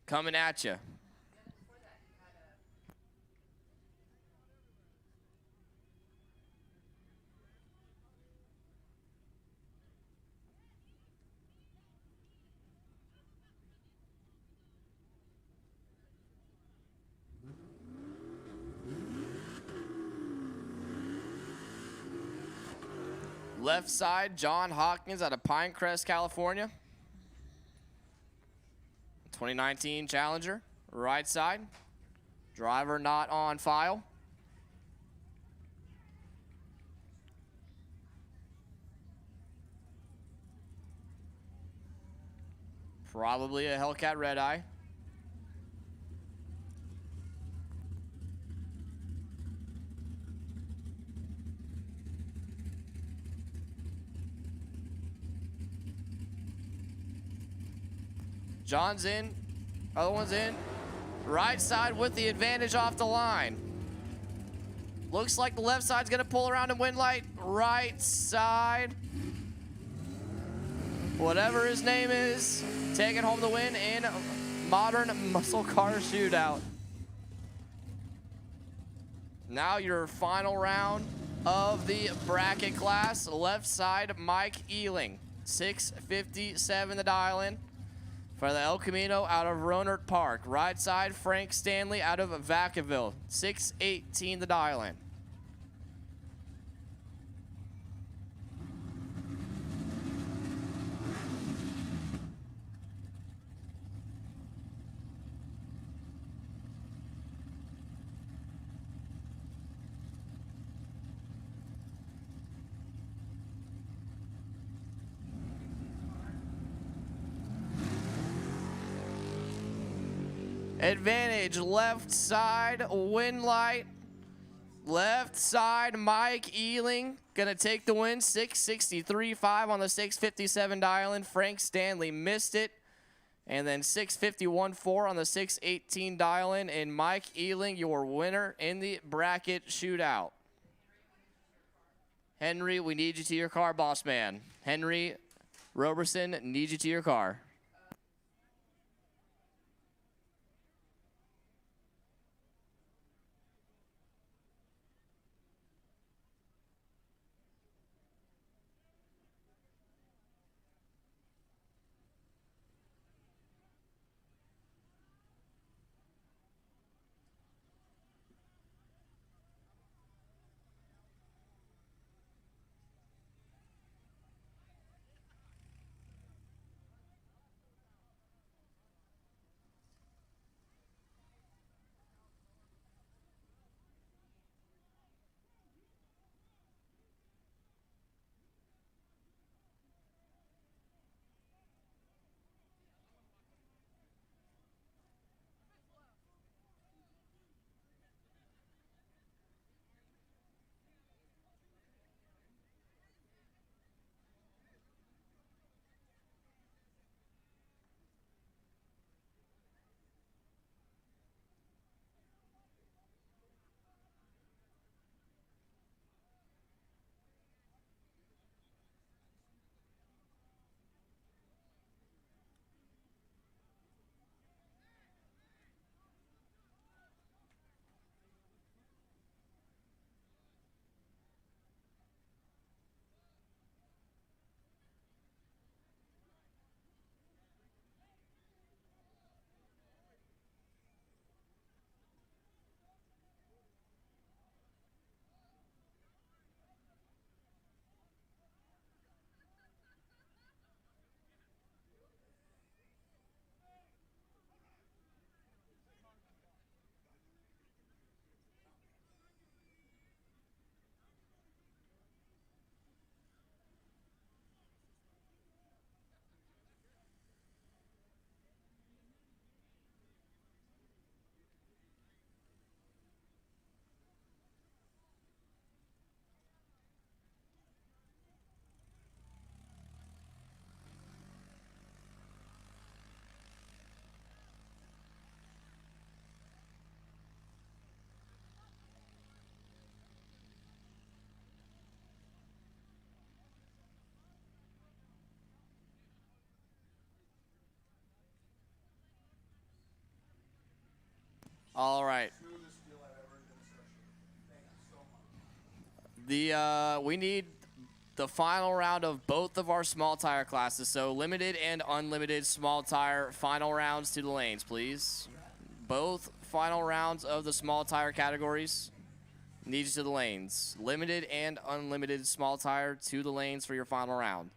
coming at you. Left side, John Hawkins out of Pinecrest, California. 2019 Challenger. Right side, driver not on file. Probably a Hellcat Red Eye. John's in, other one's in. Right side with the advantage off the line. Looks like the left side's gonna pull around and win light. Right side, whatever his name is, taking home the win in modern muscle car shootout. Now your final round of the bracket class. Left side, Mike Ealing, 657 the dial in. For the El Camino out of Rohnert Park. Right side, Frank Stanley out of Vacaville, 618 the dial in. Advantage left side, win light. Left side, Mike Ealing gonna take the win, 663.5 on the 657 dial-in. Frank Stanley missed it. And then 651.4 on the 618 dial-in. And Mike Ealing, your winner in the bracket shootout. Henry, we need you to your car, boss man. Henry Roberson, need you to your car. All right. We need the final round of both of our small tire classes. So limited and unlimited small tire final rounds to the lanes, please. Both final rounds of the small tire categories need you to the lanes. Limited and unlimited small tire to the lanes for your final round.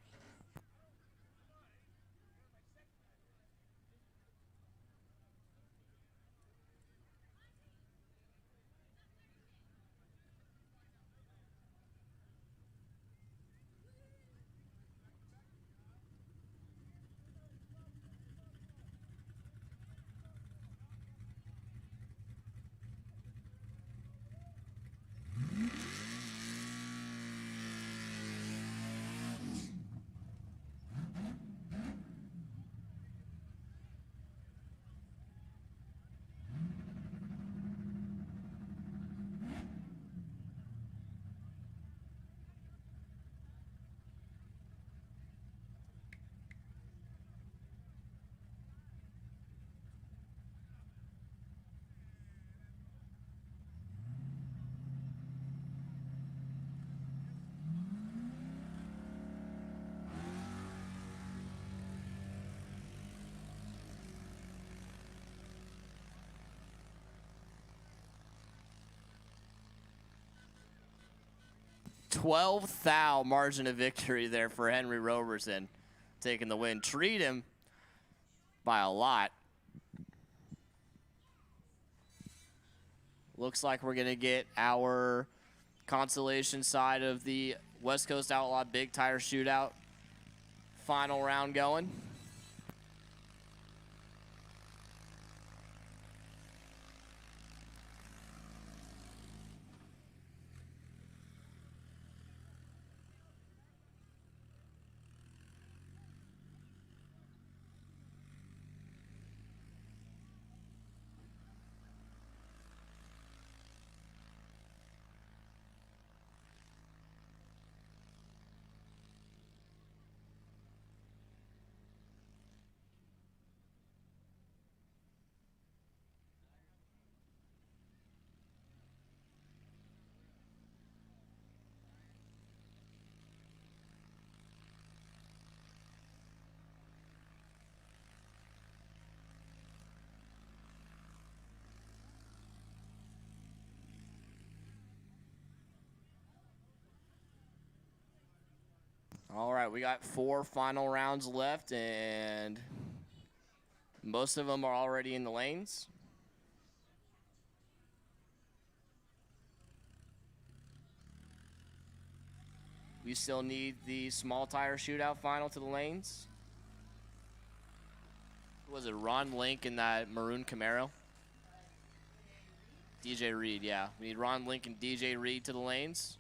$12,000 margin of victory there for Henry Roberson, taking the win. Treat him by a lot. Looks like we're going to get our Consolation side of the West Coast Outlaw Big Tire Shootout final round going. All right, we got 4 final rounds left, and most of them are already in the lanes. We still need the small tire shootout final to the lanes. Was it Ron Link in that maroon Camaro? DJ Reed, yeah. We need Ron Link and DJ Reed to the lanes.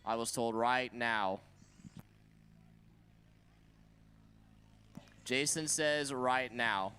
I was told right now. Jason says right now.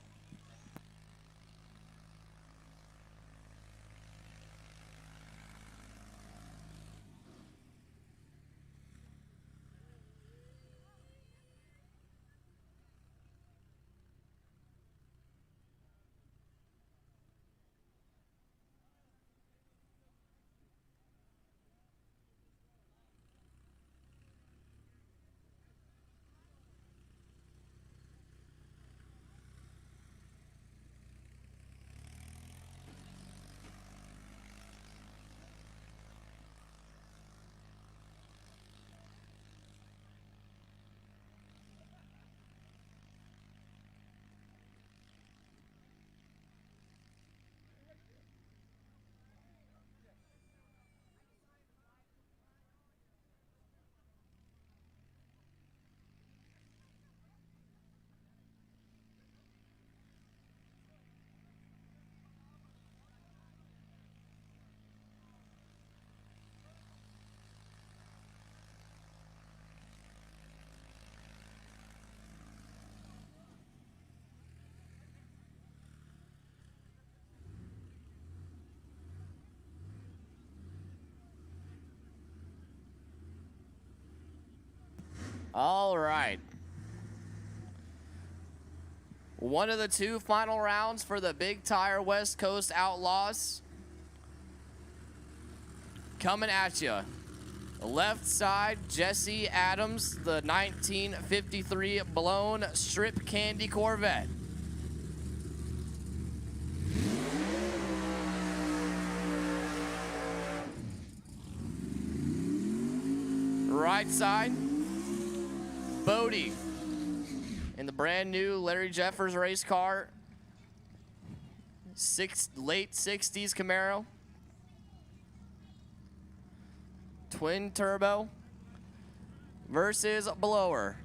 All right. One of the two final rounds for the Big Tire West Coast Outlaws. Coming at you. Left side, Jesse Adams, the 1953 blown strip candy Corvette. Right side, Bodie in the brand new Larry Jeffers race car, late 60s Camaro. Twin turbo versus blower.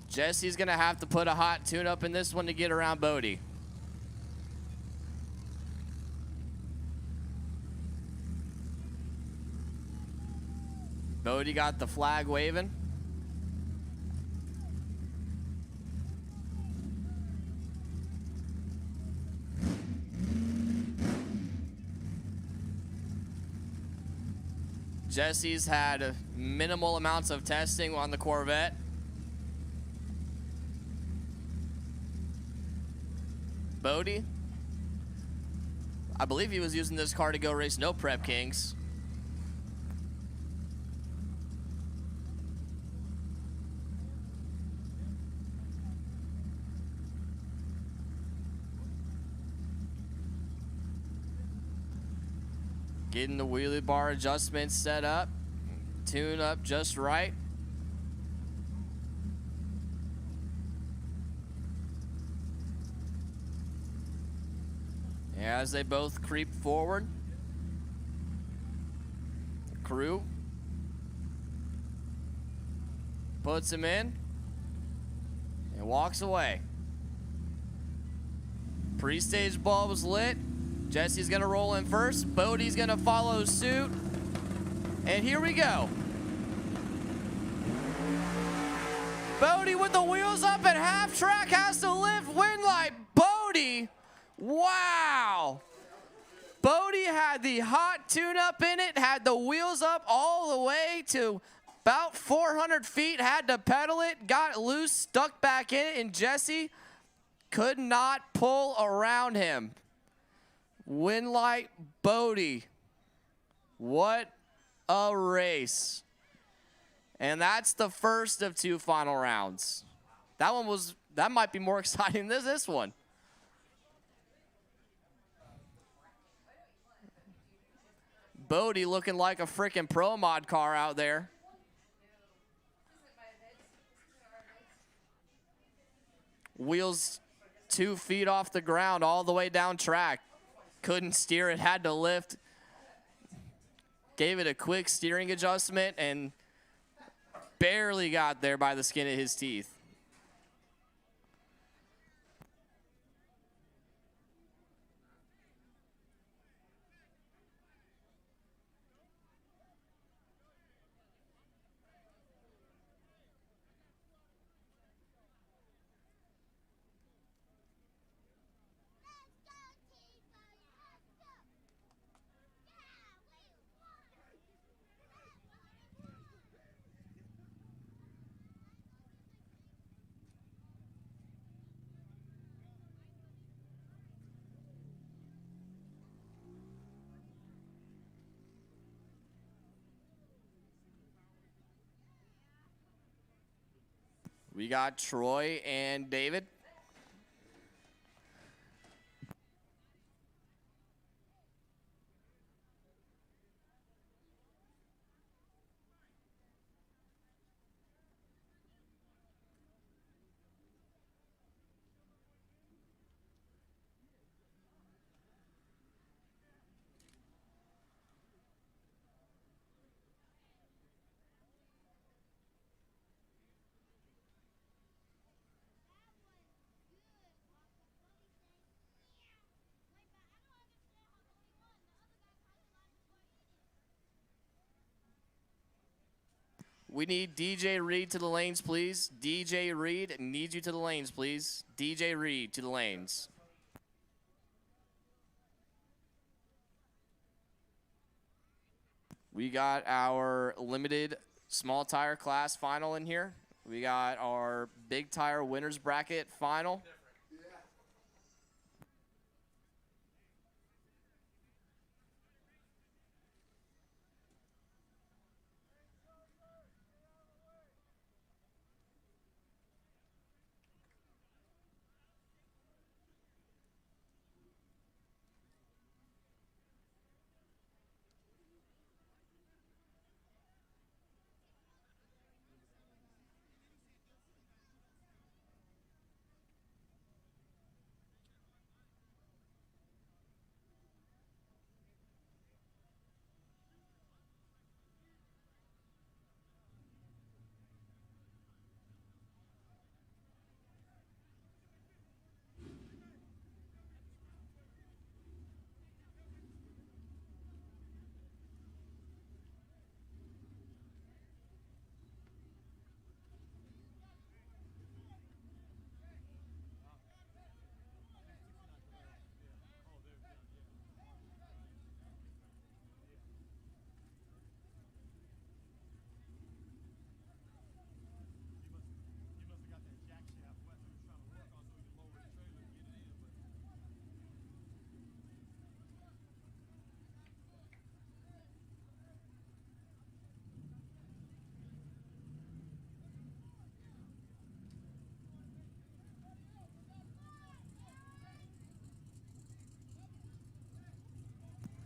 Jesse's gonna have to put a hot tune up in this one to get around Bodie. Bodie got the flag waving. Jesse's had minimal amounts of testing on the Corvette. Bodie, I believe he was using this car to go race No Prep Kings. Getting the wheelie bar adjustments set up. Tune up just right. As they both creep forward. Crew puts him in and walks away. Pre-stage bulbs lit. Jesse's gonna roll in first. Bodie's gonna follow suit. And here we go. Bodie with the wheels up at half track has to lift wind light. Bodie, wow. Bodie had the hot tune-up in it, had the wheels up all the way to about 400 feet, had to pedal it, got loose, stuck back in it, and Jesse could not pull around him. Winlight Bodie. What a race. And that's the first of two final rounds. That might be more exciting than this one. Bodie looking like a freaking pro mod car out there. Wheels 2 feet off the ground all the way down track. Couldn't steer it, had to lift. Gave it a quick steering adjustment and barely got there by the skin of his teeth. We got Troy and David. We need DJ Reed to the lanes, please. DJ Reed needs you to the lanes, please. DJ Reed to the lanes. We got our limited Small tire class final in here. We got our big tire winners bracket final.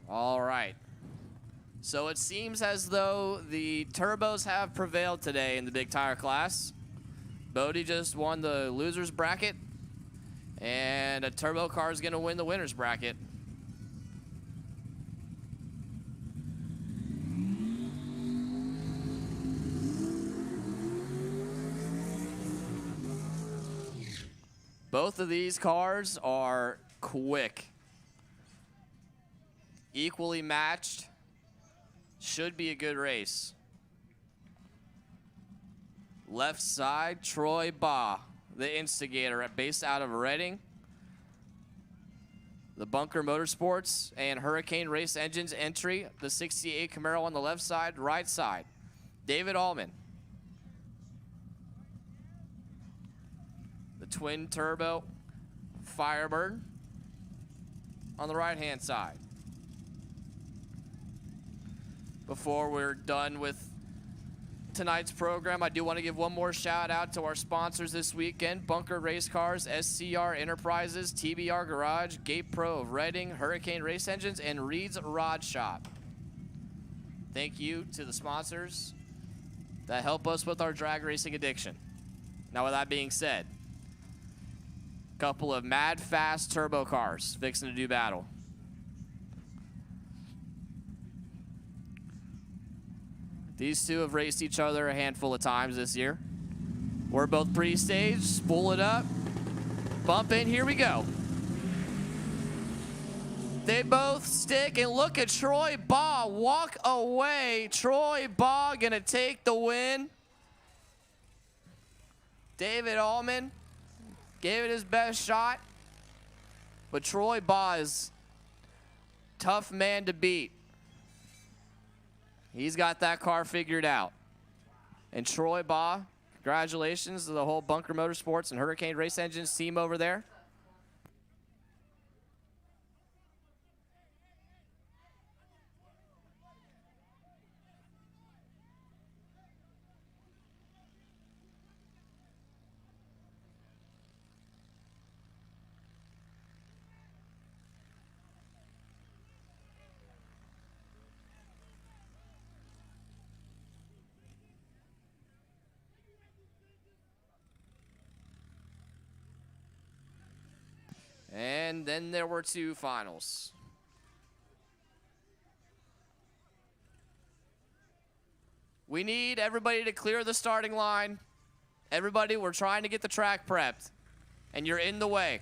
All right. So it seems as though the turbos have prevailed today in the big tire class. Bodie just won the losers bracket, and a turbo car is going to win the winners bracket. Both of these cars are quick. Equally matched. Should be a good race. Left side, Troy Baugh, the instigator, based out of Reading. The Bunker Motorsports and Hurricane Race Engines entry, the 68 Camaro on the left side, right side. David Allman. The twin turbo Firebird on the right-hand side. Before we're done with tonight's program, I do want to give one more shout out to our sponsors this weekend: Bunker Race Cars, SCR Enterprises, TBR Garage, Gate Pro of Reading, Hurricane Race Engines, and Reed's Rod Shop. Thank you to the sponsors that help us with our drag racing addiction. Now, with that being said, a couple of mad fast turbo cars fixing to do battle. These two have raced each other a handful of times this year. We're both pre-staged. Spool it up. Bump in. Here we go. They both stick, and look at Troy Baugh walk away. Troy Baugh gonna take the win. David Allman gave it his best shot, but Troy Baugh is a tough man to beat. He's got that car figured out. And Troy Baugh, congratulations to the whole Bunker Motorsports and Hurricane Race Engines team over there. And then there were two finals. We need everybody to clear the starting line. Everybody, we're trying to get the track prepped, and you're in the way.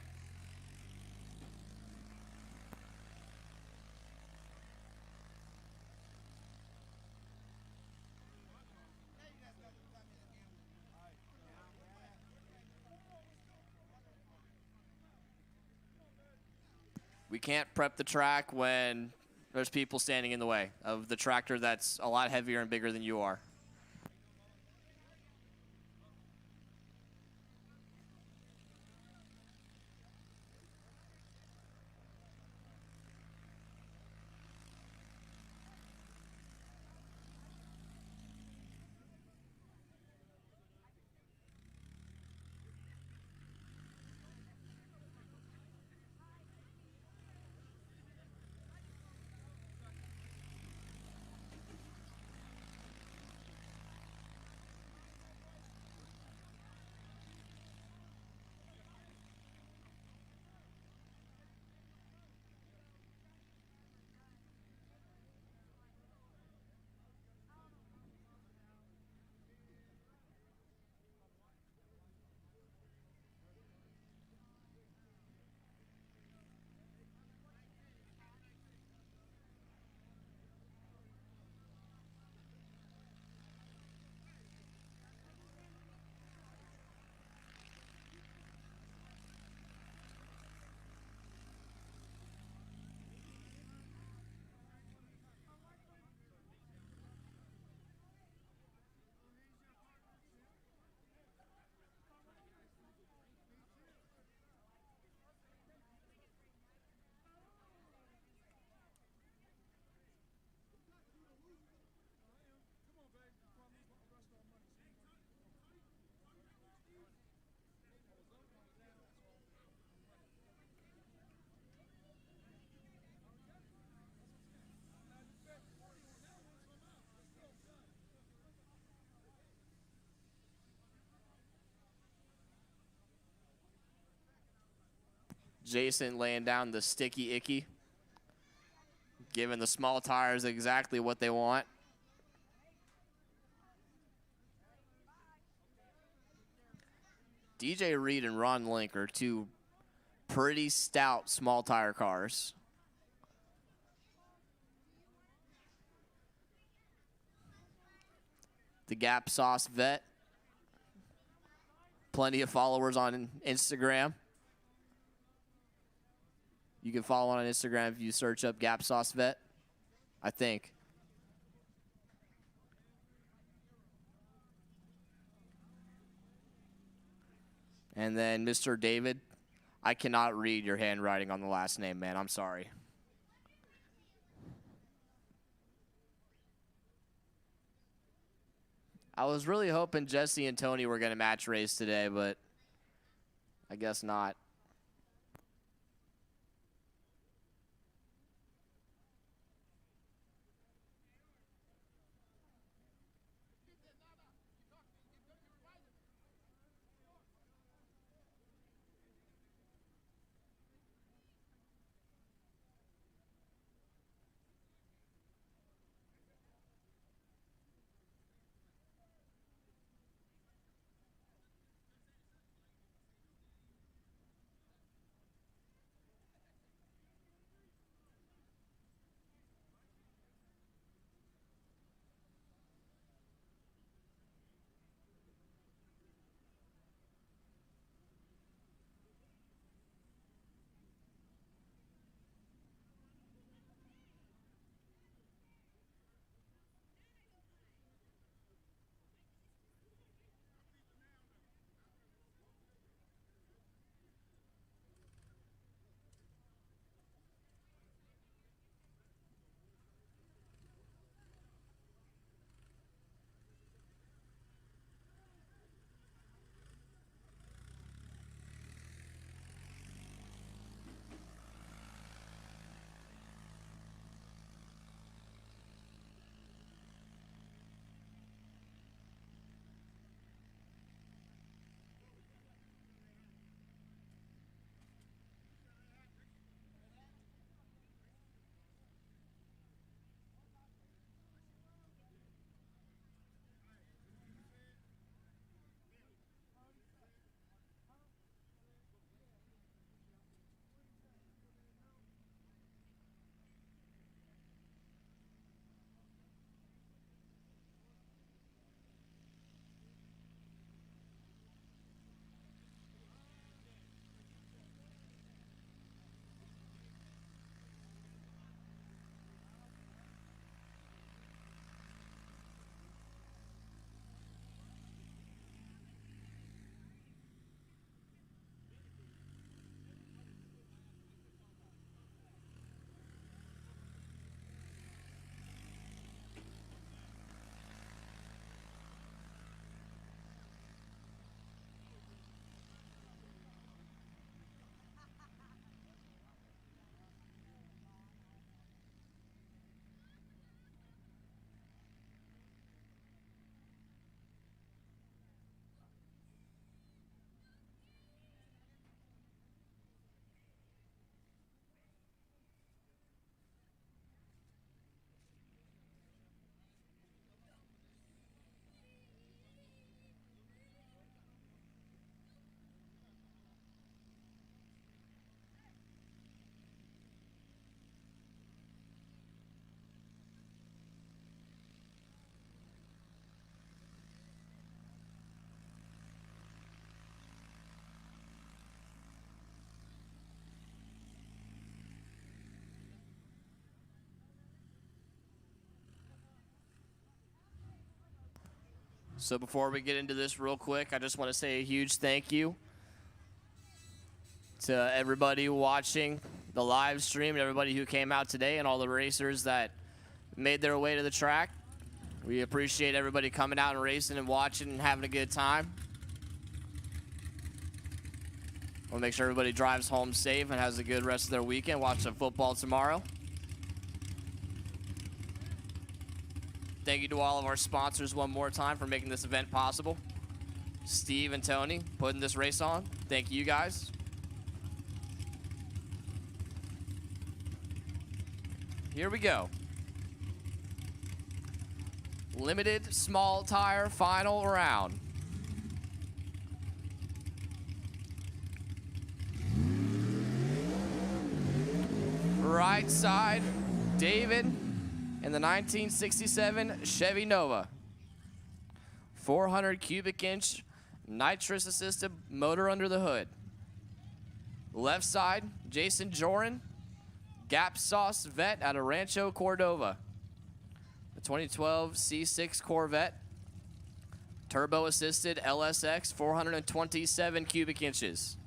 We can't prep the track when there's people standing in the way of the tractor that's a lot heavier and bigger than you are. Jason laying down the sticky icky, giving the small tires exactly what they want. DJ Reed and Ron Link are two pretty stout small tire cars. The Gap Sauce Vet. Plenty of followers on Instagram. You can follow on Instagram if you search up Gap Sauce Vet, I think. And then Mr. David, I cannot read your handwriting on the last name, man. I'm sorry. I was really hoping Jesse and Tony were going to match race today, but I guess not. So before we get into this real quick, I just want to say a huge thank you to everybody watching the live stream and everybody who came out today and all the racers that made their way to the track. We appreciate everybody coming out and racing and watching and having a good time. We'll make sure everybody drives home safe and has a good rest of their weekend. Watch some football tomorrow. Thank you to all of our sponsors one more time for making this event possible. Steve and Tony putting this race on. Thank you guys. Here we go. Limited small tire final round. Right side, David in the 1967 Chevy Nova. 400 cubic inch nitrous assisted motor under the hood. Left side, Jason Joran, Gap Sauce vet out of Rancho Cordova. The 2012 C6 Corvette, turbo assisted LSX, 427 cubic inches.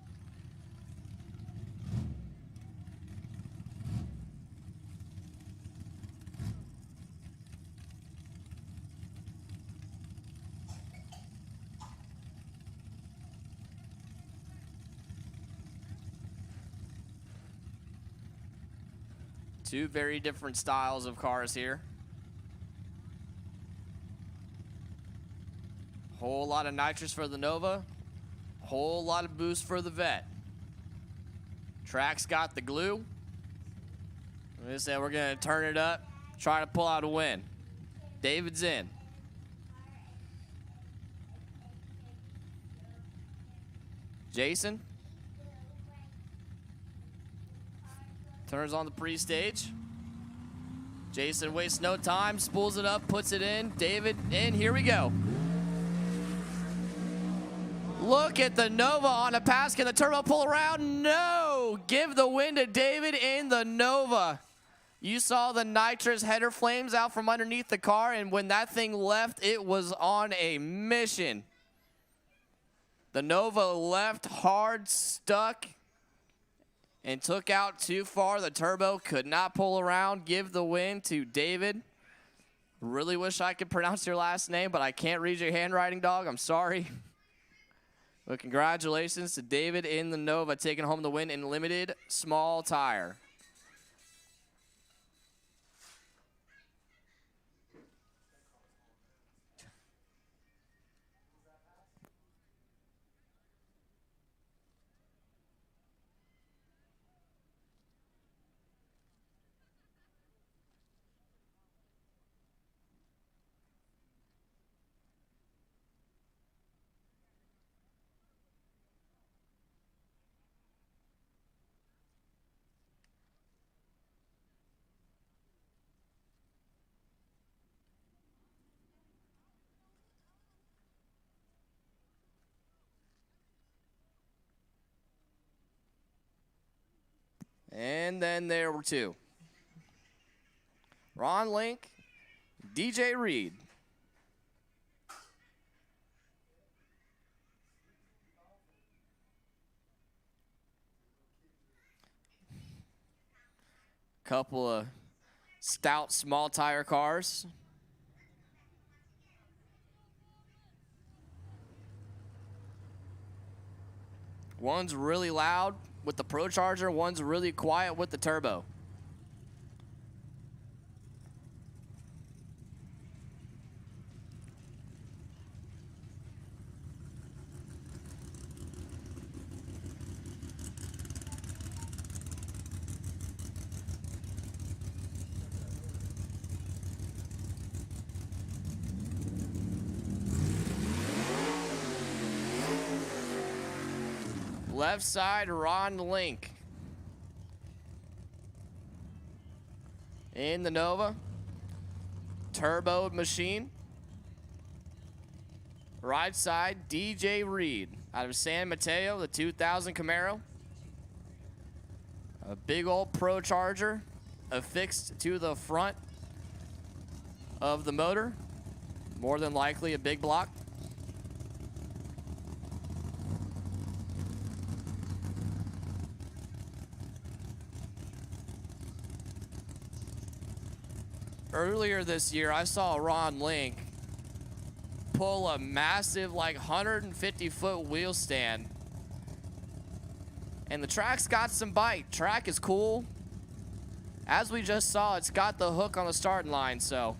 Two very different styles of cars here. Whole lot of nitrous for the Nova. Whole lot of boost for the Vet. Track's got the glue. Like I said, we're gonna turn it up, try to pull out a win. David's in. Jason. Turns on the pre-stage. Jason wastes no time, spools it up, puts it in. David in, here we go. Look at the Nova on a pass. Can the turbo pull around? No! Give the win to David in the Nova. You saw the nitrous header flames out from underneath the car, and when that thing left, it was on a mission. The Nova left hard, stuck, and took out too far. The turbo could not pull around. Give the win to David. Really wish I could pronounce your last name, but I can't read your handwriting, dog. I'm sorry. But congratulations to David in the Nova, taking home the win in limited small tire. And then there were two. Ron Link, DJ Reed. Couple of stout small tire cars. One's really loud with the Pro Charger, one's really quiet with the turbo. Left side, Ron Link. In the Nova. Turbo machine. Right side, DJ Reed. Out of San Mateo, the 2000 Camaro. A big old Pro Charger affixed to the front of the motor. More than likely a big block. Earlier this year, I saw Ron Link pull a massive, like, 150-foot wheel stand. And the track's got some bite. Track is cool. As we just saw, it's got the hook on the starting line, so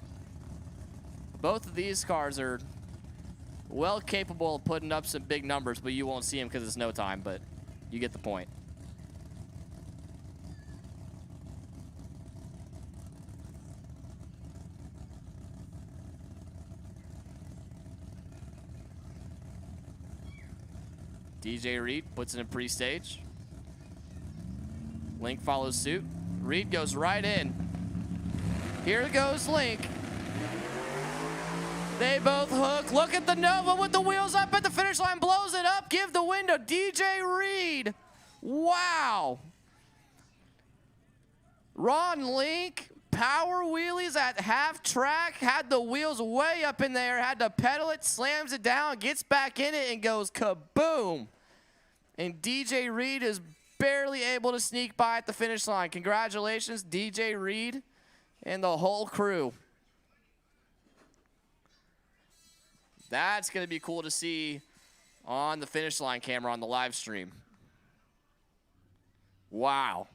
both of these cars are well capable of putting up some big numbers, but you won't see them because it's no time, but you get the point. DJ Reed puts it in pre-stage. Link follows suit. Reed goes right in. Here goes Link. They both hook. Look at the Nova with the wheels up at the finish line. Blows it up. Give the win to DJ Reed. Wow. Ron Link, power wheelies at half track. Had the wheels way up in there. Had to pedal it. Slams it down. Gets back in it and goes kaboom. And DJ Reed is barely able to sneak by at the finish line. Congratulations, DJ Reed and the whole crew. That's going to be cool to see on the finish line camera on the live stream. Wow.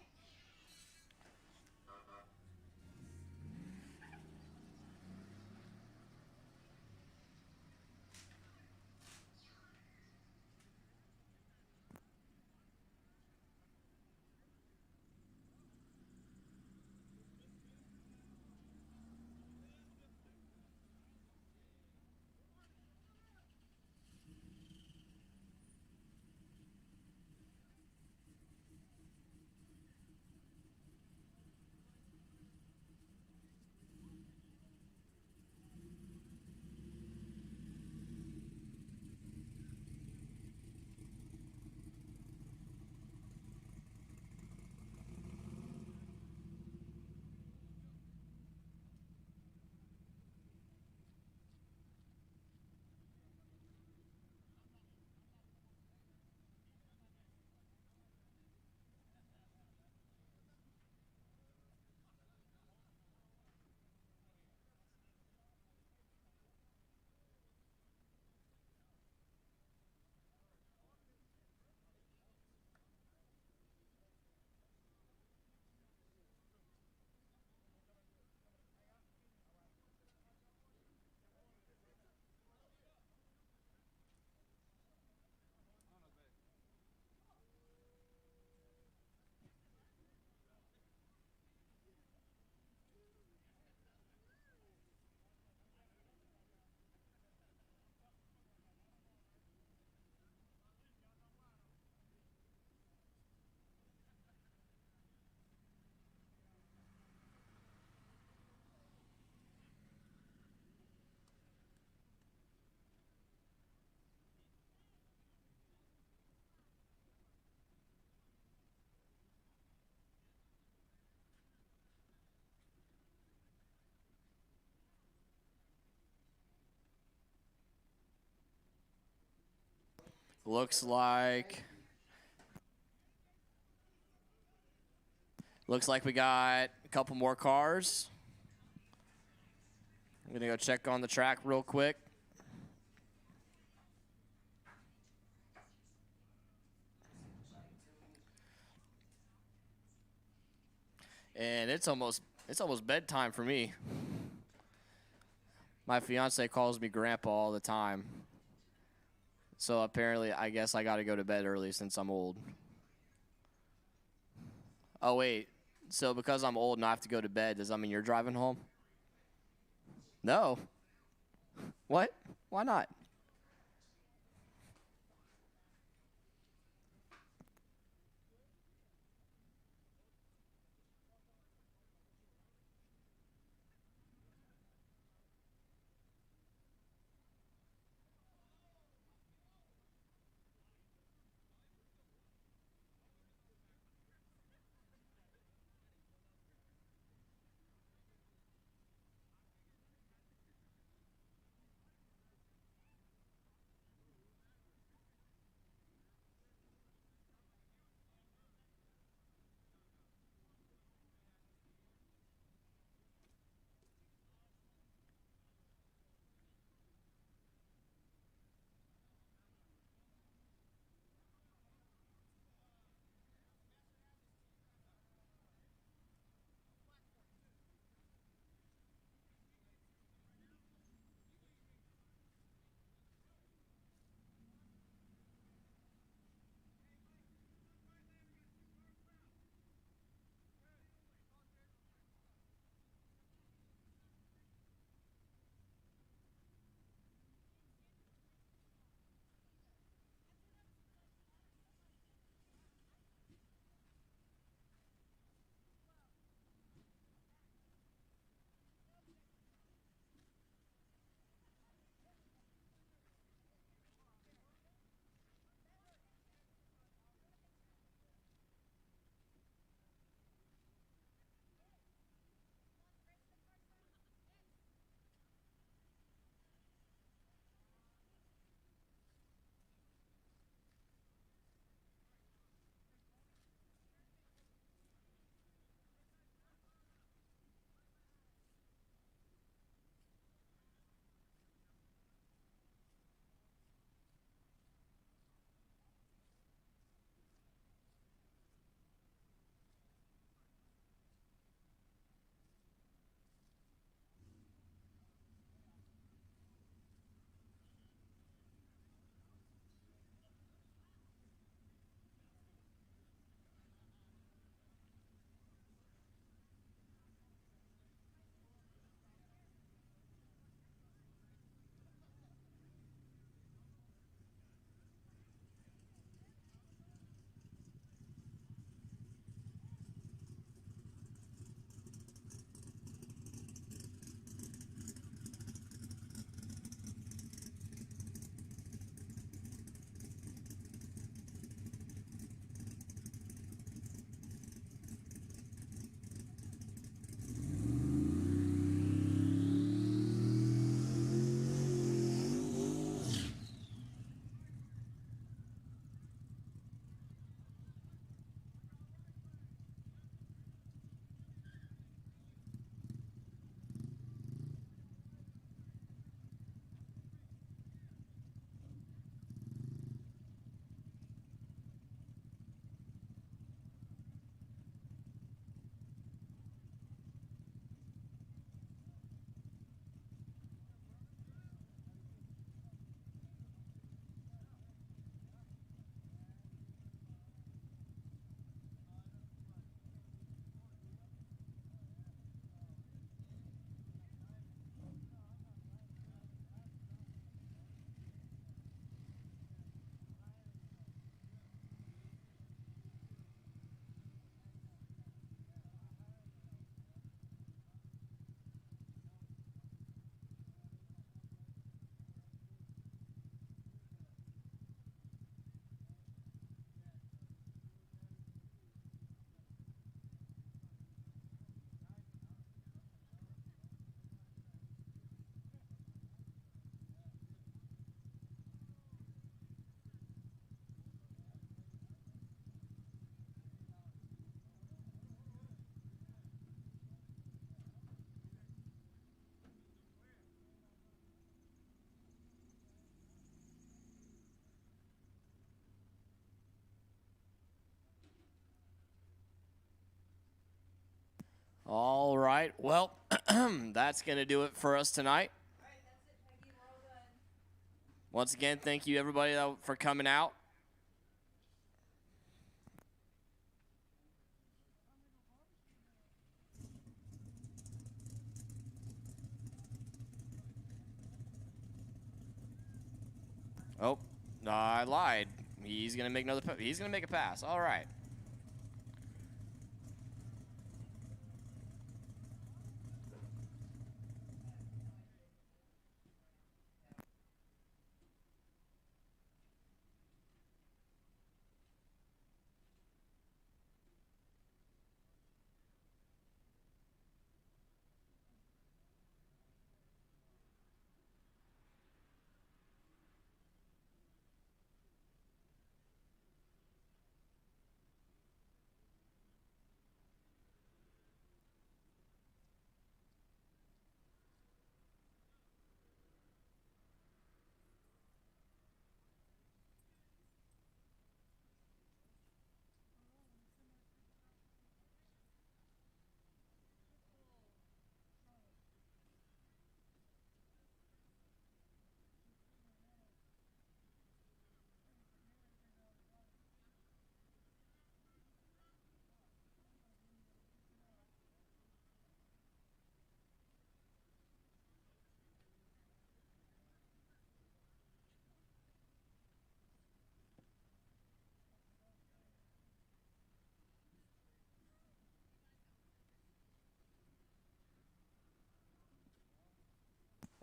Looks like we got a couple more cars. I'm going to go check on the track real quick. And it's almost bedtime for me. My fiance calls me grandpa all the time. So apparently, I guess I got to go to bed early since I'm old. Oh, wait. So because I'm old and I have to go to bed, does that mean you're driving home? No. What? Why not? All right. Well, that's going to do it for us tonight. Once again, thank you, everybody, for coming out. Oh, no, I lied. He's going to make another. He's going to make a pass. All right.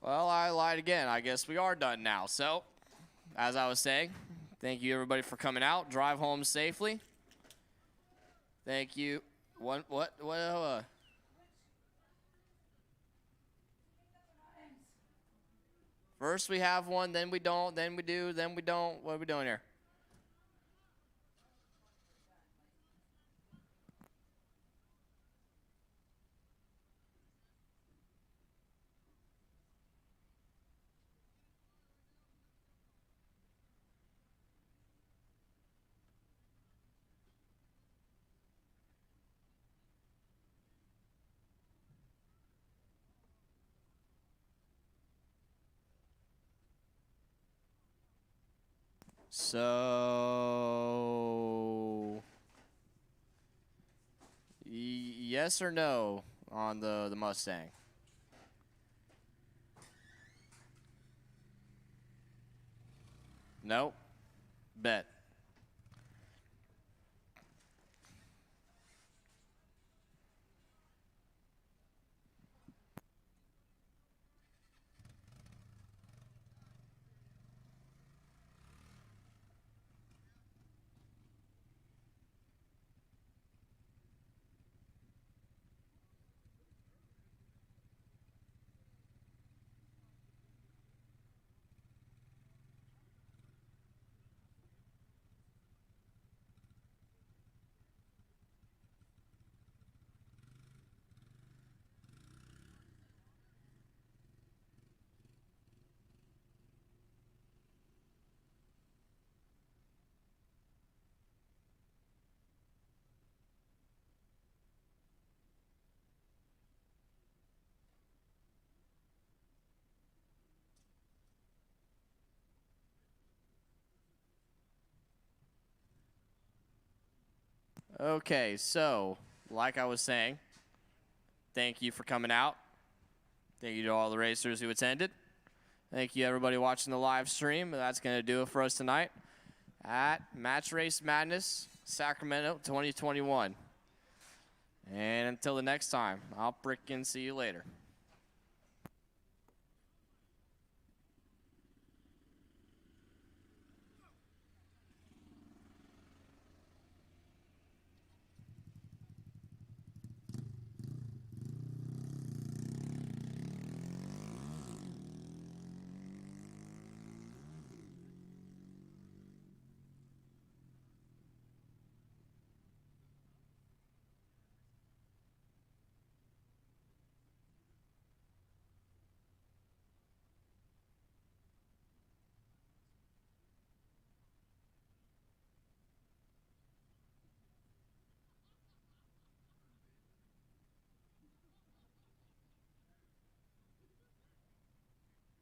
Well, I lied again. I guess we are done now. So, as I was saying, thank you, everybody, for coming out. Drive home safely. Thank you. What? First we have one, then we don't, then we do, then we don't. What are we doing here? So, yes or no on the Mustang? Nope. Bet. Okay, so, like I was saying, thank you for coming out. Thank you to all the racers who attended. Thank you, everybody watching the live stream. That's going to do it for us tonight at Race Madness Sacramento 2021. And until the next time, I'll frickin' see you later.